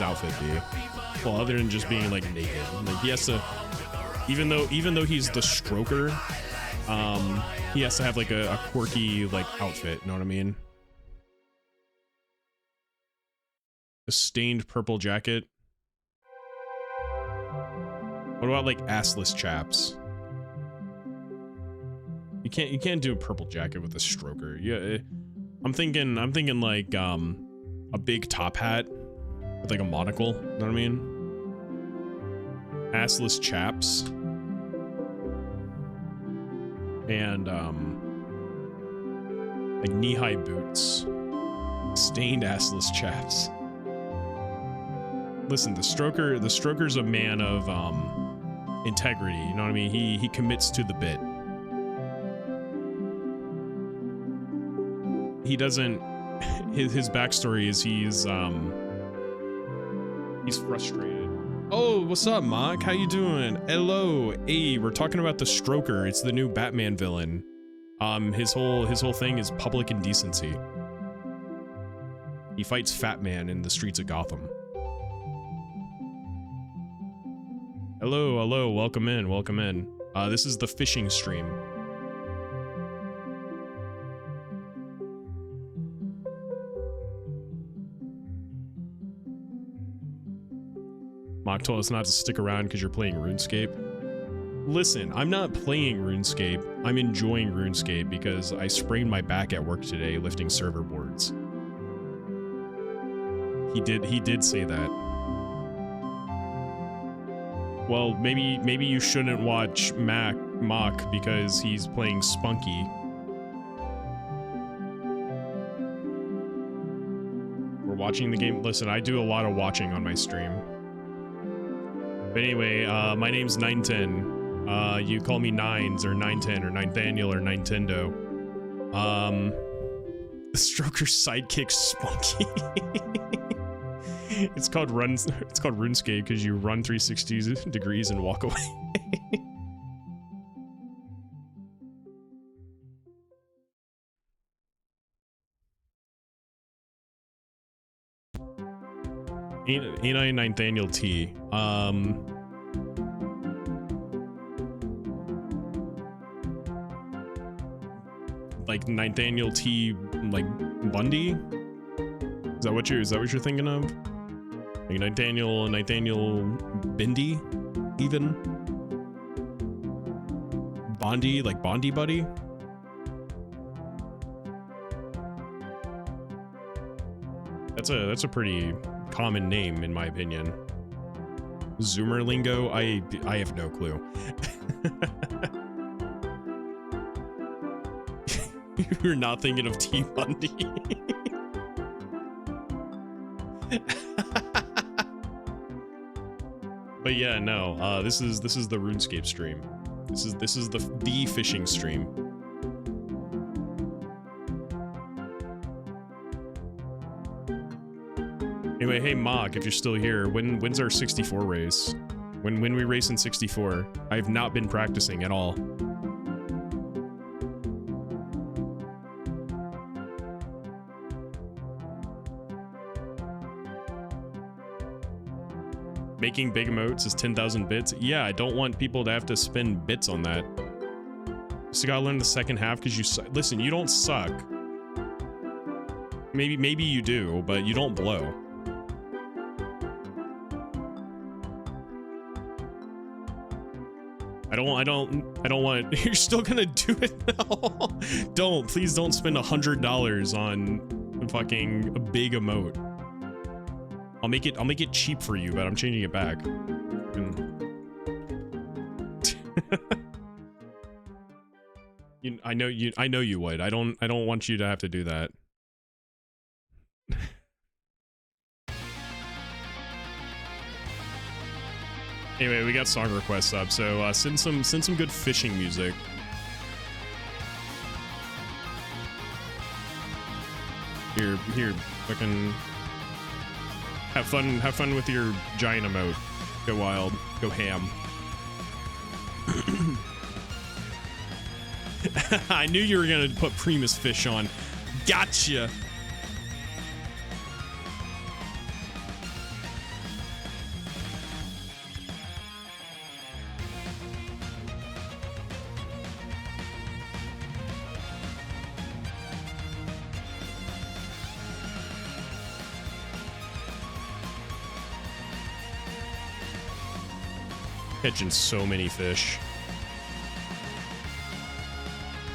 outfit be? Well, other than just being like naked, like he has to, even though he's the stroker, he has to have like a quirky like outfit. You know what I mean? A stained purple jacket. What about like assless chaps? You can't do a purple jacket with a stroker. Yeah, I'm thinking like a big top hat with like a monocle. You know what I mean? Assless chaps. And like knee-high boots. Stained assless chaps. Listen, the stroker's a man of integrity, you know what I mean? He commits to the bit. He doesn't his backstory is he's frustrated. Oh, what's up, Mark? How you doing? Hello. Hey, we're talking about the Stroker. It's the new Batman villain. His whole thing is public indecency. He fights Fat Man in the streets of Gotham. Hello, welcome in. This is the fishing stream. Mock told us not to stick around because you're playing RuneScape. Listen, I'm not playing RuneScape. I'm enjoying RuneScape because I sprained my back at work today lifting server boards. He did say that. Well, maybe you shouldn't watch Mock because he's playing Spunky. We're watching the game. Listen, I do a lot of watching on my stream. But anyway, my name's 910. You call me Nines or 910 or Ninethaniel or Nintendo. The Stroker's sidekick Spunky. It's called RuneScape because you run 360 degrees and walk away. Ain't I Ninethaniel T? Like Ninethaniel T, like Bundy? Is that what you're thinking of? Like Ninethaniel Bindi, even? Bondi, like Bondi Buddy? That's a pretty common name in my opinion. Zoomer lingo, I have no clue. You're not thinking of T Bundy. But yeah, no. This is the RuneScape stream. This is the fishing stream. Anyway, hey Mock, if you're still here, when's our 64 race? When we race in 64? I've not been practicing at all. Making big emotes is 10,000 bits. Yeah, I don't want people to have to spend bits on that. So you gotta learn the second half because you listen, you don't suck. Maybe you do, but you don't blow. I don't want. You're still gonna do it now. Please don't spend $100 on fucking a big emote. I'll make it cheap for you, but I'm changing it back. I know you would. I don't want you to have to do that. Anyway, we got song requests up, so send some good fishing music. Here, fucking have fun with your giant emote. Go wild, go ham. I knew you were gonna put Primus Fish on. Gotcha. Catching so many fish.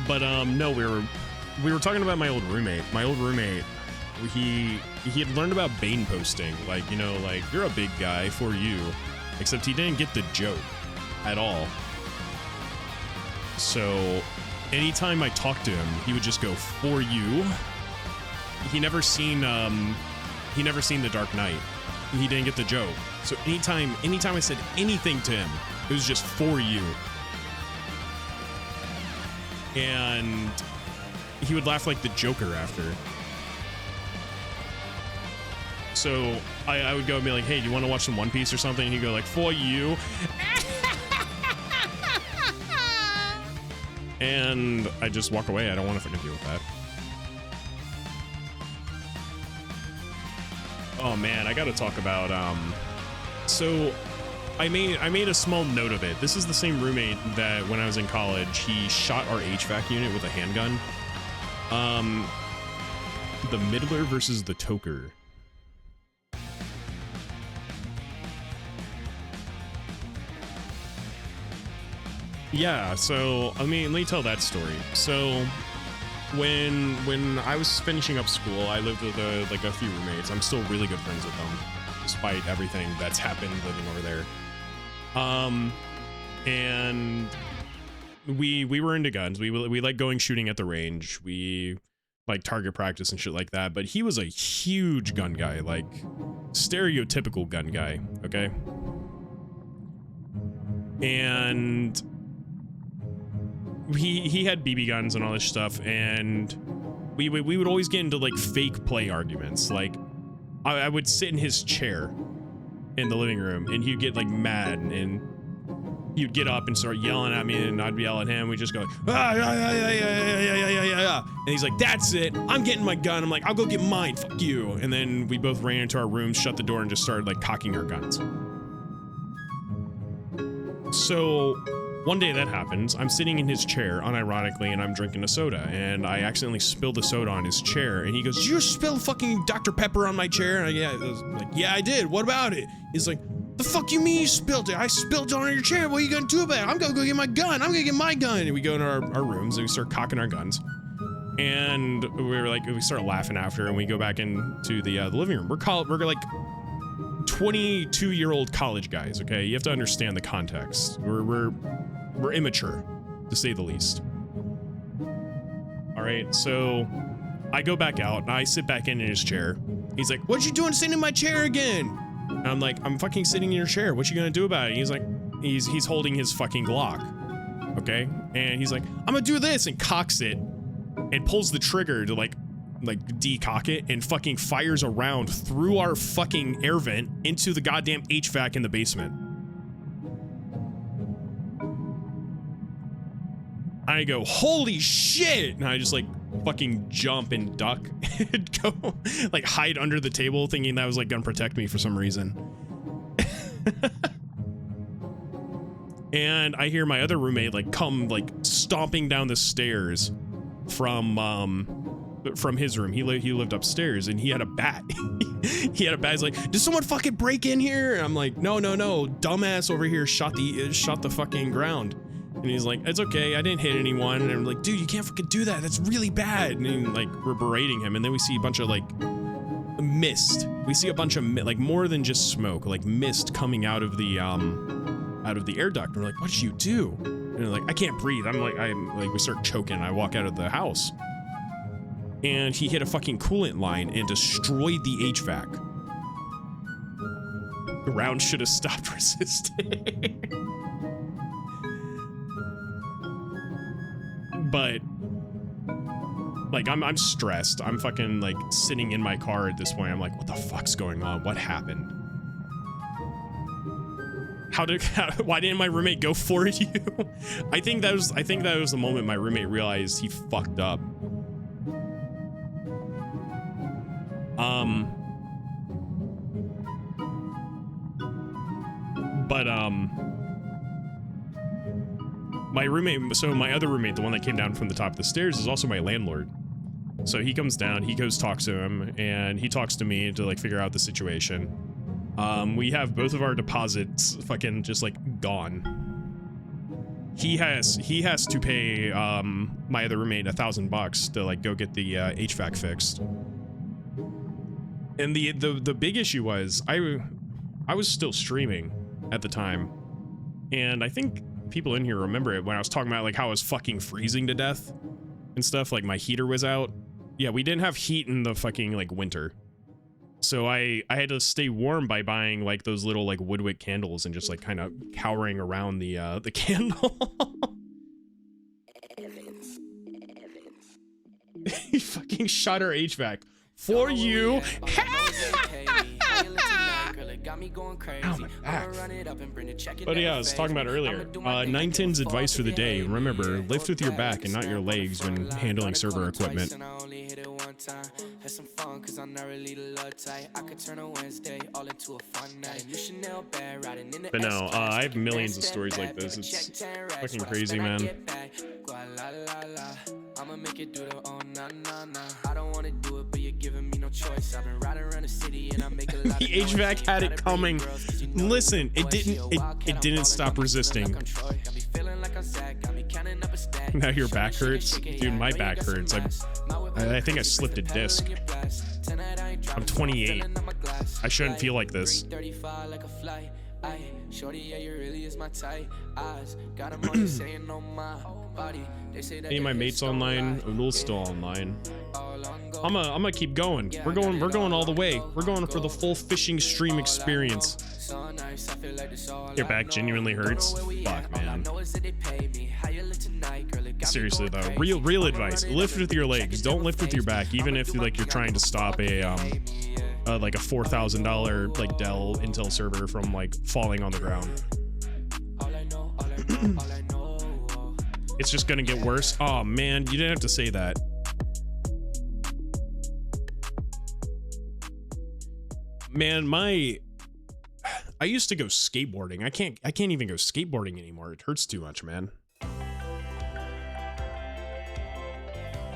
But no, we were talking about my old roommate. My old roommate, he had learned about Bane posting, like, you know, like, you're a big guy, for you. Except he didn't get the joke at all. So anytime I talked to him, he would just go, for you. He never seen The Dark Knight. He didn't get the joke. So anytime I said anything to him, it was just for you. And he would laugh like the Joker after. So I would go and be like, hey, do you want to watch some One Piece or something? And he'd go like, for you. And I just walk away. I don't want to fucking deal with that. Oh man, I gotta talk about so I made a small note of it. This is the same roommate that when I was in college, he shot our HVAC unit with a handgun. The Middler versus the Toker. Yeah, so let me tell that story. So when I was finishing up school, I lived with like a few roommates. I'm still really good friends with them, despite everything that's happened living over there. And we were into guns. We like going shooting at the range. We like target practice and shit like that. But he was a huge gun guy, like stereotypical gun guy. Okay. And he had BB guns and all this stuff, and we would always get into like fake play arguments. Like I would sit in his chair in the living room, and he'd get like mad, and he'd get up and start yelling at me, and I'd yell at him. We'd just go like, ah, yeah, yeah, yeah, yeah, yeah, yeah, yeah, yeah, yeah. And he's like, that's it, I'm getting my gun. I'm like, I'll go get mine, fuck you. And then we both ran into our rooms, shut the door, and just started like cocking our guns. So one day that happens, I'm sitting in his chair unironically, and I'm drinking a soda, and I accidentally spilled the soda on his chair, and he goes, you spilled fucking Dr. Pepper on my chair? And I was like, yeah, I did, what about it? He's like, the fuck you mean you spilled it? I spilled it on your chair, what are you gonna do about it? I'm gonna go get my gun, I'm gonna get my gun. And we go into our rooms, and we start cocking our guns, and we start laughing after, and we go back into the living room. We're like 22-year-old college guys, okay? You have to understand the context. We're immature, to say the least. All right, so I go back out, and I sit back in his chair. He's like, what you doing sitting in my chair again? And I'm like, I'm fucking sitting in your chair. What you gonna do about it? And he's like, he's holding his fucking Glock, okay? And he's like, I'm gonna do this, and cocks it, and pulls the trigger to like decock it, and fucking fires a round through our fucking air vent into the goddamn HVAC in the basement. I go, holy shit! And I just like fucking jump and duck and go like hide under the table, thinking that was like gonna protect me for some reason. And I hear my other roommate like come like stomping down the stairs from his room. He lived upstairs, and he had a bat. He had a bat. He's like, did someone fucking break in here? And I'm like, no, dumbass over here shot the fucking ground. And he's like, it's okay, I didn't hit anyone. And I'm like, dude, you can't fucking do that, that's really bad. And like we're berating him, and then we see a bunch of like mist. We see a bunch of like more than just smoke, like mist coming out of the air duct. And we're like, what did you do? And they're like, I can't breathe. I'm like, we start choking. I walk out of the house, and he hit a fucking coolant line and destroyed the HVAC. The round should have stopped resisting. But like I'm stressed. I'm fucking like sitting in my car at this point. I'm like, what the fuck's going on? What happened? Why didn't my roommate go for you? I think that was the moment my roommate realized he fucked up. My roommate, so my other roommate, the one that came down from the top of the stairs, is also my landlord. So he comes down, he goes talks to him, and he talks to me to like figure out the situation. We have both of our deposits fucking just like gone. He has to pay my other roommate $1,000 to like go get the HVAC fixed. And the big issue was I was still streaming at the time, and I think people in here remember it when I was talking about like how I was fucking freezing to death and stuff. Like my heater was out. Yeah, we didn't have heat in the fucking like winter, so I had to stay warm by buying like those little like woodwick candles and just like kind of cowering around the candle. He fucking shot our HVAC for you. Ow, my back. But yeah, I was talking about earlier. 910's advice for the day. Remember, lift with your back and not your legs when handling server equipment. But no, I have millions of stories like this. It's fucking crazy, man. I'ma make it do the oh nah nah nah. I don't wanna do it, but you're giving me no choice. I've been riding around the city and I make a lot. The HVAC had it coming. Listen, it didn't stop resisting. Now your back hurts? Dude, my back hurts. I think I slipped a disc. I'm 28. I shouldn't feel like this. Any of my mates online? Oodle's still online. I'm gonna keep going. We're going all the way. We're going for the full fishing stream experience. Your back genuinely hurts? Fuck, man. Seriously though, real advice: lift with your legs. Don't lift with your back, even if like you're trying to stop a like a $4,000 like Dell Intel server from like falling on the ground. It's just gonna get worse. Oh man, you didn't have to say that. Man, I used to go skateboarding. I can't even go skateboarding anymore. It hurts too much, man.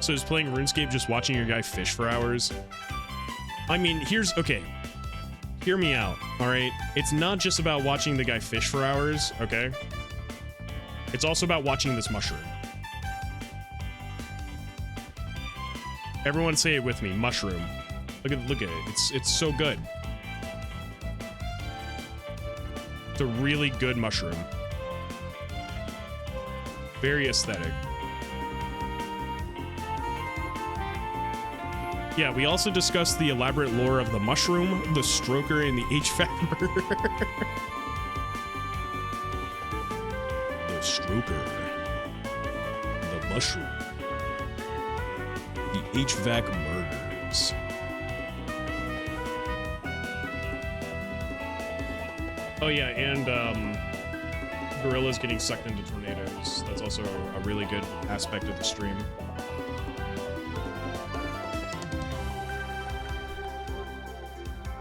So is playing RuneScape just watching your guy fish for hours? I mean, okay. Hear me out, all right? It's not just about watching the guy fish for hours, okay? It's also about watching this mushroom. Everyone say it with me, mushroom. Look at it. It's so good. It's a really good mushroom. Very aesthetic. Yeah, we also discussed the elaborate lore of the mushroom, the stroker, and the HVAC murder. The stroker, the mushroom, the HVAC murders. Oh yeah, and gorillas getting sucked into tornadoes. That's also a really good aspect of the stream.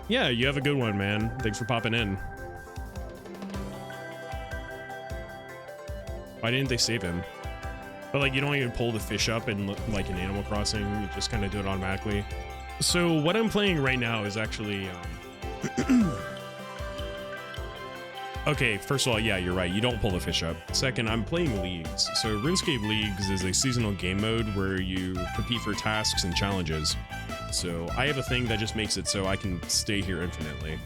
Yeah, you have a good one, man. Thanks for popping in. Why didn't they save him? But like, you don't even pull the fish up in like in Animal Crossing. You just kind of do it automatically. So what I'm playing right now is actually okay, first of all, yeah, you're right. You don't pull the fish up. Second, I'm playing Leagues. So RuneScape Leagues is a seasonal game mode where you compete for tasks and challenges. So I have a thing that just makes it so I can stay here infinitely.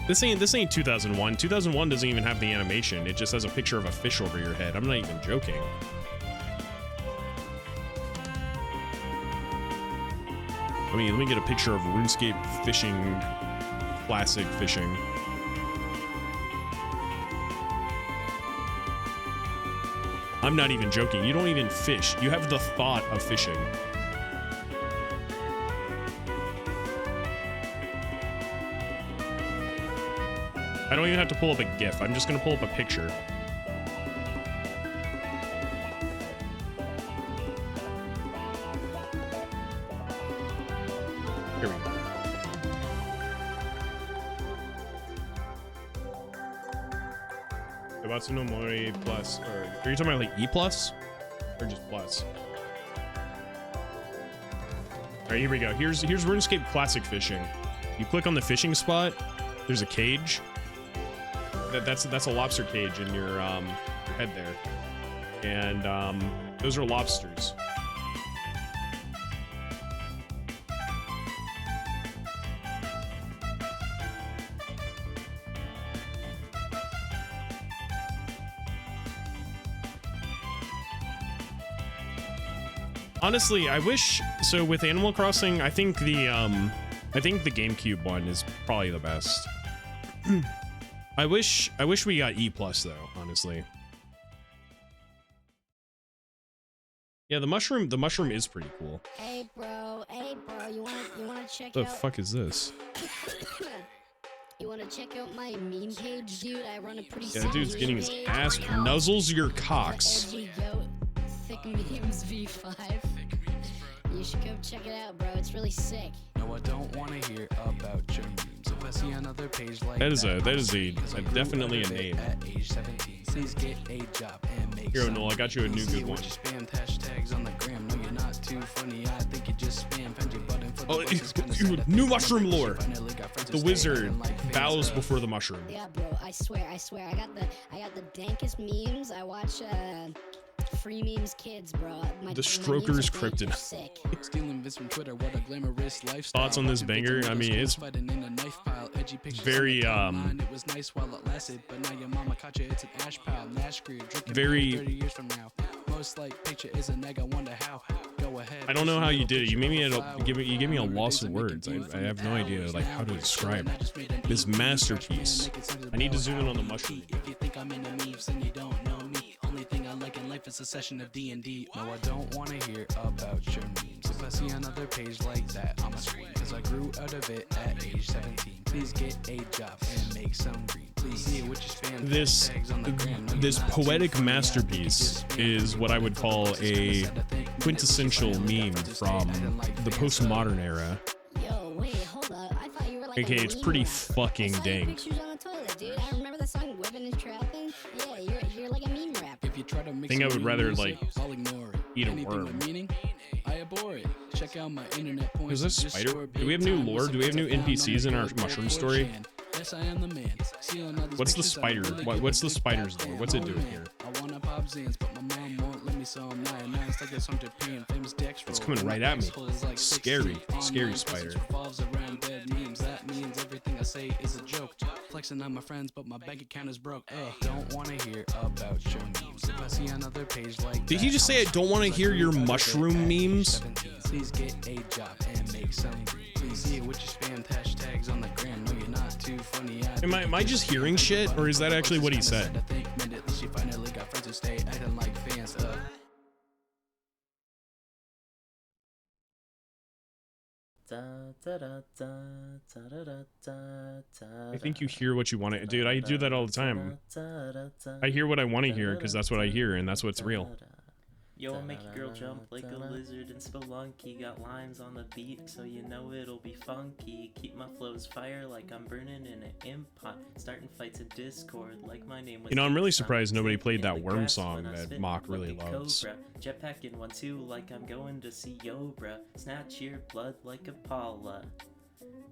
This ain't 2001. 2001 doesn't even have the animation. It just has a picture of a fish over your head. I'm not even joking. I mean, let me get a picture of RuneScape fishing, classic fishing. I'm not even joking. You don't even fish. You have the thought of fishing. I don't even have to pull up a GIF. I'm just gonna pull up a picture. Here we go. Ibatsu no Mori plus, or are you talking about like E plus? Or just plus? Alright, here we go. Here's RuneScape Classic Fishing. You click on the fishing spot, there's a cage. That's a lobster cage in your head there. And those are lobsters. Honestly, I wish so with Animal Crossing, I think the GameCube one is probably the best. I wish we got E plus though, honestly. Yeah, the mushroom is pretty cool. Hey bro, you wanna check The out fuck is this? You wanna check out my meme page, dude? I run a pretty Yeah, dude's getting his ass nuzzles your cocks. Thick Memes V5. You should go check it out, bro. It's really sick. No, I don't want to hear about your memes. If I see another page like That is definitely a name. At age 17, please get a job and make Here, some Noel, I got you a new good one. You spam hashtags on the gram. No, you're not too funny. I think you just spam. Find your button for the Oh, buttons, gonna set up new the mushroom lore. Finally got friends The wizard bows before the mushroom. Yeah, bro, I swear. I got the dankest memes. I watch Free Memes Kids, bro. The Stroker's Kryptonite. Sick. Stealing this from Twitter, what a glamorous lifestyle. Thoughts on this banger? I mean, it's very It was nice while it lasted, but now your mama caught you, it's an ash pile. Nash Creed, drinking very 30 years from now. Most like picture is an egg, I wonder how. Go ahead. I don't know how you did it. You made me you gave me a loss of words. I have no idea like how to describe this masterpiece. I need to zoom in on the mushroom. If you think I'm in the memes, then you don't know me. Only thing I like in life is a session of D&D. No, I don't want to hear about your memes. If I see another page like that on my screen, cause I grew out of it at age 17. Please get a job and make some green. Please see what you spam. This poetic masterpiece is what I would call a quintessential meme from the postmodern era. Yo, wait, hold up. I thought you were like Okay, a it's meme pretty rap. fucking I saw your dank. pictures on the toilet, dude. I remember the song Whipping and Trapping. Yeah, you're like a meme rapper. If you try to mix I think I some would new rather, music, like, I'll ignore it. eat a Anything worm. with meaning, I abhor it. Check out my internet points. Is this Just spider? score Do we have new big lore? time Do we have new with some NPCs in our found on mushroom the story? 4chan. Yes, I am the man. Stealing all these What's the pictures, I spider? really What's give the a spider's goddamn. lore? What's it Oh, doing man. here? I wanna pop zans, but my mom won't let me, so I'm lying. Now it's like there's some Japan famous Dex It's roll. coming right at me. Asshole is like Scary, 60. scary Online spider. presence revolves around dead memes. That means everything I say is a joke. Flexing on my friends, but my bank account is broke. Don't wanna hear about your memes. If I see another page like Did he just say I don't want to hear your mushroom memes? Please get a job and make some green. Please see what you spammed hashtags on the gram. No, you're not too funny. Am I just hearing shit, or is that actually what he said? I think, man, at least you finally got friends who stay acting like fans. I think you hear what you want to. Dude, I do that all the time. I hear what I want to hear because that's what I hear, and that's what's real. Yo, I'll make a girl jump like a lizard and spelunky. Got lines on the beat, so you know it'll be funky. Keep my flows fire like I'm burning in an impot. Starting fights in Discord like my name was. You know, I'm really Ink. surprised nobody In played that the Worm grass song when I that spit Mock like really a loves. cobra. Jetpack in 1-2 like I'm going to see Yobra. Snatch your blood like a Paula.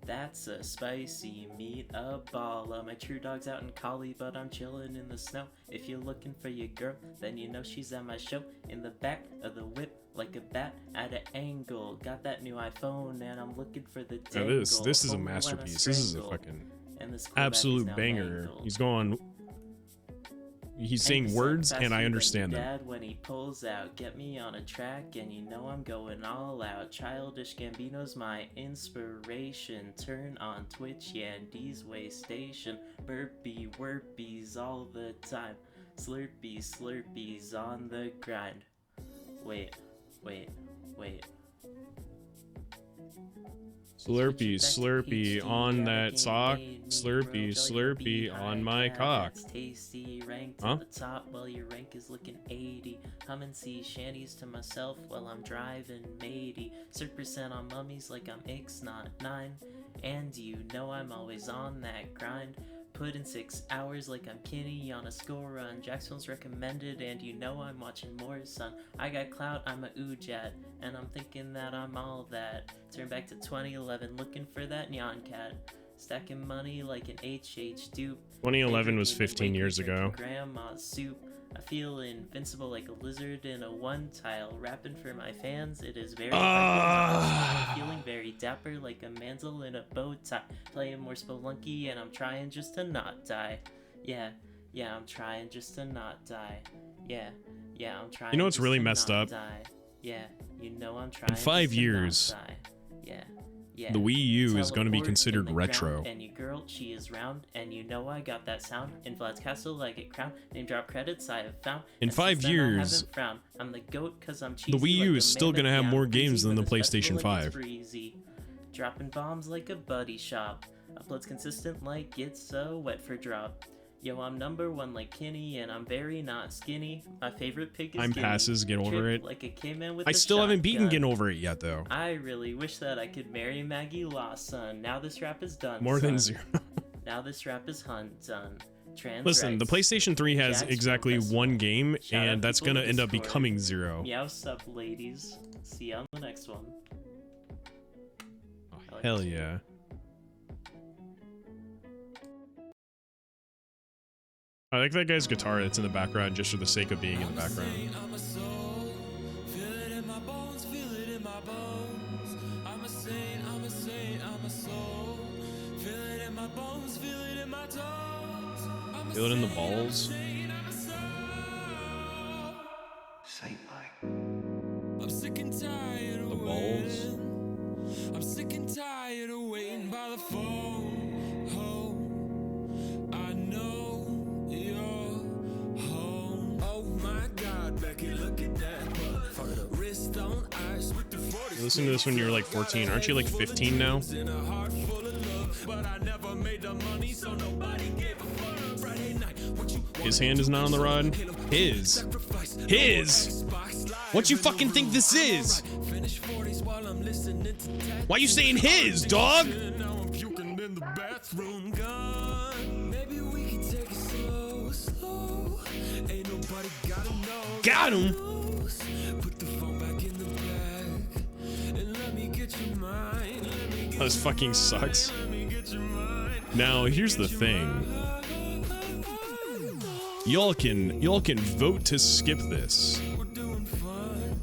That's a spicy meatball. My true dog's out in Cali, but I'm chillin' in the snow. If you're looking for your girl, then you know she's at my show. In the back of the whip, like a bat at an angle. Got that new iPhone, and I'm looking for the Now dangle. this is a Only when I masterpiece. This is a strangle. fucking And this quarterback is absolute now banger. mangled. He's going. He's saying 8% words, and I faster understand than them. Dad when he pulls out, get me on a track, and you know I'm going all out. Childish Gambino's my inspiration. Turn on Twitch, Yandy's way station. Burpee worpies all the time. Slurpees, slurpees on the grind. Wait. Slurpee, slurpee on that sock. Slurpee, slurpee on my cock. Tasty, ranked Huh? at the top while your rank is looking 80. Humming sea shanties to myself while I'm driving matey. Circ% on mummies like I'm X not 9. And you know I'm always on that grind. Put in 6 hours like I'm Kinney on a score run. Jackson's recommended, and you know I'm watching more, son. I got clout, I'm a oojat, and I'm thinking that I'm all that. Turn back to 2011, looking for that neon cat. Stacking money like an HH dupe. 2011 was Favorite 15 years drinking ago. Grandma's soup. I feel invincible like a lizard in a one tile. Rapping for my fans, it is very Ah. I'm feeling very dapper like a manzel in a bow tie. Playing more Spelunky and I'm trying just to not die. Yeah, I'm trying just to not die. Yeah, I'm trying. You know what's just really to messed not up? Die. Yeah, you know I'm trying. In 5 just to not years, die. Yeah. the Wii U is going to be Teleport in considered the retro. ground, and your girl, she is round, and you know I got that sound. In Vlad's castle, I get crowned. Name drop credits I have found. In And 5 since then, I years, haven't frowned. I'm the goat 'cause I'm cheesy the Wii U like is a still man going to have that more I'm games breezy, than the but it's festival PlayStation like it's 5. breezy. Dropping bombs like a buddy shop. Uploads consistent like it's so wet for drop. Yo, I'm #1 like Kinney, and I'm very not skinny. My favorite pick is Time Gimme. passes, get over Trip it. Like a K-man with I a still haven't beaten shotgun. Getting Over It yet, though. I really wish that I could marry Maggie Lawson. Now this rap is done. More than son. 0. Now this rap is done. Trans Listen, the rights. PlayStation 3 has Jack's exactly Festival. one game, Shout out and that's people going to in end up Discord. becoming 0. Meow sup, ladies. See you on the next one. Hell yeah. I like that guy's guitar that's in the background just for the sake of being in the background. I'm a soul, feel it in my bones, feel it in my bones. I'm a saint, I'm a saint, I'm a soul, feel it in my bones, feel it in my toes. I'm a Feel it in the saint, balls. I'm a soul. I'm sick and tired of The balls. waiting. I'm sick and tired of waiting by the phone. Oh, I know you're home. Oh my God, Becky, look at that. Wrist on ice with the 40. You listen to this when you're like 14. Aren't you like 15 now? In a heart full of love, but I never made the money, so nobody gave a fuck. Friday night, what you His hand is not on the rod. His. What you fucking think this is? Why you saying his, dog? Now I'm puking in the bathroom, gone. Maybe we can take it slow, slow. Ain't nobody gotta know. Got him. Put the phone back in the bag and let me get your mind. Let me get This fucking sucks. let me get your mind. Now, here's the thing. Y'all can vote to skip this. We're doing fine.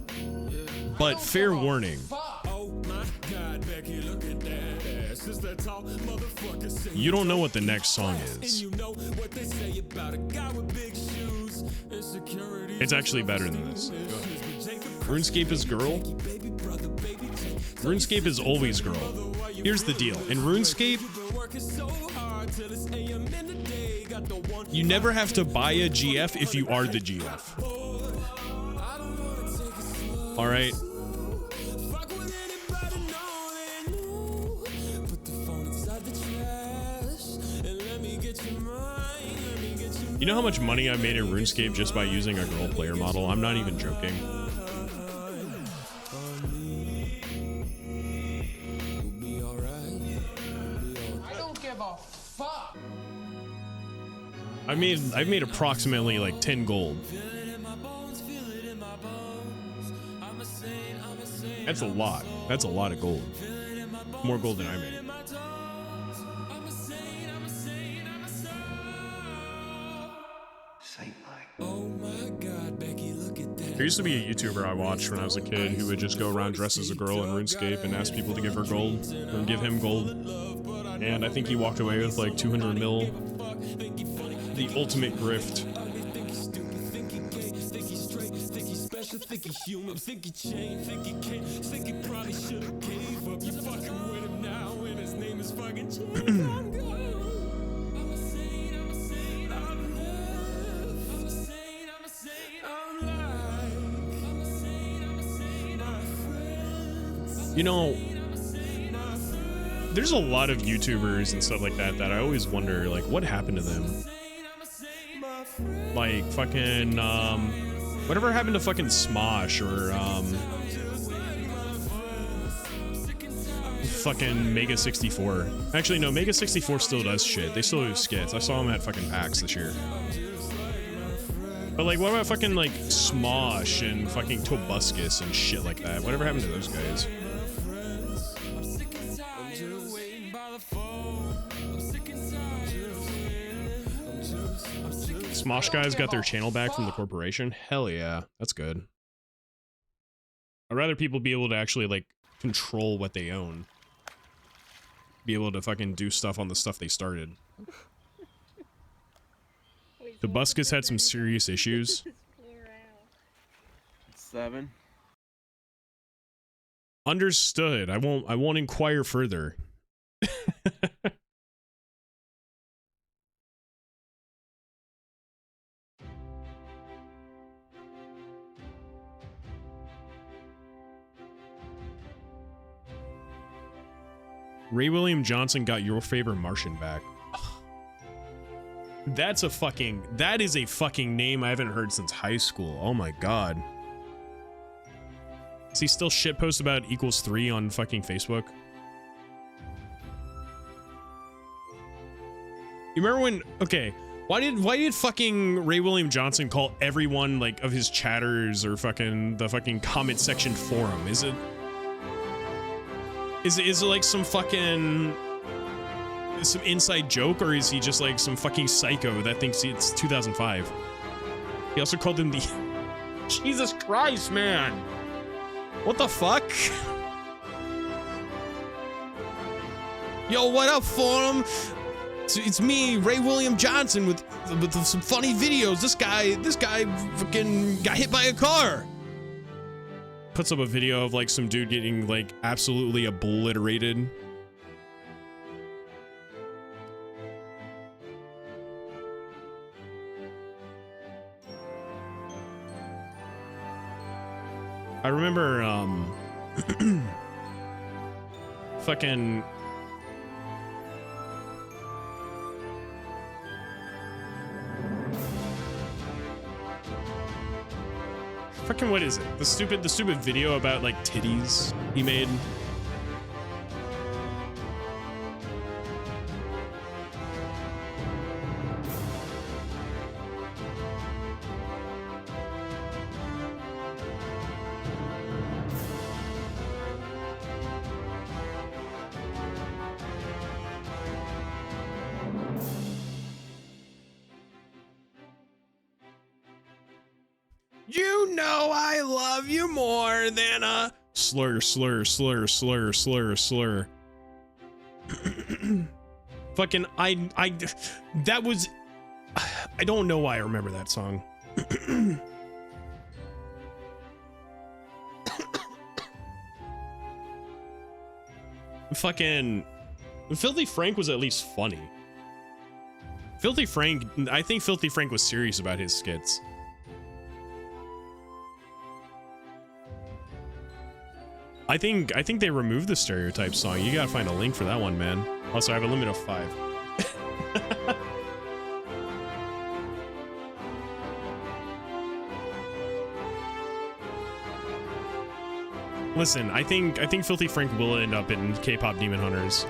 But fair warning, Oh my God, Becky, look at that ass. Is that tall motherfucker singing? you don't know what the next song And is. you know what they say about a guy with big shoes. Insecurity. It's actually better than this. RuneScape is girl. RuneScape is always girl. Here's the deal. In RuneScape, you never have to buy a GF if you are the GF. All right. You know how much money I made in RuneScape just by using a girl player model? I'm not even joking. I don't give a fuck. I've made approximately like 10 gold. That's a lot. That's a lot of gold. More gold than I made. Oh my God, Becky, look at that. There used to be a YouTuber I watched when I was a kid who would just go around dressed as a girl in RuneScape and ask people to give her gold or give him gold. And I think he walked away with like 200 mil. The ultimate grift. Think he human, think he changed, think he can't, think he probably should have gave up. You fucking with him now, and his name is fucking James. I'm gone. I'm a saint, I'm a saint, I'm left. I'm a saint, I'm a saint, I'm like. I'm a saint, I'm a saint, my friends. You know, there's a lot of YouTubers and stuff like that that I always wonder, like, what happened to them? Like, fucking, whatever happened to fucking Smosh or, fucking Mega 64? Actually, no, Mega 64 still does shit. They still do skits. I saw them at fucking Pacts this year. But, like, what about fucking, like, Smosh and fucking Tobuscus and shit like that? Whatever happened to those guys? Smosh guys got their channel back from the corporation? Hell yeah, that's good. I'd rather people be able to actually, like, control what they own. Be able to fucking do stuff on the stuff they started. Tobuscus had some serious issues. 7. Understood. I won't inquire further. Ray William Johnson got Your Favorite Martian back. Ugh. That is a fucking name I haven't heard since high school. Oh my god. Does he still shitpost about =3 on fucking Facebook? You remember when, okay, why did fucking Ray William Johnson call everyone, like, of his chatters or fucking the fucking comment section forum? Is it like some fucking some inside joke, or is he just like some fucking psycho that thinks it's 2005? He also called him the Jesus Christ, man. What the fuck? Yo, what up, Forum? It's me, Ray William Johnson, with some funny videos. This guy fucking got hit by a car. Puts up a video of like some dude getting like absolutely obliterated. I remember fucking what is it? The stupid video about like titties he made. You know I love you more than a slur. Fucking that was, I don't know why I remember that song. Fucking Filthy Frank was at least funny. I think Filthy Frank was serious about his skits. I think they removed the Stereotype song. You gotta find a link for that one, man. Also, I have a limit of 5. Listen, I think Filthy Frank will end up in K-pop Demon Hunters.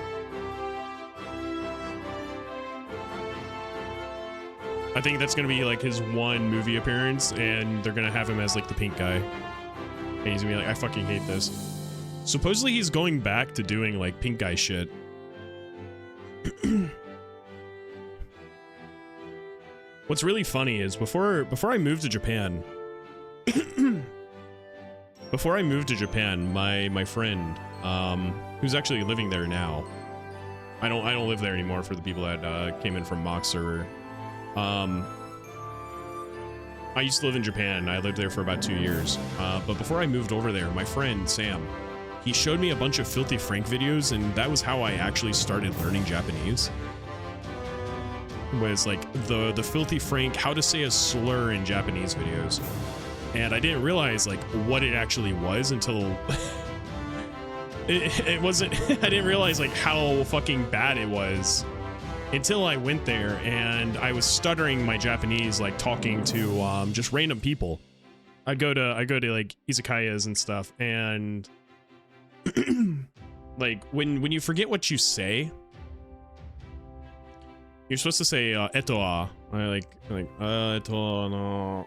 I think that's gonna be like his one movie appearance, and they're gonna have him as like the pink guy. And he's gonna be like, I fucking hate this. Supposedly he's going back to doing like pink guy shit. What's really funny is before I moved to Japan, my friend, who's actually living there now. I don't live there anymore for the people that came in from Mox server. I used to live in Japan. I lived there for about 2 years. But before I moved over there, my friend Sam, he showed me a bunch of Filthy Frank videos, and that was how I actually started learning Japanese. Was like the Filthy Frank how to say a slur in Japanese videos. And I didn't realize like what it actually was until it wasn't I didn't realize like how fucking bad it was until I went there and I was stuttering my Japanese, like talking to just random people. I go to like izakayas and stuff, and like when you forget what you say, you're supposed to say eto like eto no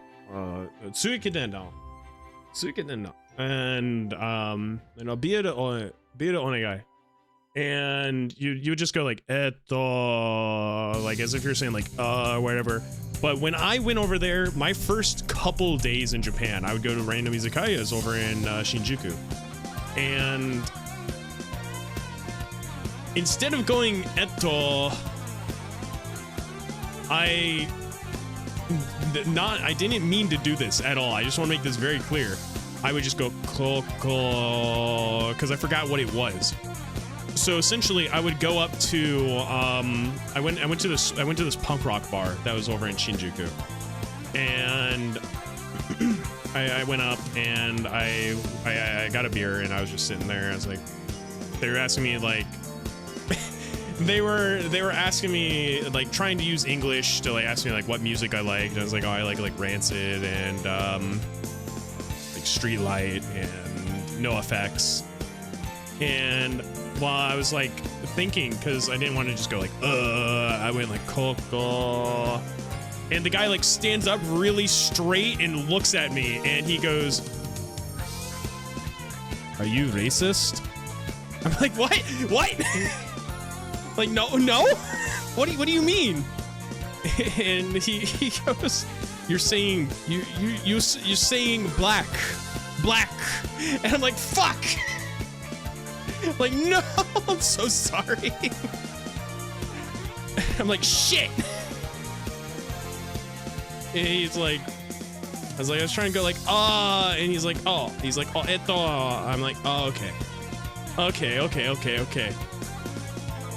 tsuikiden no, and beer onegai. And you would just go like eto, like as if you're saying like whatever. But when I went over there, my first couple days in Japan, I would go to random izakayas over in Shinjuku, and instead of going eto, I didn't mean to do this at all. I just want to make this very clear. I would just go because I forgot what it was. So essentially, I would go up to I went to this punk rock bar that was over in Shinjuku, and I went up and I got a beer, and I was just sitting there. I was like, they were asking me like they were asking me like trying to use English to like ask me like what music I liked. And I was like, oh, I like Rancid and like Streetlight and NoFX. And while I was like thinking, because I didn't want to just go like I went like Coco, and the guy like stands up really straight and looks at me, and he goes, "Are you racist?" I'm like, what? Like, no. What do you mean? And he goes, you're saying you're saying black. And I'm like, fuck. Like, no, I'm so sorry. I'm like, shit. And he's like, I was trying to go like, and he's like, oh, eto. I'm like, oh, okay.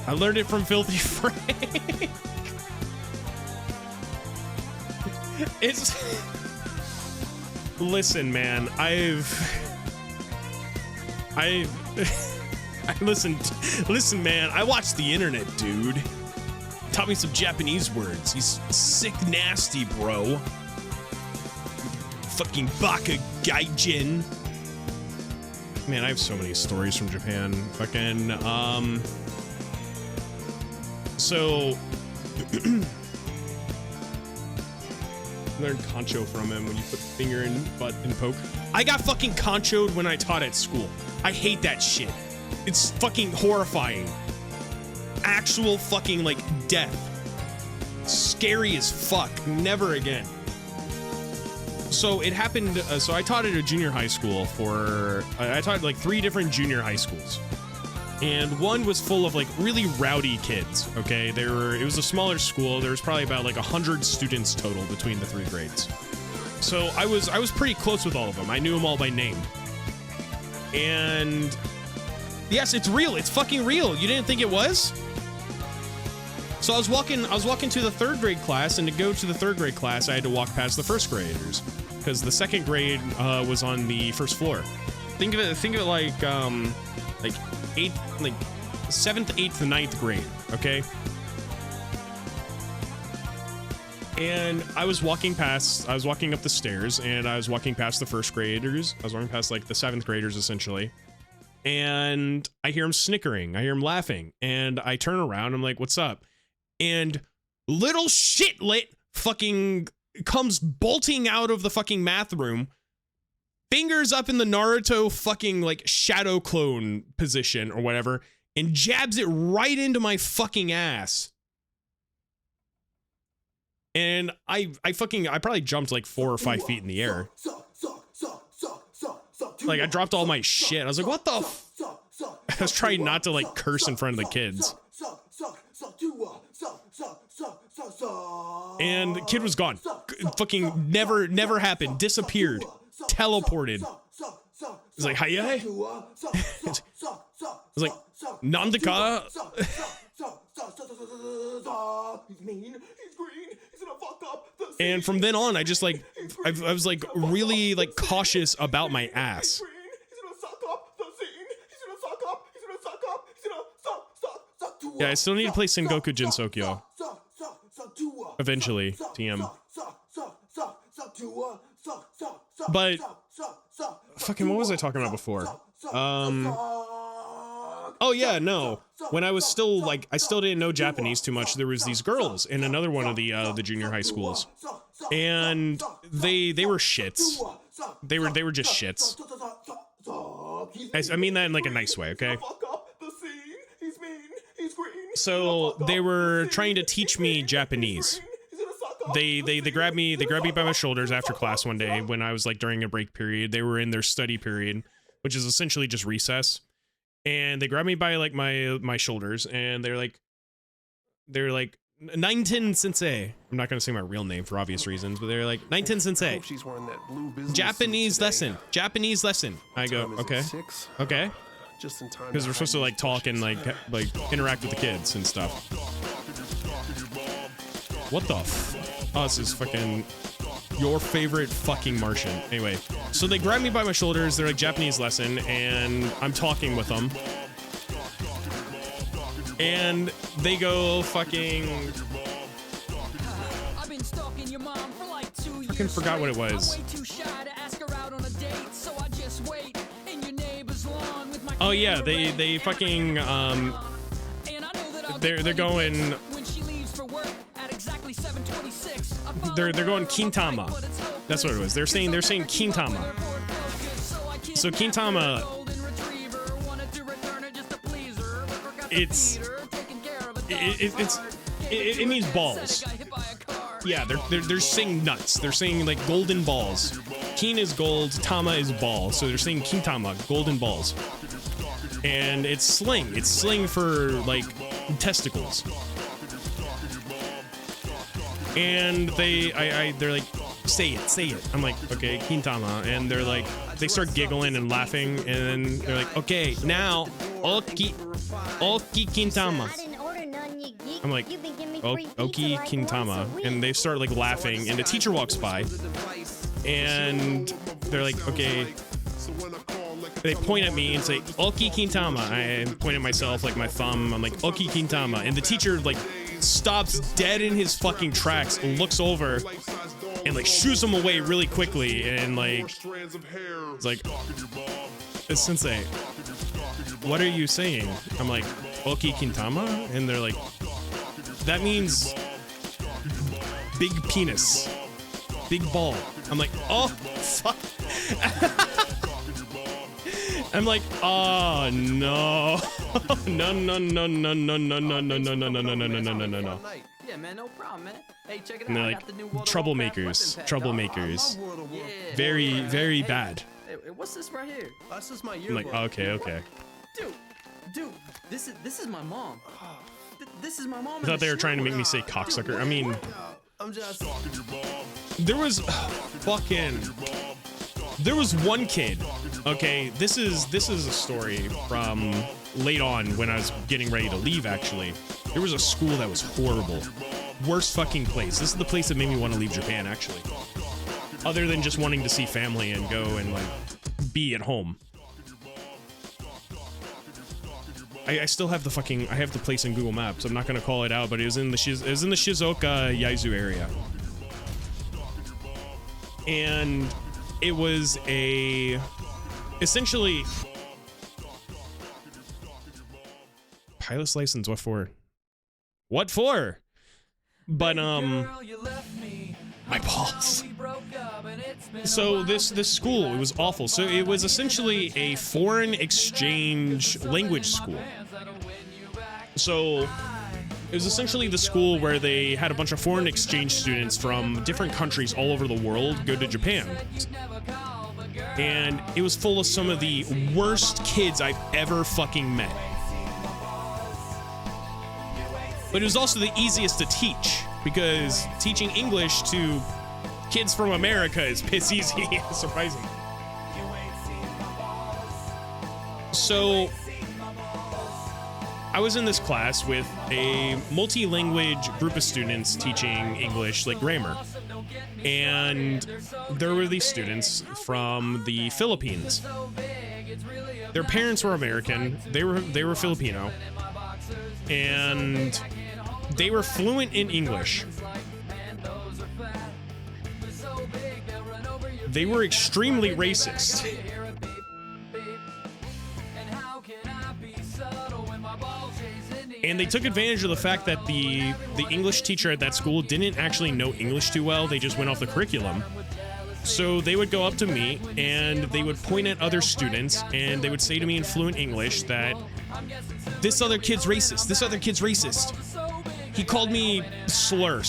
I learned it from Filthy Frank. It's, listen, man, listen, man, I watched the internet, dude. Taught me some Japanese words. He's sick nasty, bro. Fucking baka gaijin. Man, I have so many stories from Japan. Fucking, so learned concho from him when you put the finger in butt and poke. I got fucking conchoed when I taught at school. I hate that shit. It's fucking horrifying. Actual fucking like death. Scary as fuck. Never again. So it happened. So I taught at a junior high school I taught like 3 different junior high schools. And one was full of like really rowdy kids. Okay, it was a smaller school. There was probably about like 100 students total between the 3 grades. So I was pretty close with all of them. I knew them all by name. And yes, it's real. It's fucking real. You didn't think it was? So I was walking to the 3rd grade class, and to go to the 3rd grade class, I had to walk past the 1st graders because the 2nd grade was on the 1st floor. Think of it like 7th, 8th, 9th grade, okay? And I was walking up the stairs, and I was walking past the 1st graders. I was walking past like the 7th graders essentially. And I hear him snickering. I hear him laughing. And I turn around. I'm like, what's up? And little shitlet fucking comes bolting out of the fucking math room, fingers up in the Naruto fucking like shadow clone position or whatever, and jabs it right into my fucking ass. And I probably jumped like 4 or 5 feet in the air. Like I dropped all my shit. I was like, what the I was trying not to like curse in front of the kids. And the kid was gone. Fucking never happened. Disappeared. Teleported. It's like, hiya. I was like, Nandika. And from then on, I just like, I was like really like cautious about my ass. Yeah, I still need to play Sengoku Jinsokyo. Eventually, TM. But fucking what was I talking about before? Oh yeah, no. When I was still like, I still didn't know Japanese too much. There was these girls in another one of the junior high schools, and they were shits. They were just shits. I mean that in like a nice way, okay? So they were trying to teach me Japanese. They grabbed me by my shoulders after class one day when I was like during a break period. They were in their study period, which is essentially just recess. And they grabbed me by like my shoulders, and they're like Nine-Ten Sensei. I'm not gonna say my real name for obvious reasons, but they're like Nine-Ten Sensei. Japanese lesson. I go, okay. Okay. Because we're supposed to like talk and like interact with the kids and stuff. What the oh, this is fucking your favorite fucking Martian. Anyway, so they grab me by my shoulders. They're like Japanese lesson, and I'm talking with them. And they go fucking fucking forgot what it was. Oh yeah, they fucking they're going they're going Kintama. That's what it was. They're saying Kintama. So Kintama, it's it means balls. Yeah, they're saying nuts. They're saying like golden balls. Kin is gold, tama is ball. So they're saying kintama, golden balls. And it's slang. It's slang for like testicles. And they're like, say it. I'm like, okay, kintama. And they're like, they start giggling and laughing. And then they're like, okay, now, oki kintama. I'm like, oki kintama. And they start like laughing. And the teacher walks by. And they're like, okay. They point at me and say, oki kintama. I point at myself, like my thumb. I'm like, oki kintama. And the teacher like stops dead in his fucking tracks, looks over, and like shoos him away really quickly. And like, it's like, sensei, what are you saying? I'm like, oki kintama? And they're like, that means big penis, big ball. I'm like, oh, fuck. I'm like, oh no. No. Yeah, man, no problem, man. Hey, check it out. And they're like, troublemakers. Very, very bad. Hey, what's this right here? That's just my I'm like, okay. Dude, this is my mom. This is my mom. I thought they were trying to make me say cocksucker. I mean, I'm just there was there was one kid. Okay, this is a story from late on when I was getting ready to leave. Actually, there was a school that was horrible, worst fucking place. This is the place that made me want to leave Japan. Actually, other than just wanting to see family and go and like be at home. I still have I have the place in Google Maps. I'm not gonna call it out, but it was in the Shizuoka Yaizu area, and it was essentially pilot's license. What for? But my balls. So this school, it was awful. So it was essentially a foreign exchange language school. So it was essentially the school where they had a bunch of foreign exchange students from different countries all over the world go to Japan. And it was full of some of the worst kids I've ever fucking met. But it was also the easiest to teach, because teaching English to kids from America is piss easy. Surprising. So I was in this class with a multi-language group of students teaching English, like grammar. And there were these students from the Philippines. Their parents were American. They were Filipino. And they were fluent in English. They were extremely racist. And they took advantage of the fact that the English teacher at that school didn't actually know English too well. They just went off the curriculum. So they would go up to me and they would point at other students and they would say to me in fluent English that this other kid's racist. This other kid's racist. He called me slur.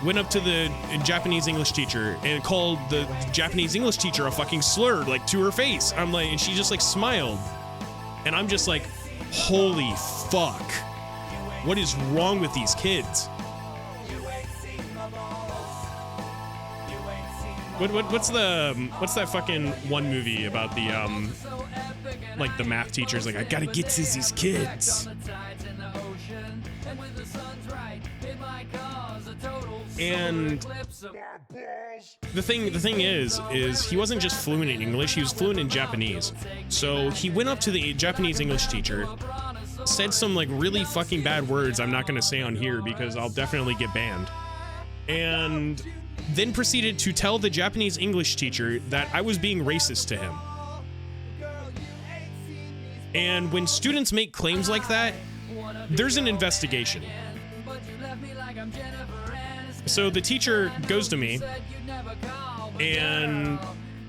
Went up to the Japanese English teacher and called the Japanese English teacher a fucking slur, like to her face. I'm like, and she just like smiled. And I'm just like, holy fuck. What is wrong with these kids? What's that fucking one movie about the like the math teachers like, I gotta get to these kids. And the thing is he wasn't just fluent in English, he was fluent in Japanese. So he went up to the Japanese English teacher, said some like really fucking bad words I'm not gonna say on here because I'll definitely get banned, and then proceeded to tell the Japanese English teacher that I was being racist to him. And when students make claims like that, there's an investigation. So the teacher goes to me and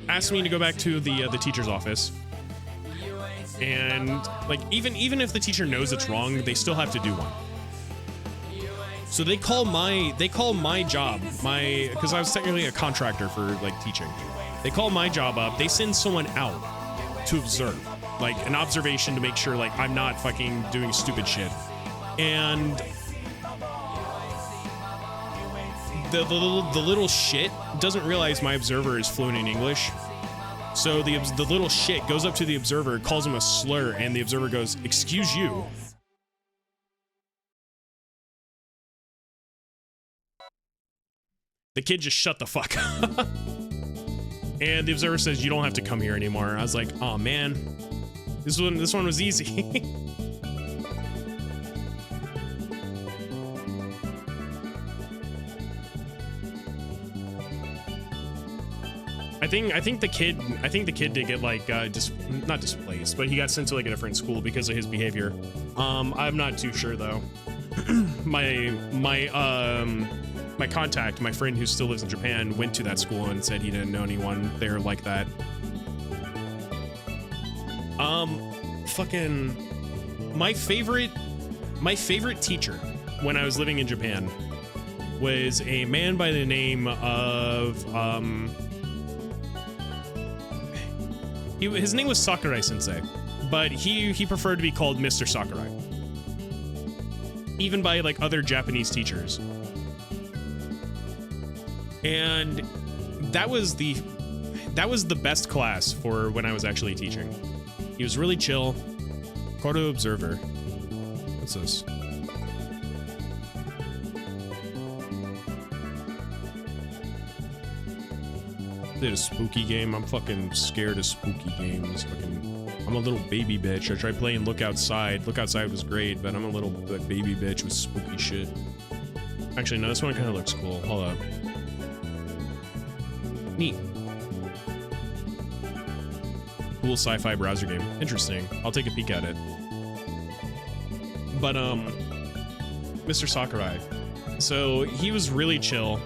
asks me to go back to the teacher's office. And like even if the teacher knows it's wrong, they still have to do one. So they call my job, because I was technically a contractor for like teaching. They call my job up. They send someone out to observe, like an observation to make sure like I'm not fucking doing stupid shit. And the little shit doesn't realize my observer is fluent in English. So the little shit goes up to the observer, calls him a slur, and the observer goes, "Excuse you." The kid just shut the fuck up. And the observer says, "You don't have to come here anymore." I was like, "Oh man, this one was easy." I think the kid did get like not displaced, but he got sent to like a different school because of his behavior. I'm not too sure though. my contact, my friend who still lives in Japan, went to that school and said he didn't know anyone there like that. Fucking my favorite teacher when I was living in Japan was a man by the name of his name was Sakurai Sensei, but he preferred to be called Mr. Sakurai, even by like other Japanese teachers. And that was the best class for when I was actually teaching. He was really chill. Kodo Observer. What's this? Did a spooky game. I'm fucking scared of spooky games. I'm a little baby bitch. I tried playing Look Outside. Look Outside was great, but I'm a little baby bitch with spooky shit. Actually, no, this one kind of looks cool. Hold up. Neat. Cool sci-fi browser game. Interesting. I'll take a peek at it. But Mr. Sakurai. So he was really chill.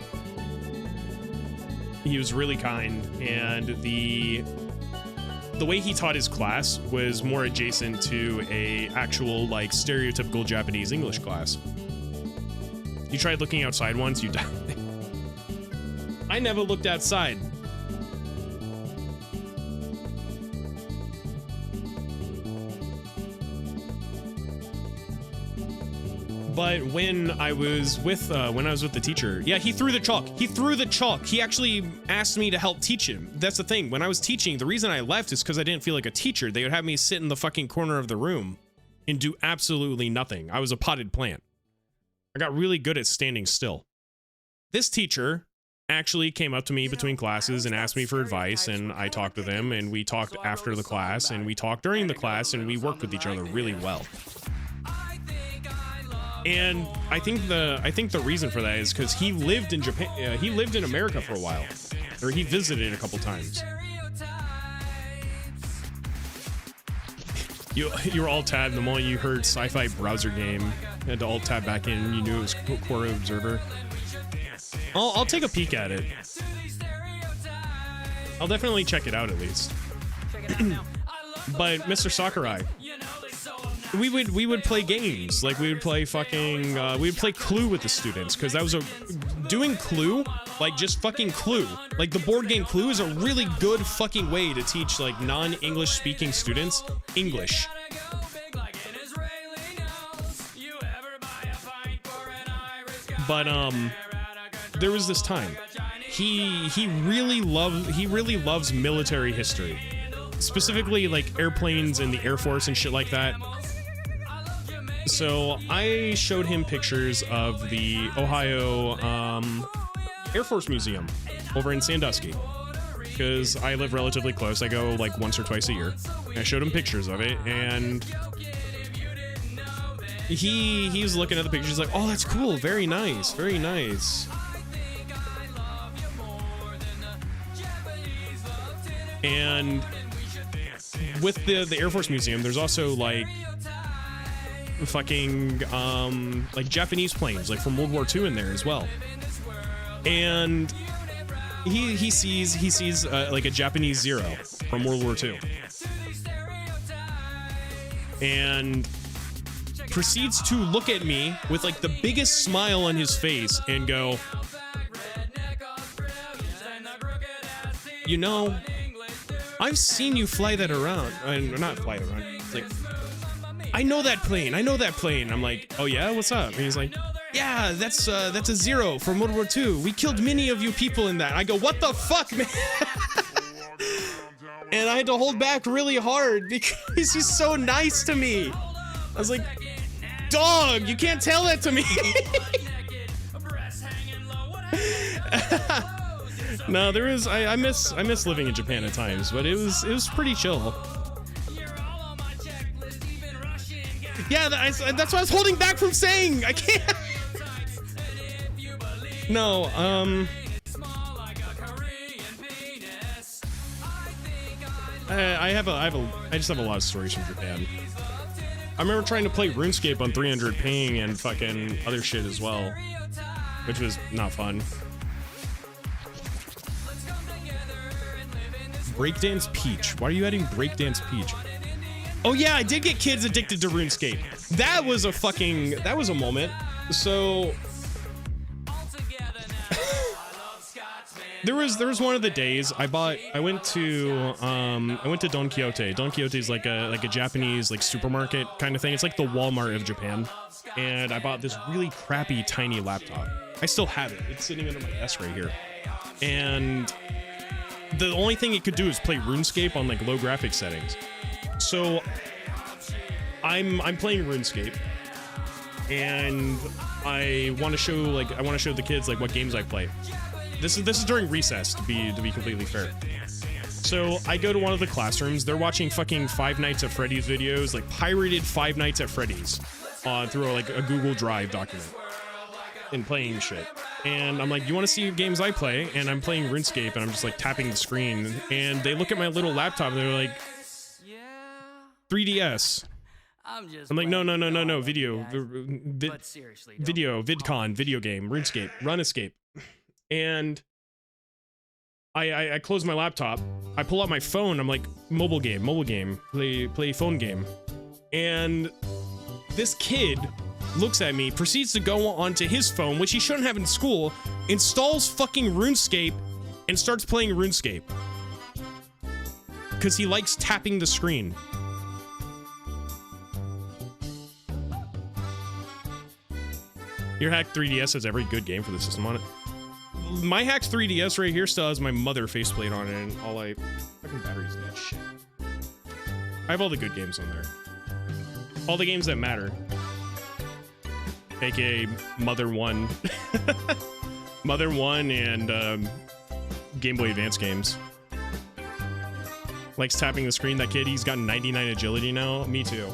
He was really kind, and the way he taught his class was more adjacent to a actual like stereotypical Japanese English class. You tried looking outside once, you died. I never looked outside. But when I was with the teacher, yeah, he threw the chalk. He actually asked me to help teach him. That's the thing. When I was teaching, the reason I left is because I didn't feel like a teacher. They would have me sit in the fucking corner of the room and do absolutely nothing. I was a potted plant. I got really good at standing still. This teacher actually came up to me between classes and asked me for advice, and I talked with him, and we talked after the class, and we talked during the class, and we worked with each other really well. And I think the reason for that is because he lived in Japan. He lived in America for a while, or he visited a couple times. You were alt tabbed the moment you heard sci-fi browser game. You had to alt tab back in. You knew it was Core Observer. I'll take a peek at it. I'll definitely check it out at least. But Mr. Sakurai, we would play games. Like we would play fucking we would play Clue with the students, because that was doing Clue, like just fucking Clue. Like the board game Clue is a really good fucking way to teach like non-English speaking students English. But there was this time he really loves military history, specifically like airplanes and the Air Force and shit like that. So I showed him pictures of the Ohio Air Force Museum over in Sandusky, because I live relatively close. I go like once or twice a year. I showed him pictures of it, and he was looking at the pictures like, "Oh, that's cool. Very nice. Very nice." And with the Air Force Museum, there's also like fucking like Japanese planes, like from World War II in there as well. And he sees like a Japanese Zero from World War II. and proceeds to look at me with like the biggest smile on his face and go, you know, I've seen you fly that around. Not fly it around. It's like, I know that plane. I know that plane. I'm like, oh yeah, what's up? And he's like, yeah, that's a Zero from World War II. We killed many of you people in that. I go, what the fuck, man? And I had to hold back really hard because he's so nice to me. I was like, dog, you can't tell that to me. No, there is. I miss living in Japan at times, but it was pretty chill. Yeah, that's what I was holding back from saying. I can't. No, I just have a lot of stories from Japan. I remember trying to play RuneScape on 300 ping and fucking other shit as well, which was not fun. Breakdance Peach. Why are you adding Breakdance Peach? Oh yeah, I did get kids addicted to RuneScape. That was a moment. So there was one of the days I went to Don Quixote. Don Quixote is like a Japanese like supermarket kind of thing. It's like the Walmart of Japan. And I bought this really crappy tiny laptop. I still have it. It's sitting under my desk right here. And the only thing it could do is play RuneScape on like low graphics settings. So I'm playing RuneScape, and I want to show the kids like what games I play. This is during recess, to be completely fair. So I go to one of the classrooms. They're watching fucking Five Nights at Freddy's videos, like pirated Five Nights at Freddy's, through like a Google Drive document, and playing shit. And I'm like, you want to see games I play? And I'm playing RuneScape, and I'm just like tapping the screen. And they look at my little laptop, and they're like, 3DS. I'm like, no, video, But seriously, video, VidCon, video game, RuneScape, Run Escape. And I close my laptop, I pull out my phone, I'm like, mobile game, play phone game. And this kid looks at me, proceeds to go onto his phone, which he shouldn't have in school, installs fucking RuneScape, and starts playing RuneScape. Because he likes tapping the screen. Your hacked 3DS has every good game for the system on it. My hacked 3DS right here still has my mother faceplate on it, and fucking battery's dead. Shit. I have all the good games on there. All the games that matter. AKA Mother 1. Mother 1 and Game Boy Advance games. Likes tapping the screen. That kid, he's got 99 agility now. Me too.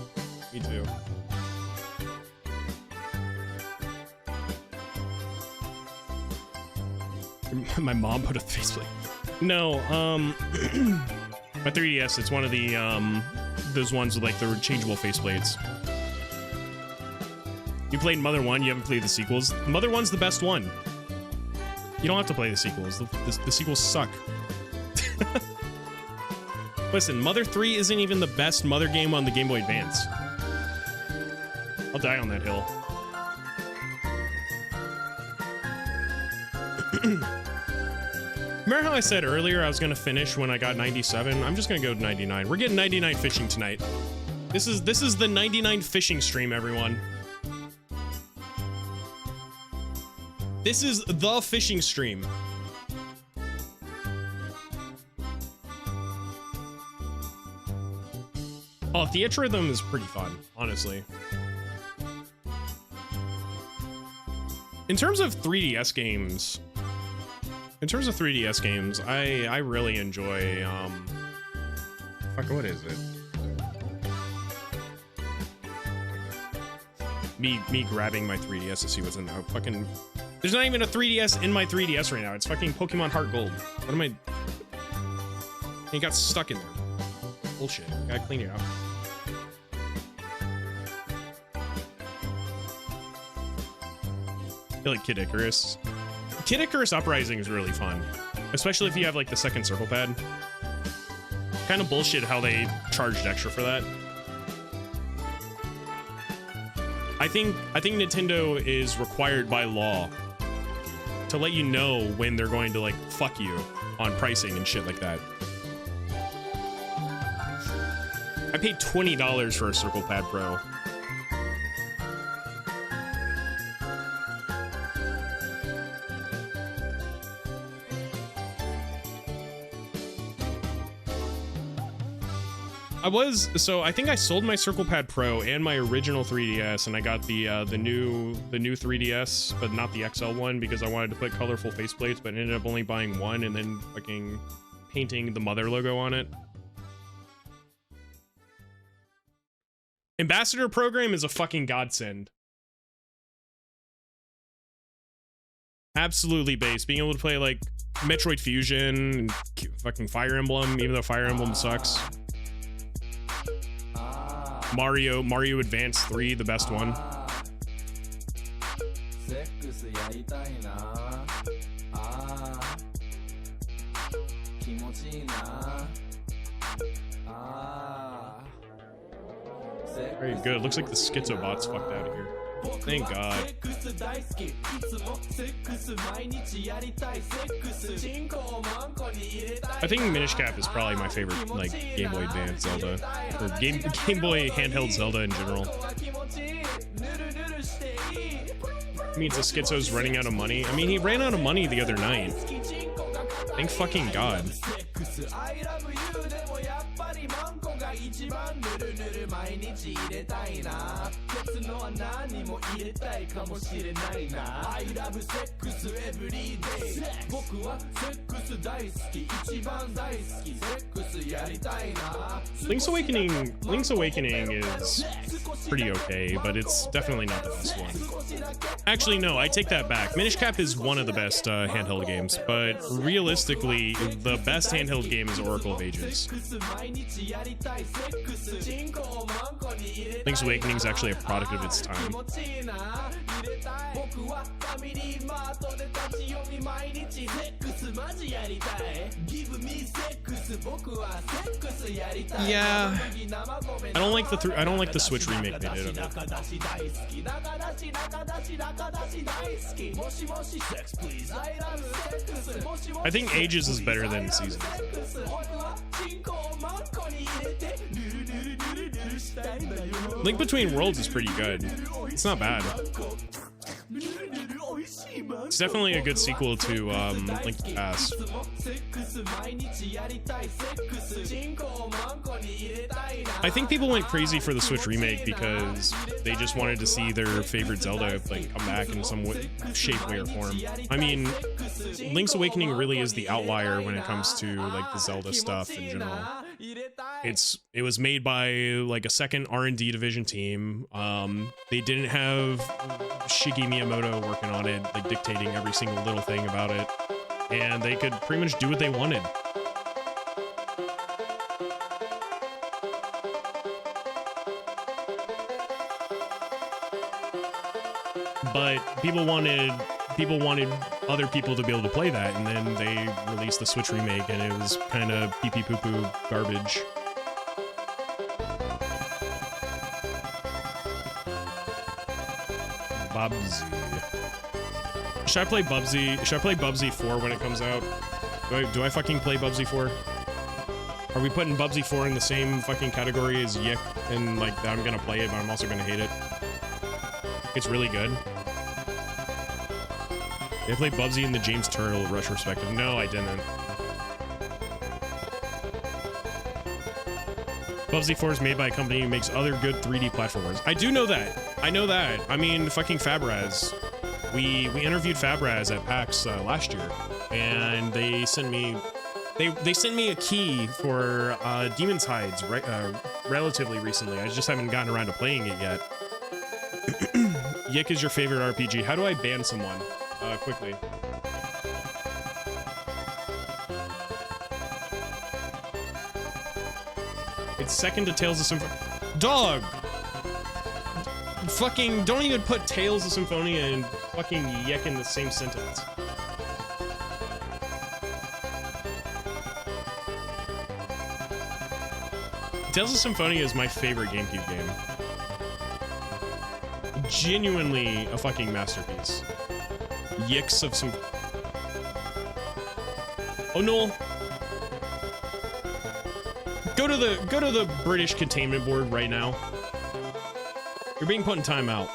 Me too. My mom put a faceplate. No, my 3DS, it's one of the, those ones with like the rechangeable faceplates. You played Mother 1, you haven't played the sequels. Mother 1's the best one. You don't have to play the sequels. The sequels suck. Listen, Mother 3 isn't even the best Mother game on the Game Boy Advance. I'll die on that hill. Remember how I said earlier I was gonna finish when I got 97? I'm just gonna go to 99. We're getting 99 fishing tonight. This is the 99 fishing stream, everyone. This is the fishing stream. Oh, Theatrhythm is pretty fun, honestly. In terms of 3DS games, I really enjoy, fuck, what is it? Me grabbing my 3DS to see what's in there. Fucking, there's not even a 3DS in my 3DS right now. It's fucking Pokemon Heart Gold. What am I? It got stuck in there. Bullshit. Gotta clean it out. I feel like Kid Icarus. Kid Icarus Uprising is really fun, especially if you have like the second circle pad. Kind of bullshit how they charged extra for that. I think Nintendo is required by law to let you know when they're going to like fuck you on pricing and shit like that. I paid $20 for a Circle Pad Pro. I think I sold my Circle Pad Pro and my original 3DS, and I got the new 3DS, but not the XL one because I wanted to put colorful faceplates, but ended up only buying one and then fucking painting the mother logo on it. Ambassador program is a fucking godsend. Absolutely base. Being able to play like Metroid Fusion and fucking Fire Emblem, even though Fire Emblem sucks. Mario Advance 3, the best one. Very good. Looks like the Schizobot's fucked out of here. Thank God. I think Minish Cap is probably my favorite, like, Game Boy Advance Zelda. Or Game Boy handheld Zelda in general. Means the Schizo's running out of money. I mean, he ran out of money the other night. Thank fucking God. Link's Awakening is pretty okay, but it's definitely not the best one. Actually, no, I take that back. Minish Cap is one of the best handheld games, but realistically, the best handheld game is Oracle of Ages. Link's Awakening is actually a product of its time. Yeah, I don't like the Switch remake they did of it. I think Ages is better than Season. Link Between Worlds is pretty good. It's not bad. It's definitely a good sequel to Link to the Past. I think people went crazy for the Switch remake because they just wanted to see their favorite Zelda like come back in some shape, way, or form. I mean, Link's Awakening really is the outlier when it comes to like the Zelda stuff in general. It was made by like a second R&D division team. They didn't have Shigi Miyamoto working on it, like dictating every single little thing about it, and they could pretty much do what they wanted. But people wanted other people to be able to play that, and then they released the Switch remake, and it was kind of pee pee poo poo garbage. Bubsy. Should I play Bubsy? Should I play Bubsy 4 when it comes out? Do I fucking play Bubsy 4? Are we putting Bubsy 4 in the same fucking category as Yik, and like that I'm gonna play it, but I'm also gonna hate it? It's really good. Did I play Bubsy in the James Turrell retrospective? No, I didn't. Bubsy 4 is made by a company who makes other good 3D platformers. I do know that. I know that. I mean, fucking Fabraz. We interviewed Fabraz at Pacts last year, and they sent me a key for Demon's Hides relatively recently. I just haven't gotten around to playing it yet. Yik is your favorite RPG. How do I ban someone? Quickly. It's second to Tales of Symphonia. Dog! Fucking don't even put Tales of Symphonia and fucking Yik in the same sentence. Tales of Symphonia is my favorite GameCube game. genuinely a fucking masterpiece. Yicks of some. Oh no. Go to the British containment board right now. You're being put in timeout.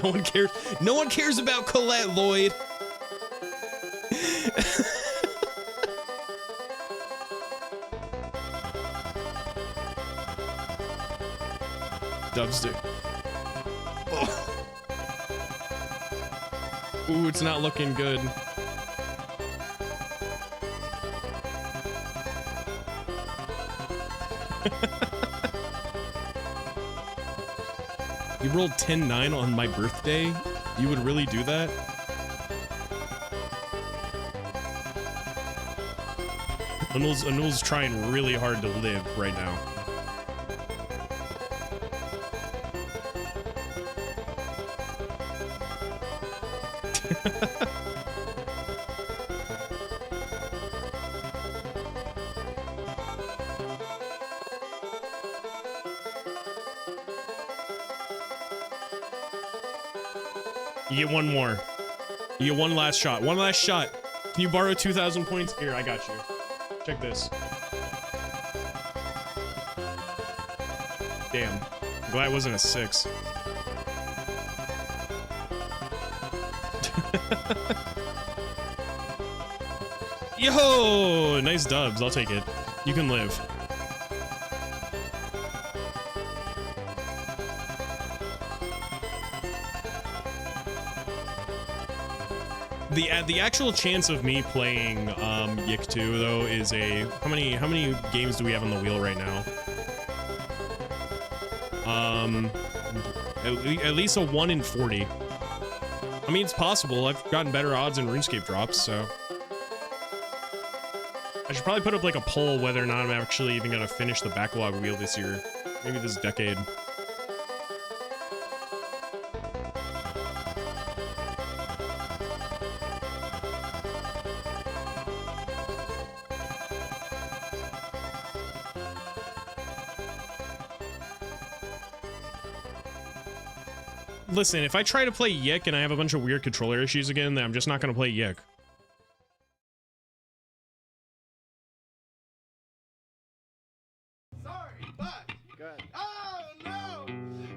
No one cares. No one cares about Colette Lloyd. Dubs do. Oh. Ooh, it's not looking good. You rolled 10-9 on my birthday? You would really do that? Anul's trying really hard to live right now. You get one more. You get one last shot. One last shot. Can you borrow 2,000 points? Here, I got you. Check this. Damn. I'm glad it wasn't a 6. Yo! Nice dubs. I'll take it. You can live. The actual chance of me playing Yik 2 though is a how many games do we have on the wheel right now? At least a 1 in 40. I mean, it's possible. I've gotten better odds in RuneScape drops, so I should probably put up like a poll whether or not I'm actually even gonna finish the backlog wheel this year, maybe this decade. Listen, if I try to play Yik and I have a bunch of weird controller issues again, then I'm just not going to play Yik. Sorry, but good. Oh no!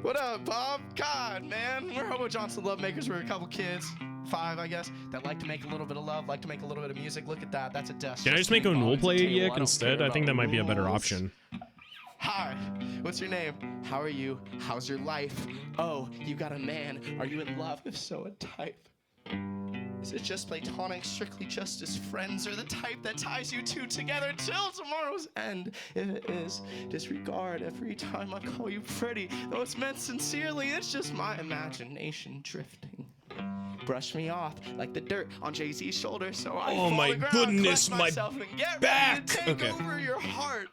What up, Bob? God, man, we're Hobo Johnson love makers. We're a couple kids, 5, I guess, that like to make a little bit of love, like to make a little bit of music. Look at that. That's a desk. Can I just make Onul play Yik instead? I think that might be a better option. Hi, what's your name? How are you? How's your life? Oh, you got a man. Are you in love? If so, a type. Is it just platonic, strictly just as friends, or the type that ties you two together till tomorrow's end? If it is, disregard every time I call you pretty. Though it's meant sincerely, it's just my imagination drifting. Brush me off like the dirt on Jay-Z's shoulder, so I fall my to the ground, goodness, collect my myself, and get back. ready to take Okay. over your heart.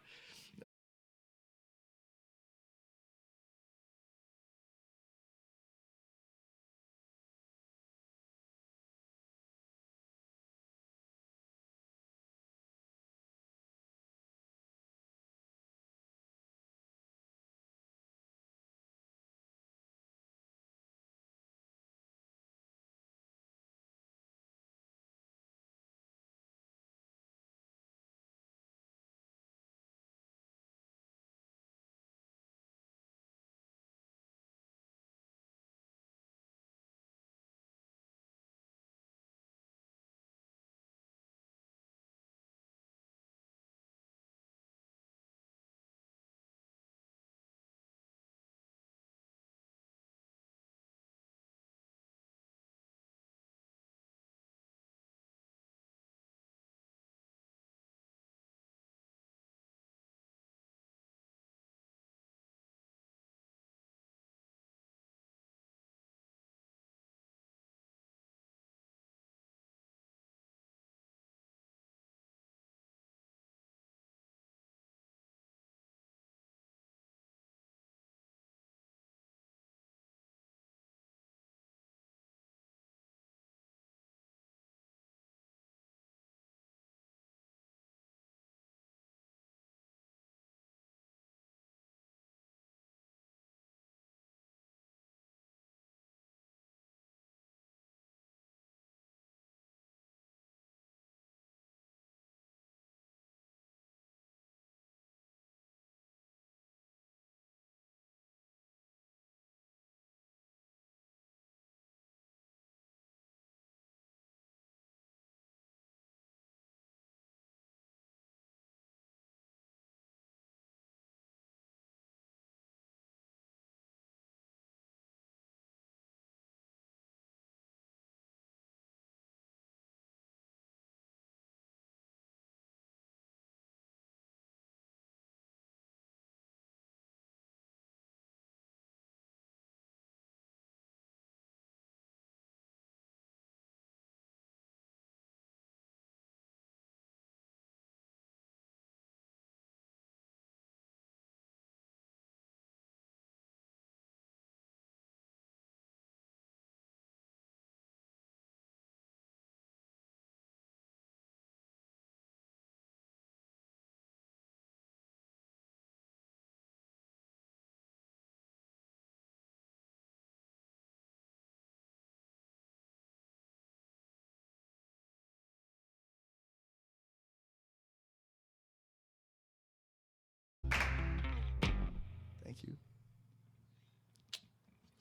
you.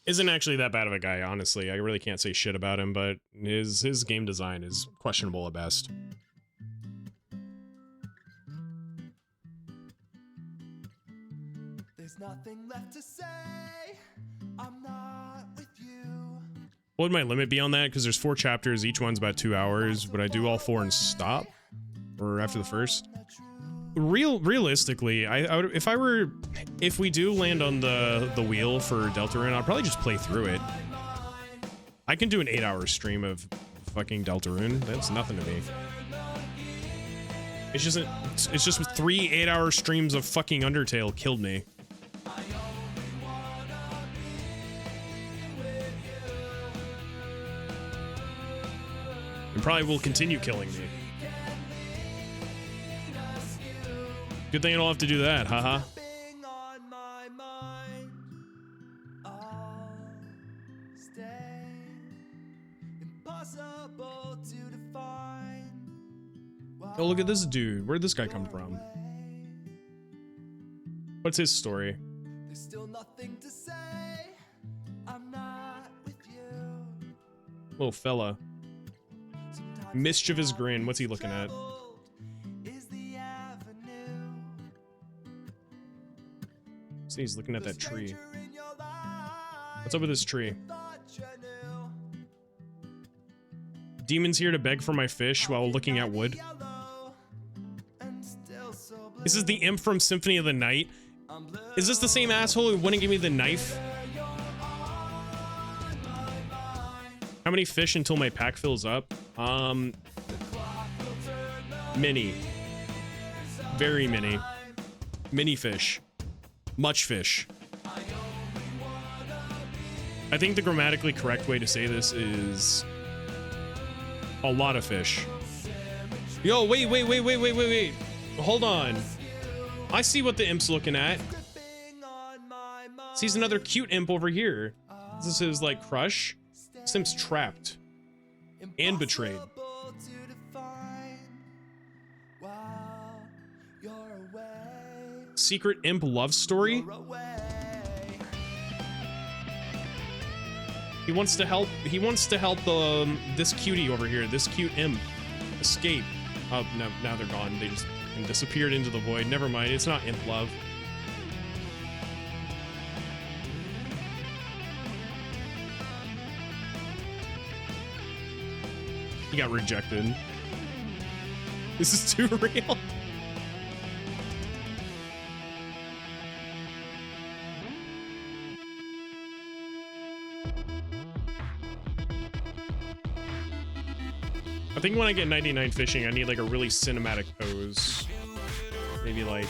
Isn't actually that bad of a guy, honestly. I really can't say shit about him, but his game design is questionable at best. There's nothing left to say. I'm not with you. What would my limit be on that? Because there's 4 chapters, each one's about 2 hours. Would I do all 4 and stop? Or after the first? Realistically, I would, if we do land on the wheel for Deltarune, I'll probably just play through it. I can do an 8-hour stream of fucking Deltarune. That's nothing to me. It's just 3 8-hour streams of fucking Undertale killed me. And probably will continue killing me. Good thing I don't have to do that, haha. On my mind, I'll stay. Impossible to define. Oh, look at this dude. Where'd this guy come from? What's his story? There's still nothing to say. I'm not with you. Little fella. Sometimes Mischievous grin. What's he looking at? is the avenue. So he's looking at that tree. Stranger in your life, What's up with this tree? thought you knew. Demons here to beg for my fish while looking at wood. Yellow and still so blue. This is the imp from Symphony of the Night. Is this the same asshole who wouldn't give me the knife? How many fish until my pack fills up? Many. Very many. Many fish. Much fish. I think the grammatically correct way to say this is a lot of fish. Yo, wait. Hold on. I see what the imp's looking at. Sees another cute imp over here. This is his, like, crush. This imp's trapped. And betrayed. Impossible to define while you're away. Secret imp love story? You're away. He wants to help this cutie over here, this cute imp, escape. Oh, no, now they're gone. They just disappeared into the void. Never mind, it's not imp love. He got rejected. This is too real. I think when I get 99 fishing, I need like a really cinematic pose. Maybe like...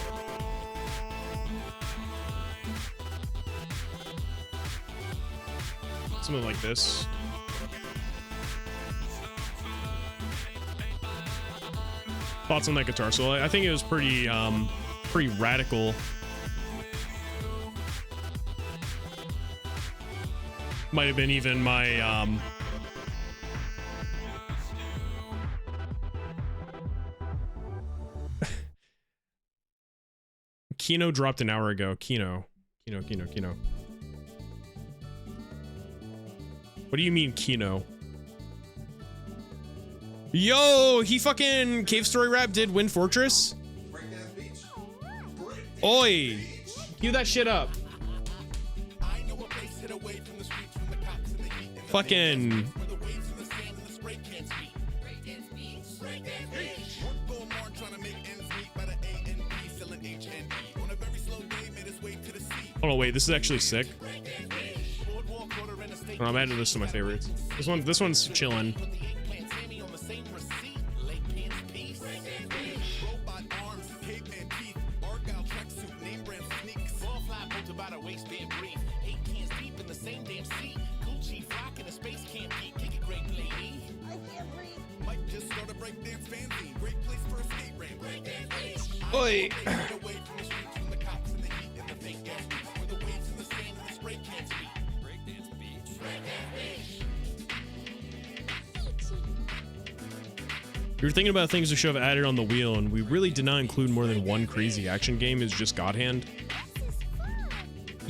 something like this. Thoughts on that guitar solo? I think it was pretty radical. Might have been even my Kino dropped an hour ago. Kino. What do you mean, Kino? Yo, he fucking Cave Story Rap did Wind Fortress? Oi! Cue that shit up. Fucking... Hold on, wait, this is actually sick. Oh, I'm adding this to my favorites. This one's chilling. Oi! We were thinking about things we should have added on the wheel, and we really did not include more than one crazy action game. Is just God Hand.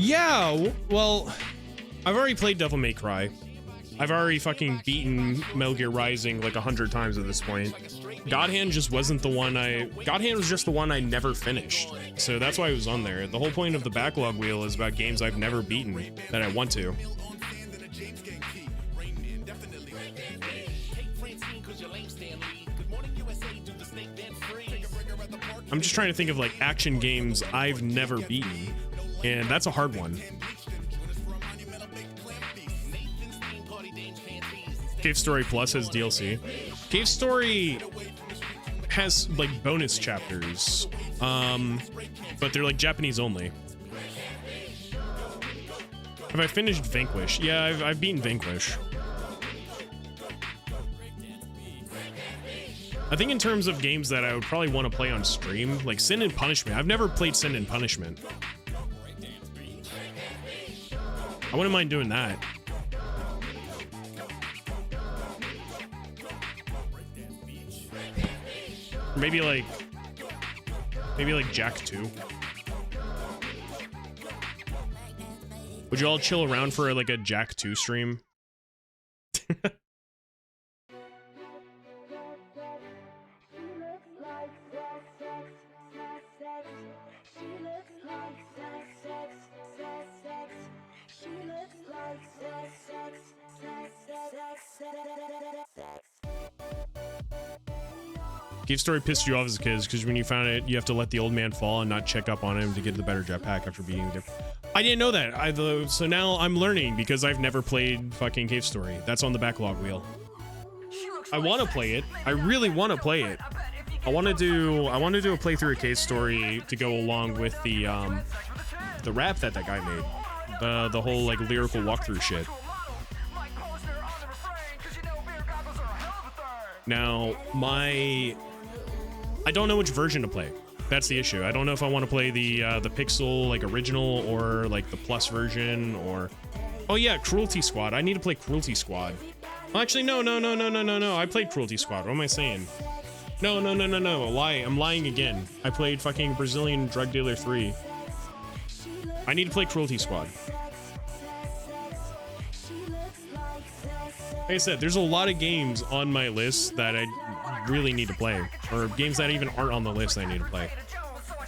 Yeah, well, I've already played Devil May Cry. I've already fucking beaten Metal Gear Rising like 100 times at this point. God Hand just wasn't the one God Hand was just the one I never finished. So that's why it was on there. The whole point of the backlog wheel is about games I've never beaten that I want to. I'm just trying to think of like action games I've never beaten, and that's a hard one. Cave Story Plus has DLC. Cave Story has like bonus chapters, but they're like Japanese only. Have I finished Vanquish? Yeah, I've beaten Vanquish. I think in terms of games that I would probably want to play on stream, like Sin and Punishment. I've never played Sin and Punishment. I wouldn't mind doing that. Maybe like Jack 2. Would you all chill around for like a Jack 2 stream? Cave Story pissed you off as a kid because when you found it, you have to let the old man fall and not check up on him to get the better jetpack after beating him. I didn't know that. So now I'm learning because I've never played fucking Cave Story. That's on the backlog wheel. I want to play it. I really want to play it. I want to do a playthrough of Cave Story to go along with the rap that guy made. The whole like lyrical walkthrough shit. Now, I don't know which version to play. That's the issue. I don't know if I want to play the Pixel like original or like the Plus version or... Oh yeah, Cruelty Squad. I need to play Cruelty Squad. Well, actually, no. I played Cruelty Squad. What am I saying? No. I'm lying again. I played fucking Brazilian Drug Dealer 3. I need to play Cruelty Squad. Like I said, there's a lot of games on my list that I really need to play, or games that even aren't on the list that I need to play.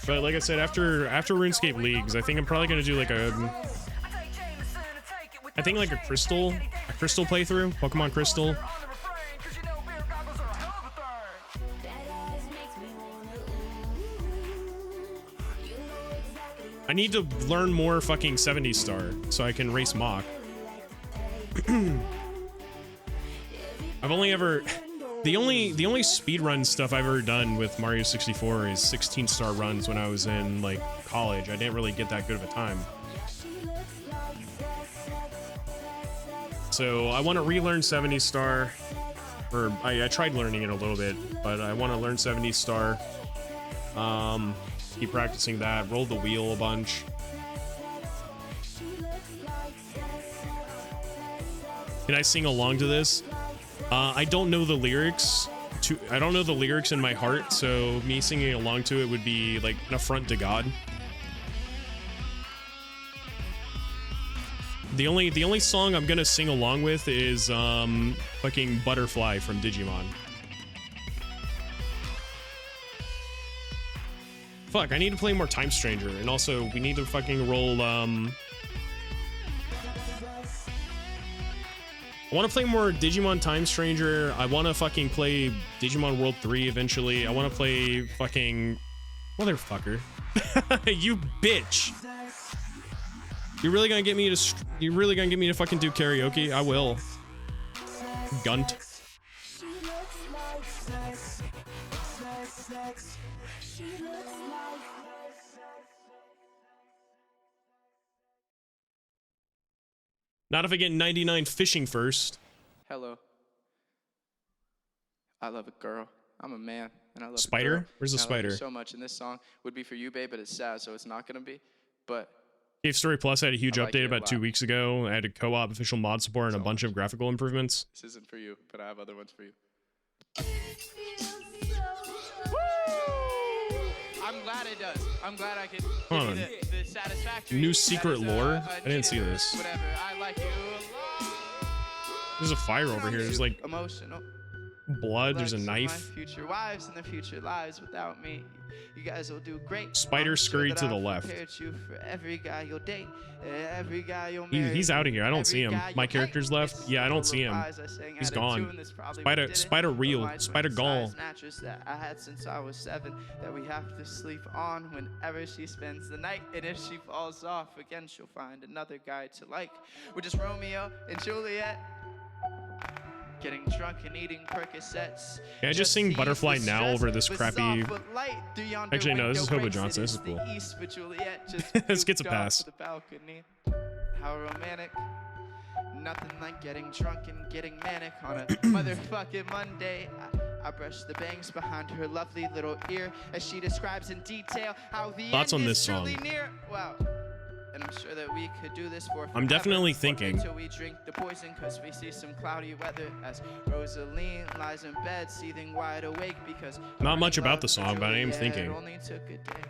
But like I said, after RuneScape Leagues, I think I'm probably gonna do like a Crystal playthrough, Pokemon Crystal. I need to learn more fucking 70 star so I can race Mach. I've only ever... The only speedrun stuff I've ever done with Mario 64 is 16-star runs when I was in, like, college. I didn't really get that good of a time. So I want to relearn 70-star. Or, I tried learning it a little bit, but I want to learn 70-star. Keep practicing that. Roll the wheel a bunch. Can I sing along to this? I don't know the lyrics. I don't know the lyrics in my heart, so me singing along to it would be like an affront to God. The only song I'm gonna sing along with is fucking Butterfly from Digimon. Fuck, I need to play more Time Stranger, and also we need to fucking roll I want to play more Digimon Time Stranger. I want to fucking play Digimon World 3 eventually. I want to play fucking... Motherfucker. You bitch. You're really gonna get me to fucking do karaoke? I will. Gunt. Not if I get 99 fishing first. Hello. I love a girl. I'm a man, and I love Spider? a girl. Where's the And I love her spider? so much, and this song would be for you, babe, but it's sad, so it's not gonna be. But Cave Story Plus had a huge I like update it a about 2 lot. weeks ago. I added co-op, official mod support, and a bunch of graphical improvements. this isn't for you, but I have other ones for you. I'm glad it does. I'm glad I could Hold give on. you the satisfactory. New That secret is, lore? I didn't see needed, this. Whatever. I like you a lot. There's a fire over here. There's like Emotional. blood. There's a Legs of knife. My future wives and their future lives without me. You guys will do great. Spider I'm sure scurried that to the I've left. prepared you for every guy you'll date, every guy you'll marry, He's out of here. I don't every see him. guy My you'll character's hate. left. Yeah, I don't see him. Replies I sang He's at a gone. tune, this probably what did it. Spider But real. my Spider twin gall. size mattress that I had since I was 7 that we have to sleep on whenever she spends the night. And if she falls off again, she'll find another guy to like. We're just Romeo and Juliet. Getting drunk and eating Percocets. Can I just sing Butterfly Now over this crappy... Actually, no, this is Hobo Johnson. This is cool. This gets a pass. How romantic. Nothing like getting drunk and getting manic on a motherfucking Monday. I brush the bangs behind her lovely little ear as she describes in detail how the Thoughts end on is this truly song? near. Wow. And I'm sure that we could do this for I'm definitely thinking. Until we drink the poison, cause we see some cloudy weather as Rosaline lies in bed, seething wide awake because Not much about the song, but I am Juliet thinking. only took a day.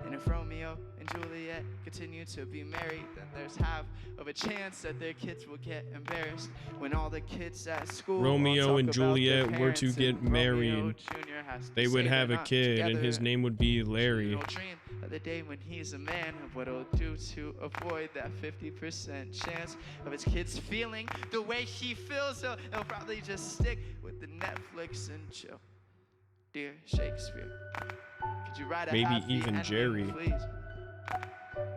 And if Romeo and Juliet continue to be married, then there's half of a chance that their kids will get embarrassed when all the kids at school Romeo all and talk about their Juliet were to parents, get and Romeo married. Jr. has to They would say have they're a not kid, and his together. name would be Larry. You'll dream of the day when he's a man and what he'll do to avoid that 50% chance of his kids feeling the way he feels. He'll probably just stick with the Netflix and chill. Dear Shakespeare, could you write a Maybe happy even ending, Jerry. please?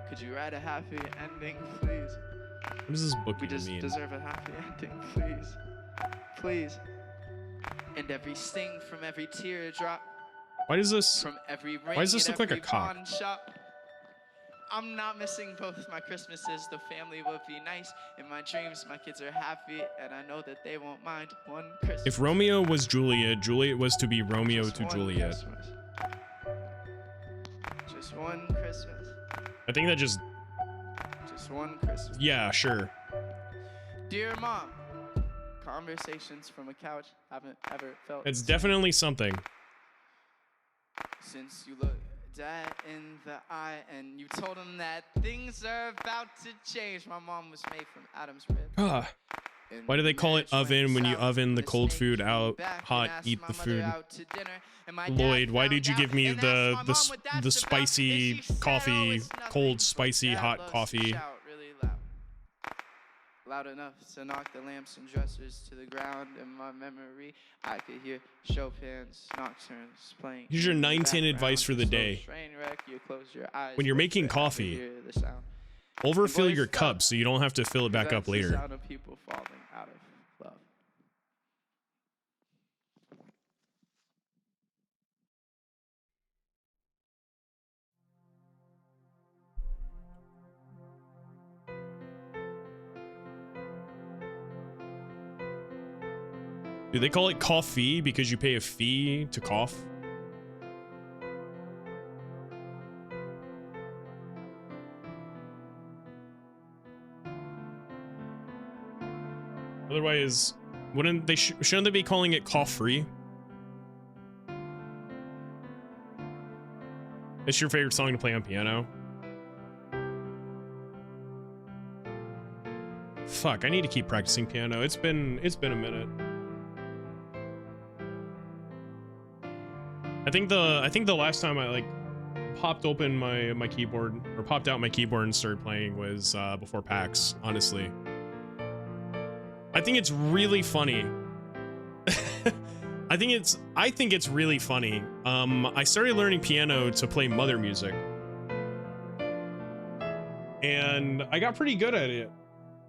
Could you write a happy ending, please? What does this book We even just mean? deserve a happy ending, please. Please. And every sting from every teardrop. Why does this... From every ring Why does this in look like a every cock? pawn shop. I'm not missing both my Christmases. The family will be nice. In my dreams, my kids are happy, and I know that they won't mind one Christmas. If Romeo was Juliet, Juliet was to be Romeo Just to one Juliet. Christmas. Just one Christmas. I think that just... Just one Christmas. Yeah, sure. Dear Mom, conversations from a couch haven't ever felt It's the same definitely something. since you looked Dad in the eye and you told him that things are about to change. My mom was made from Adam's rib. Ah. And Why do they call it marriage went oven when you south. oven the cold snake food came out back and hot, asked eat my the mother food? out to dinner, and my dad Lloyd, why found did you out give me and the asked my mom what that's the about, spicy and she said, "Oh, coffee, it's nothing, cold but spicy Dad hot loves to coffee? shout really loud enough to knock the lamps and dressers to the ground. In my memory, I could hear Chopin's nocturnes playing. Here's your in the 9-10 advice background. for the So day. train wreck, you close your eyes, When you're but making forever coffee, hear the sound. overfill boys your stop, cup so you don't have to fill it back That's up the later. sound of people falling out of love. Do they call it coffee because you pay a fee to cough? Otherwise, wouldn't they shouldn't they be calling it cough free? It's your favorite song to play on piano? Fuck, I need to keep practicing piano. It's been a minute. I think the last time I like popped open my keyboard or popped out my keyboard and started playing was before Pacts, honestly. I think it's really funny. I think it's really funny. I started learning piano to play Mother music. And I got pretty good at it.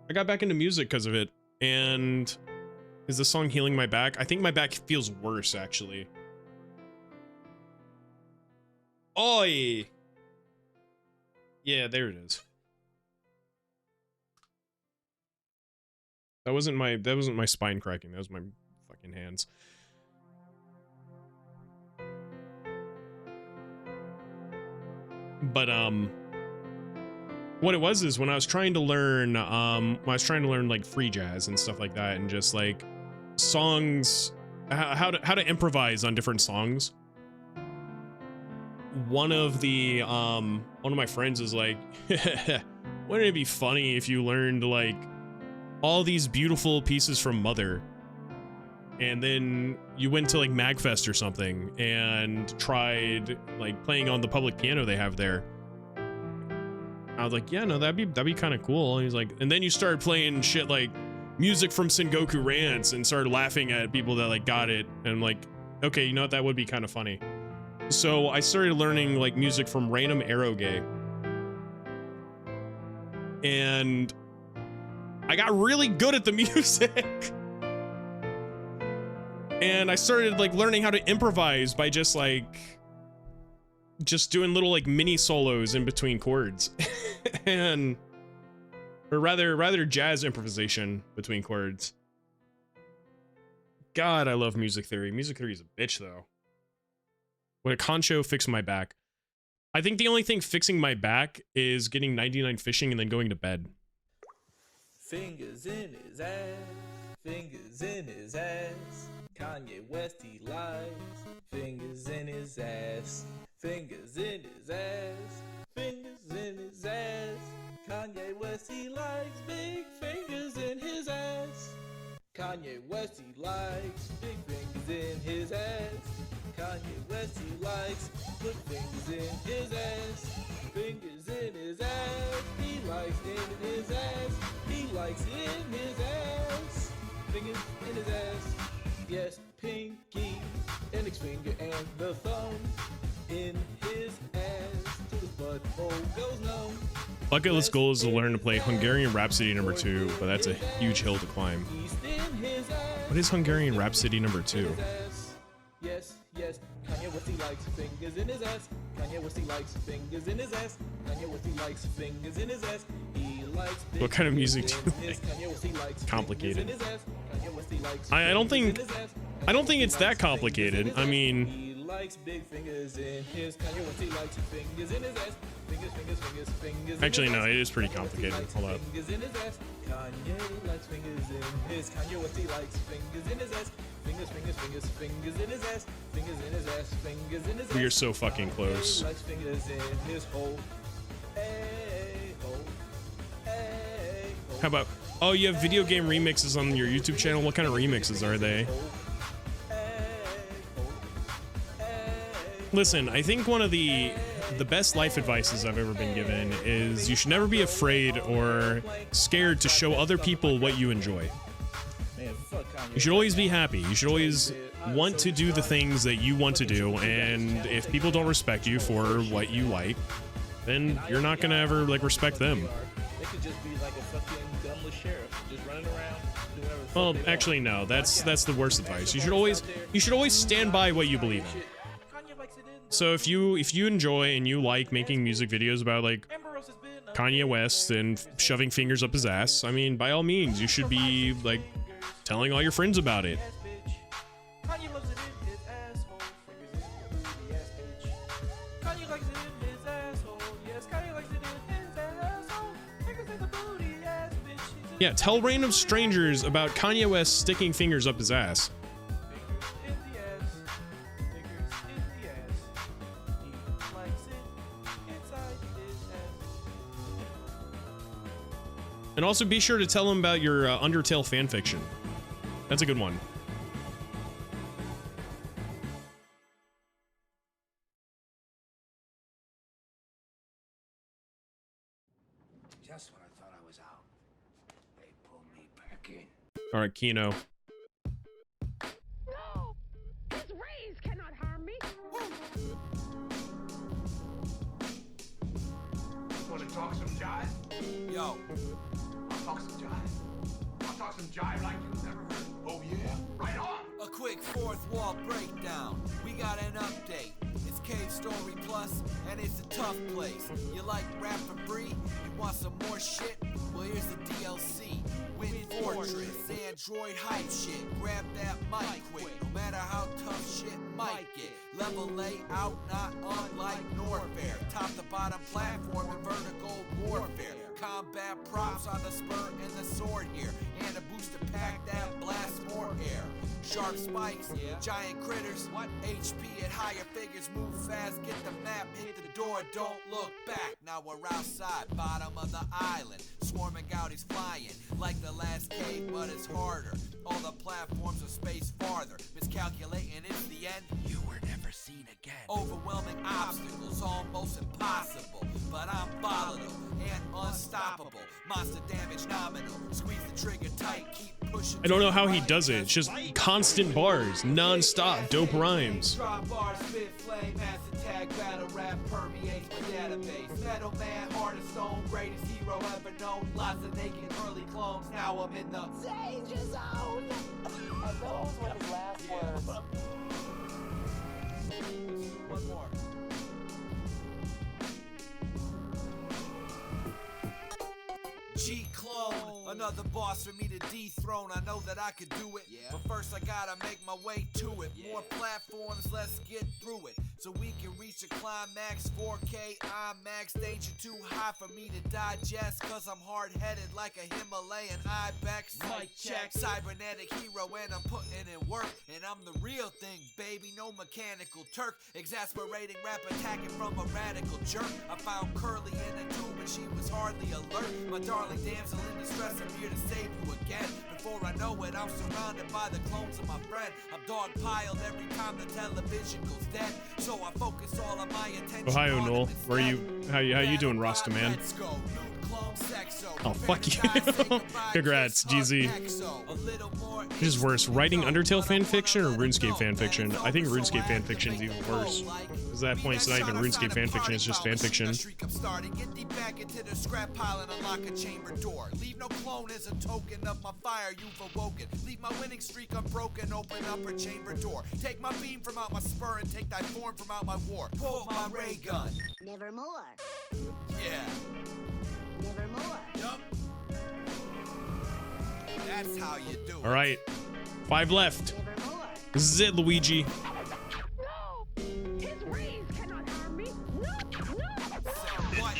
I got back into music because of it. And is the song Healing My Back? I think my back feels worse, actually. Oi! Yeah, there it is. That wasn't my spine cracking, that was my fucking hands. But what it was is when I was trying to learn like free jazz and stuff like that, and just like songs, how to improvise on different songs. One of the one of my friends is like, wouldn't it be funny if you learned like all these beautiful pieces from Mother, and then you went to like Magfest or something and tried like playing on the public piano they have there. I was like, yeah, no, that'd be kind of cool. And he's like, and then you started playing shit like music from Sengoku Rants and started laughing at people that like got it. And I'm like, okay, you know what, that would be kind of funny. So I started learning like music from random eroge, and I got really good at the music. And I started like learning how to improvise by just doing little like mini solos in between chords. And or rather jazz improvisation between chords. God, I love music theory. Music theory is a bitch though. When a concho fixed my back. I think the only thing fixing my back is getting 99 fishing and then going to bed. Fingers in his ass, fingers in his ass. Kanye West, he lies. Fingers in his ass, fingers in his ass, fingers in his ass. Kanye West, he likes big fingers in his ass. Kanye West, he likes big fingers in his ass. Kanye West, he likes put fingers in his ass. Fingers in his ass, he likes in his ass. He likes in his ass. Fingers in his ass. Yes, pinky, index finger and the thumb in his ass. To the butthole goes numb. Bucket list goal is to learn to play Hungarian Rhapsody number 2, but that's a huge hill to climb. What is Hungarian Rhapsody number 2? Yes, yes, Kanye West, he likes fingers in his ass. Kanye West, he likes fingers in his ass. Kanye West, he likes fingers in his ass. He likes big What kind of music do you fingers like? Kanye West, he likes Complicated. fingers in his ass. Kanye West, he likes I don't fingers think in his ass. I don't think it's that complicated. I mean, He likes big fingers in his Kanye West, he likes fingers in his ass. Fingers, fingers, fingers, fingers in actually his no, ass. it is pretty Kanye West, he complicated. likes Hold up. Fingers in his ass. Kanye likes fingers in his Kanye West, he likes fingers in his ass. Fingers, fingers, fingers, fingers in his ass. Fingers in his ass. Fingers in his ass. We are so fucking close. Kanye likes fingers in his hole. Hey, hole. Hey, hole. How about, oh, you have video game remixes on your YouTube channel? What kind of remixes are they? Listen, I think one of the best life advices I've ever been given is you should never be afraid or scared to show other people what you enjoy. You should always be happy. You should always want to do the things that you want to do, and if people don't respect you for what you like, then you're not gonna ever like respect them. They could just be like a fucking dumbless sheriff, just running around doing whatever the fuck Well, they want. actually, no. That's the worst advice. You should always stand by what you believe in. So if you enjoy and you like making music videos about like Kanye West and shoving fingers up his ass, I mean, by all means, you should be like telling all your friends about it. Kanye loves it in his asshole. Fingers in his booty ass bitch. Kanye likes it in his asshole. Yes, Kanye likes it in his asshole. Fingers in the booty ass bitch. Yeah, tell random strangers about Kanye West sticking fingers up his ass. Fingers in the ass. Fingers in the ass. He likes it inside his ass. And also be sure to tell him about your Undertale fanfiction. That's a good one. Just when I thought I was out, they pulled me back in. All right, Kino. No! His rays cannot harm me! Want to talk some jive? Yo, I'll talk some jive. I'll talk some jive like you've never heard. Oh yeah? Right on! A quick fourth wall breakdown. We got an update. It's Cave Story Plus, and it's a tough place. You like rap for free? You want some more shit? Well, here's the DLC. Wind Fortress, Android hype shit. Grab that mic quick, no matter how tough shit might get. Level layout, not unlike Norfair. Top to bottom platform in vertical warfare. Combat props on the spur and the sword here. And a booster pack that blasts more air. Sharp spikes, giant critters. What? HP at higher figures, move fast, get the map, hit the door, don't look back. Now we're outside, bottom of the island. Swarming Gouties flying like the last cave, but it's harder. All the platforms are spaced farther. Miscalculating, it's the end. You were never seen again. Overwhelming obstacles, almost impossible. But I'm volatile and unstoppable. Monster damage nominal. Squeeze the trigger tight, keep pushing. I don't know how he does it. It's just constant bars, non-stop, dope rhymes. Drop bars, spit flame, mass attack, battle rap permeates my database. Metal man, heart of stone, greatest hero ever known. Lots of naked early clones. Now I'm in the danger zone. Are those were his last words? One more. G-Clone, another boss for me to dethrone. I know that I could do it, but first I gotta make my way to it. More platforms, let's get through it, so we can reach a climax. 4K IMAX, danger too high for me to digest, cause I'm hard-headed like a Himalayan ibex. Mic check, cybernetic hero, and I'm putting in work, and I'm the real thing, baby, no mechanical Turk. Exasperating rap attacking from a radical jerk. I found Curly in a tube and she was hardly alert. My darling damsel in distress, I'm here to save you again. Before I know it, I'm surrounded by the clones of my friend. I'm dog-piled every time the television goes dead, so I focus all of my attention. Ohio, Noel. Where are you? How you doing, Rasta man? Oh, fuck you. Congrats, GZ. Which is worse, writing Undertale fanfiction or RuneScape fanfiction? I think RuneScape fanfiction is even worse. Because at that point, it's not even RuneScape fanfiction, it's just fanfiction. Get thee back into the scrap pile and unlock a chamber door. Leave no clone as a token of my fire you've awoken. Leave my winning streak unbroken, open up her chamber door. Take my beam from out my spur and take thy form from out my war. Pull my ray gun. Nevermore. Yeah. Nevermore. Yup. That's how you do it. All right, 5 left. This is it, Luigi. No! His rays cannot harm me! No! No! What?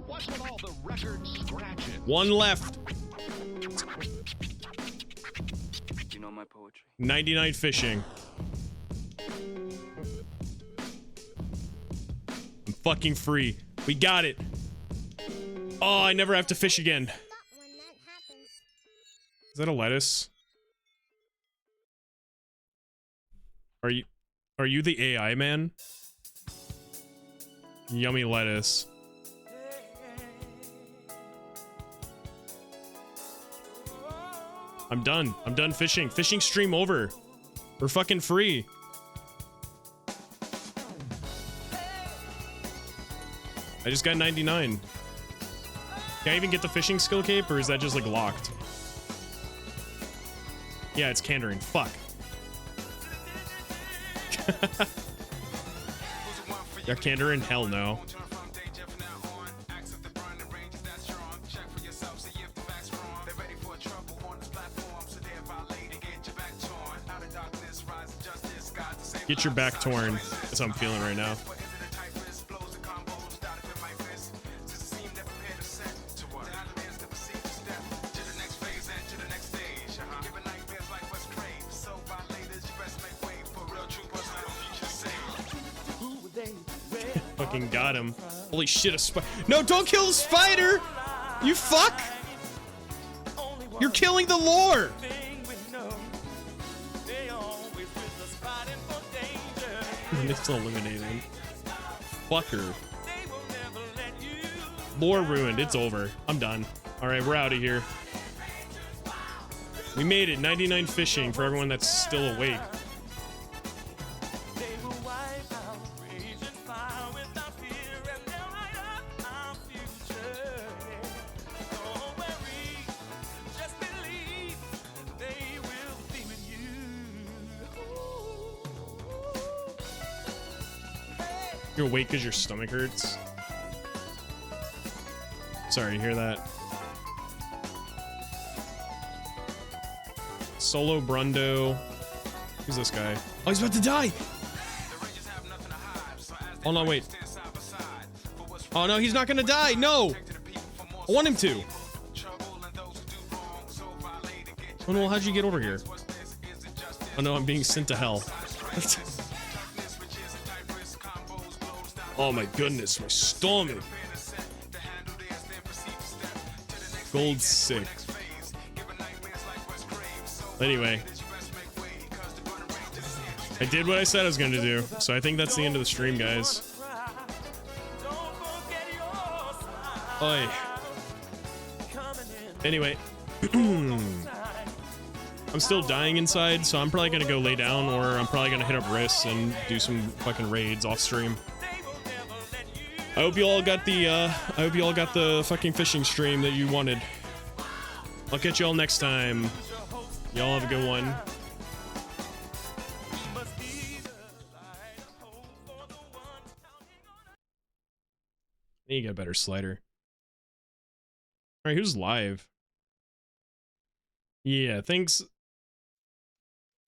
What's with all the record scratching? 1 left. You know my poetry. 99 fishing. I'm fucking free. We got it. Oh, I never have to fish again. Is that a lettuce? Are you the AI man? Yummy lettuce. I'm done. I'm done fishing. Fishing stream over. We're fucking free. I just got 99. Can I even get the fishing skill cape, or is that just like locked? Yeah, it's Kandarin. Fuck. Got Kandarin? Hell no. Get your back torn. That's how I'm feeling right now. Fucking got him. Holy shit, a spider. No, don't kill the spider! You fuck! You're killing the lore! It's eliminated. Fucker. Lore ruined. It's over. I'm done. Alright, we're out of here. We made it. 99 fishing for everyone that's still awake. You're awake because your stomach hurts. Sorry to hear that. Solo Brundo. Who's this guy? Oh, he's about to die! Oh no, wait. Oh no, he's not gonna die! No! I want him to. Oh no, how'd you get over here? Oh no, I'm being sent to hell. Oh my goodness, my stomach. Gold sick. Anyway. I did what I said I was going to do, so I think that's the end of the stream, guys. Oi. Anyway. I'm still dying inside, so I'm probably going to go lay down, or I'm probably going to hit up wrists and do some fucking raids off stream. I hope you all got the fucking fishing stream that you wanted. I'll catch y'all next time. Y'all have a good one. I need to get a better slider. Alright, who's live? Yeah, thanks.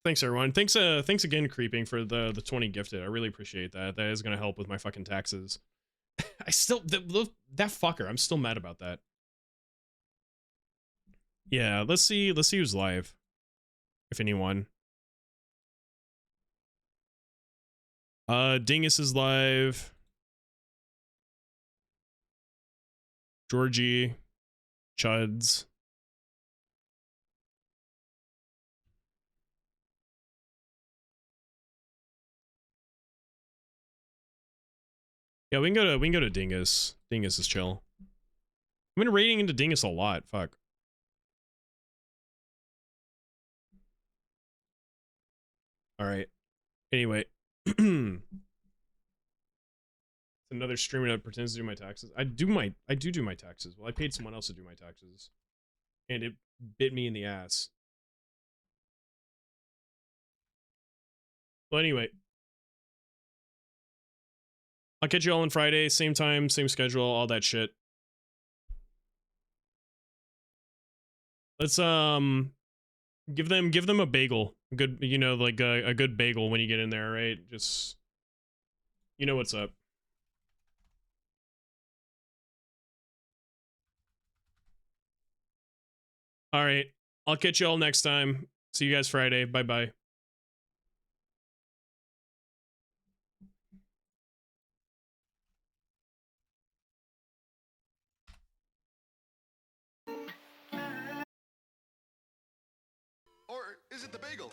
Thanks everyone. Thanks again, Creeping, for the 20 gifted. I really appreciate that. That is gonna help with my fucking taxes. I still that fucker. I'm still mad about that. Yeah, let's see who's live. If anyone. Dingus is live. Georgie. Chuds. Yeah, we can go to Dingus. Dingus is chill. I've been raiding into Dingus a lot. Fuck. All right. Anyway, another streamer that pretends to do my taxes. I do do my taxes. Well, I paid someone else to do my taxes, and it bit me in the ass. Well, anyway, I'll catch you all on Friday, same time, same schedule, all that shit. Let's give them a bagel, good, you know, like a good bagel when you get in there, right? Just, you know what's up. All right, I'll catch you all next time. See you guys Friday. Bye bye. Or is it the bagel?